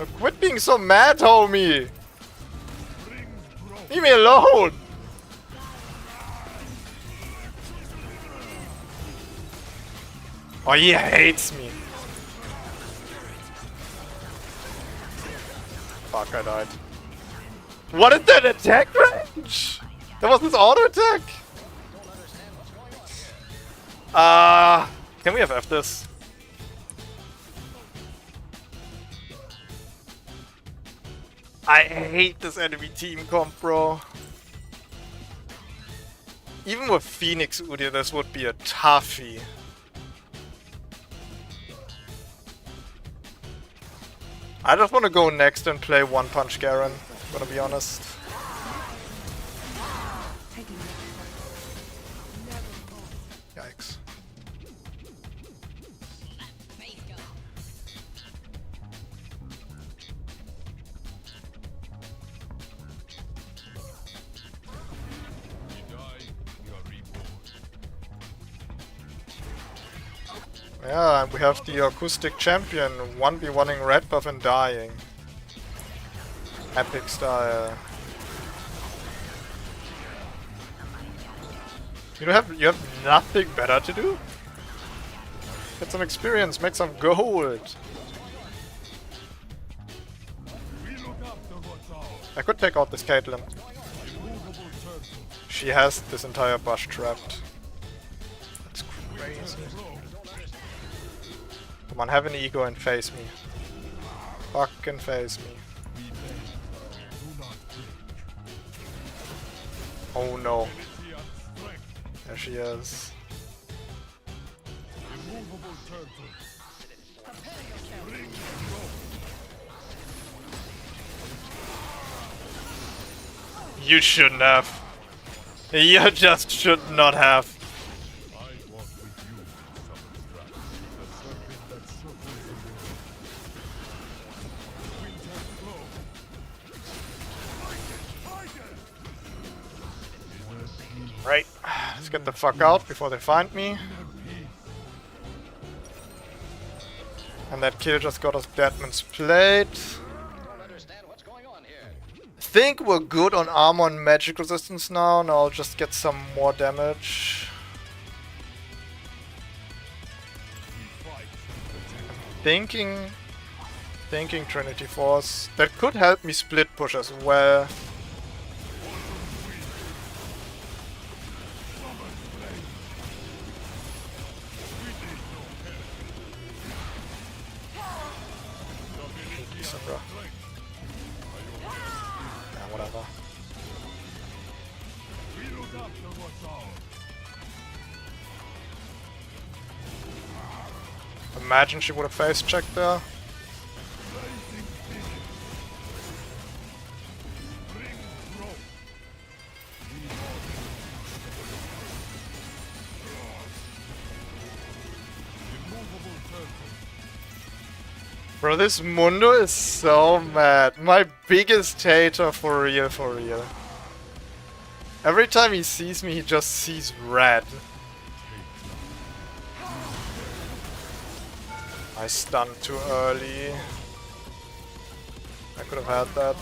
Quit being so mad, homie! Leave me alone! Oh, he hates me. Fuck, I died. What is that attack range? That was his auto attack? Can we have this? I hate this enemy team comp, bro. Even with Phoenix Udyr, this would be a toughie. I just want to go next and play One Punch Garen, I'm gonna be honest. Yikes. Yeah, and we have the acoustic champion 1v1ing red buff and dying. Epic style. You have nothing better to do? Get some experience, make some gold. I could take out this Caitlyn. She has this entire bush trapped. That's crazy. Come on, have an ego and face me. Fucking face me. Oh no. There she is. You shouldn't have. You just should not have. Right, let's get the fuck out before they find me. And that kill just got us Deadman's Plate. I think we're good on armor and magic resistance now. Now I'll just get some more damage. Thinking Trinity Force. That could help me split push as well. Yeah, whatever. Imagine she would have face checked there. Bro, this Mundo is so mad. My biggest hater for real, for real. Every time he sees me, he just sees red. I stunned too early. I could have had that.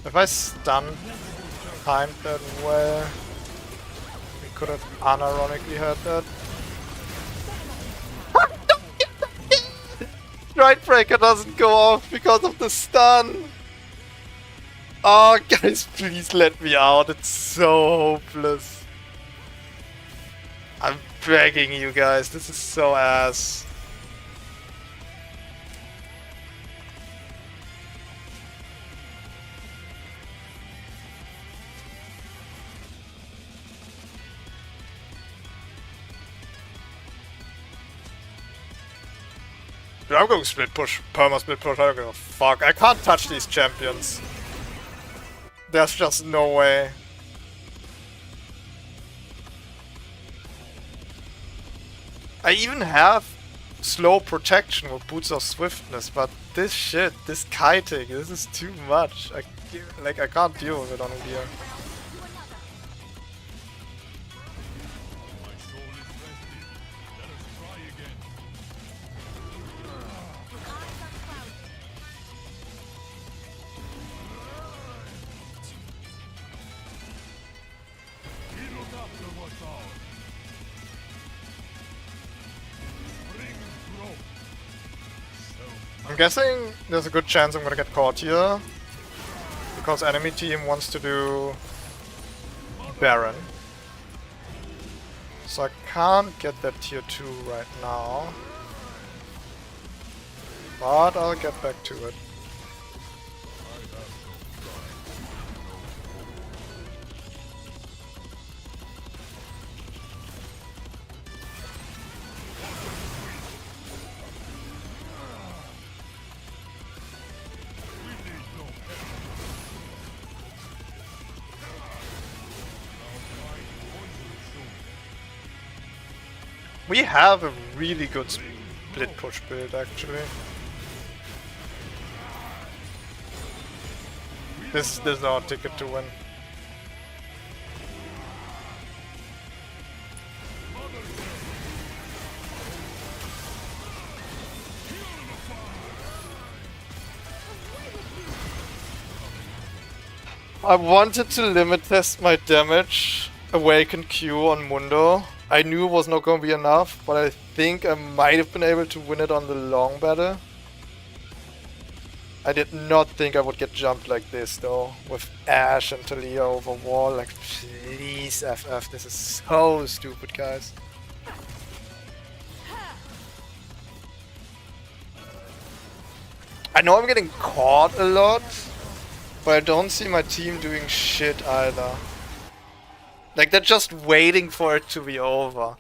If I timed that well, we could have unironically had that. Strikebreaker doesn't go off because of the stun. Oh, guys, please let me out. It's so hopeless. I'm begging you guys. This is so ass. Dude, I'm going split push, perma split push, I don't give a fuck. I can't touch these champions. There's just no way. I even have slow protection with boots of swiftness, but this shit, this kiting, this is too much. I can't deal with it on Udyr. I'm guessing there's a good chance I'm gonna get caught here. Because enemy team wants to do Baron. So I can't get that tier 2 right now. But I'll get back to it. We have a really good split push build actually. This is our ticket to win. I wanted to limit test my damage Awaken Q on Mundo. I knew it was not going to be enough, but I think I might have been able to win it on the long battle. I did not think I would get jumped like this though, with Ashe and Talia over wall. Like, please FF, this is so stupid, guys. I know I'm getting caught a lot, but I don't see my team doing shit either. Like, they're just waiting for it to be over.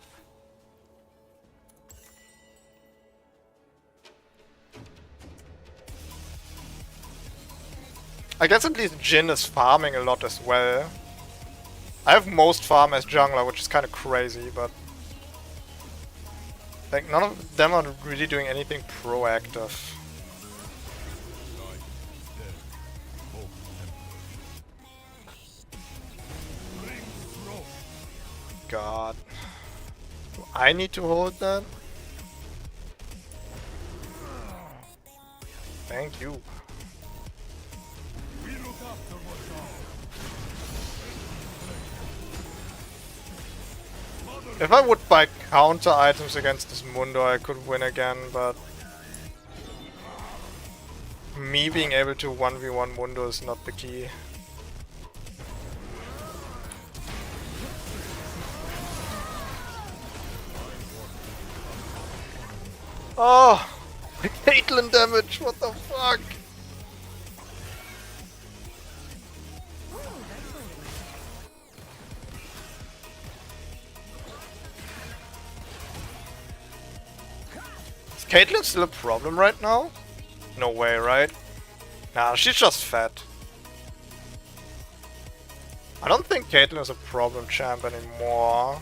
I guess at least Jhin is farming a lot as well. I have most farm as jungler, which is kind of crazy, but... like, none of them are really doing anything proactive. God. Do I need to hold that? Thank you. If I would buy counter items against this Mundo, I could win again, but... me being able to 1v1 Mundo is not the key. Oh! The Caitlyn damage, what the fuck? Is Caitlyn still a problem right now? No way, right? Nah, she's just fat. I don't think Caitlyn is a problem champ anymore.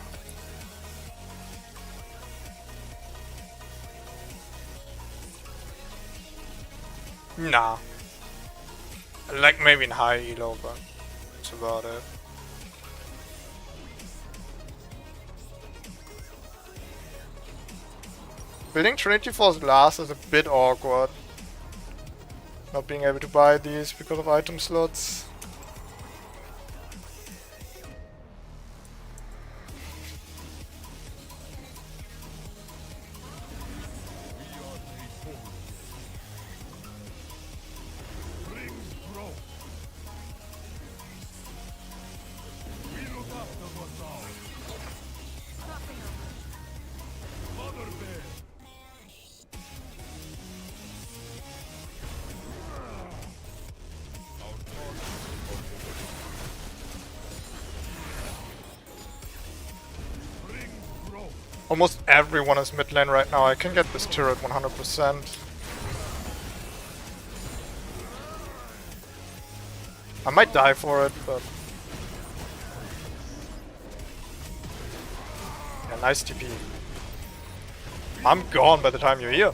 Nah. Like maybe in high elo, but that's about it. Building Trinity Force last is a bit awkward. Not being able to buy these because of item slots. Almost everyone is mid lane right now. I can get this turret 100%. I might die for it, but... yeah, nice TP. I'm gone by the time you're here.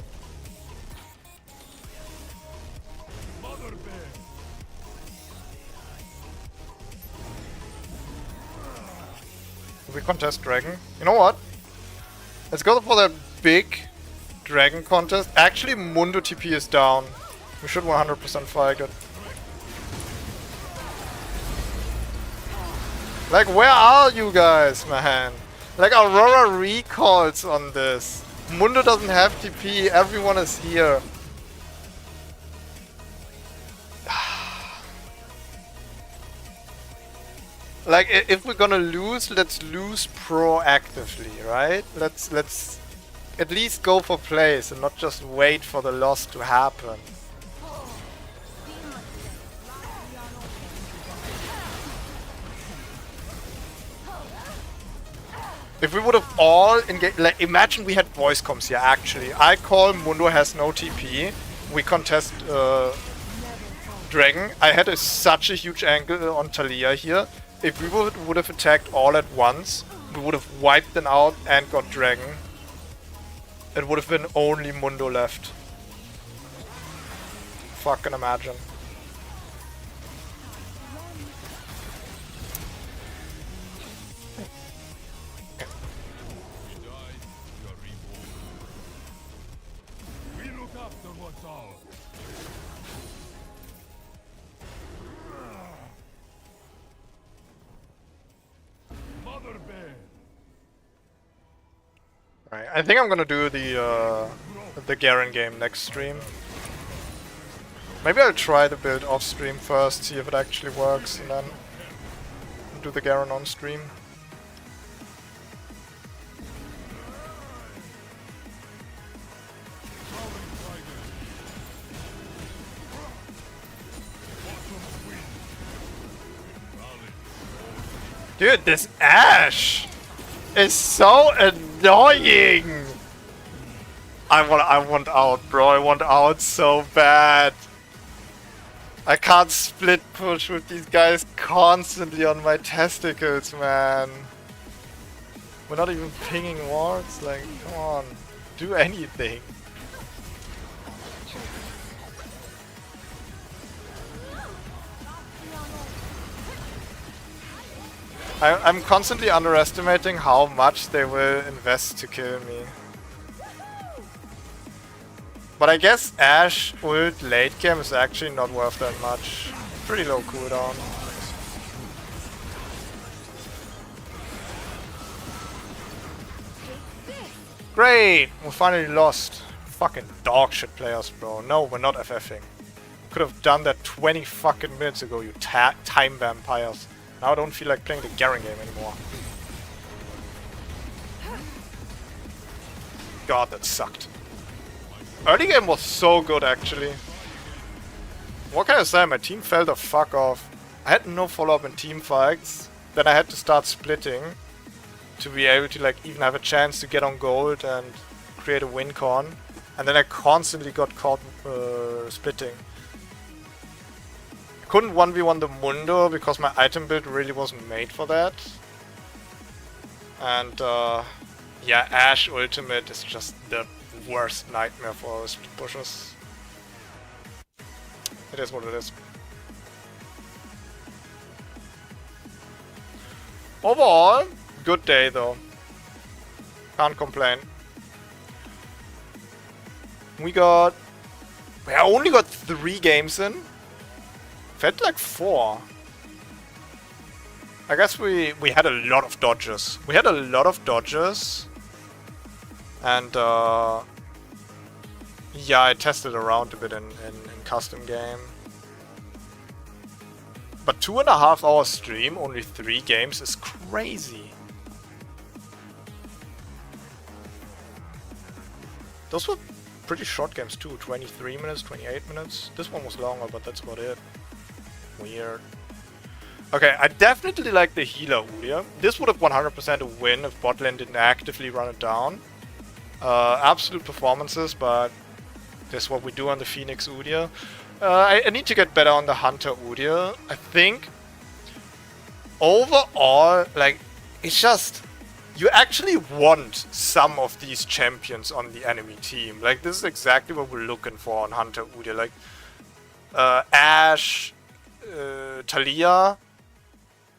Do we contest Dragon? You know what? Let's go for that big Dragon contest. Actually, Mundo TP is down. We should 100% fight it. Like, where are you guys, man? Like, Aurora recalls on this. Mundo doesn't have TP, everyone is here. Like, if we're gonna lose, let's lose proactively, right? Let's at least go for plays and not just wait for the loss to happen. If we would have all engaged, like, imagine we had voice comms here, actually. I call Mundo has no TP. We contest Dragon. I had such a huge angle on Talia here. If we would have attacked all at once, we would have wiped them out and got Dragon. It would have been only Mundo left. Fucking imagine. Right, I think I'm gonna do the Garen game next stream. Maybe I'll try the build off stream first, see if it actually works, and then do the Garen on stream. Dude, this Ashe is so annoying! I want out, bro. I want out so bad. I can't split push with these guys constantly on my testicles, man. We're not even pinging wards. Like, come on. Do anything. I'm constantly underestimating how much they will invest to kill me. But I guess Ashe ult late game is actually not worth that much. Pretty low cooldown. Great! We finally lost. Fucking dog shit players, bro. No, we're not FFing. Could have done that 20 fucking minutes ago, you time vampires. Now I don't feel like playing the Garen game anymore. God, that sucked. Early game was so good, actually. What can I say? My team fell the fuck off. I had no follow-up in team fights. Then I had to start splitting to be able to like even have a chance to get on gold and create a win con. And then I constantly got caught splitting. I couldn't 1v1 the Mundo because my item build really wasn't made for that. And yeah, Ashe ultimate is just the worst nightmare for split pushes. It is what it is. Overall, good day though. Can't complain. We only got 3 games in. Felt like 4. I guess we had a lot of dodges. And yeah, I tested around a bit in custom game. But 2.5 hour stream, only 3 games is crazy. Those were pretty short games too, 23 minutes, 28 minutes. This one was longer, but that's about it. Weird. Okay, I definitely like the healer Udyr. This would have 100% a win if bot lane didn't actively run it down. Absolute performances, but this is what we do on the Phoenix Udyr. I need to get better on the Hunter Udyr. I think overall, like, it's just you actually want some of these champions on the enemy team. Like, this is exactly what we're looking for on Hunter Udyr. Like, Ashe, Talia,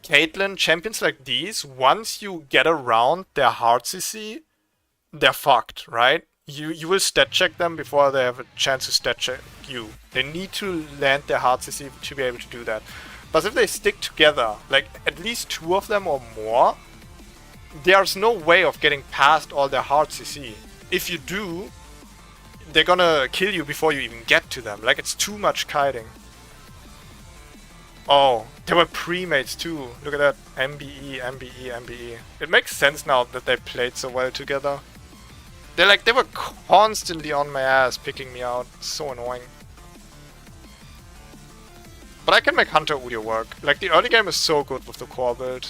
Caitlyn, champions like these, once you get around their hard CC, they're fucked, right? You will stat check them before they have a chance to stat check you. They need to land their hard CC to be able to do that. But if they stick together, like at least 2 of them or more, there's no way of getting past all their hard CC. If you do, they're gonna kill you before you even get to them. Like, it's too much kiting. Oh, they were pre-mates too. Look at that. MBE, MBE, MBE. It makes sense now that they played so well together. They were constantly on my ass, picking me out. So annoying. But I can make Hunter Udyr work. Like, the early game is so good with the core build.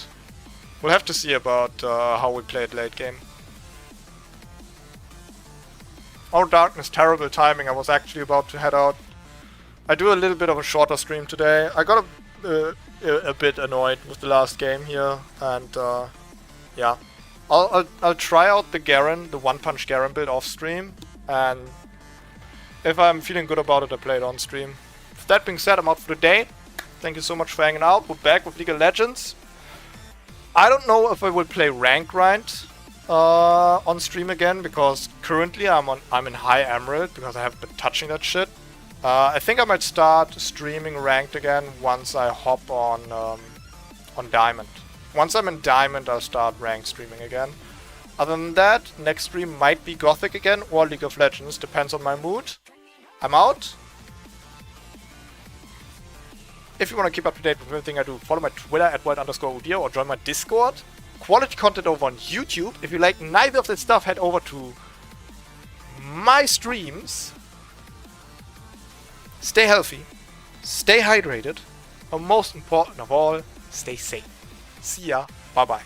We'll have to see about how we play it late game. Oh, darkness, terrible timing. I was actually about to head out. I do a little bit of a shorter stream today. I got a bit annoyed with the last game here, and yeah. I'll try out the Garen, the one-punch Garen build off stream, and if I'm feeling good about it, I play it on stream. With that being said, I'm out for the day. Thank you so much for hanging out. We're back with League of Legends. I don't know if I will play rank grind on stream again, because currently I'm in high emerald because I haven't been touching that shit. I think I might start streaming ranked again once I hop on diamond. Once I'm in diamond, I'll start ranked streaming again. Other than that, next stream might be Gothic again or League of Legends, depends on my mood. I'm out. If you want to keep up to date with everything I do, follow my Twitter at @wild_Udyr or join my Discord. Quality content over on YouTube. If you like neither of that stuff, head over to my streams. Stay healthy, stay hydrated, and most important of all, stay safe. See ya, bye bye.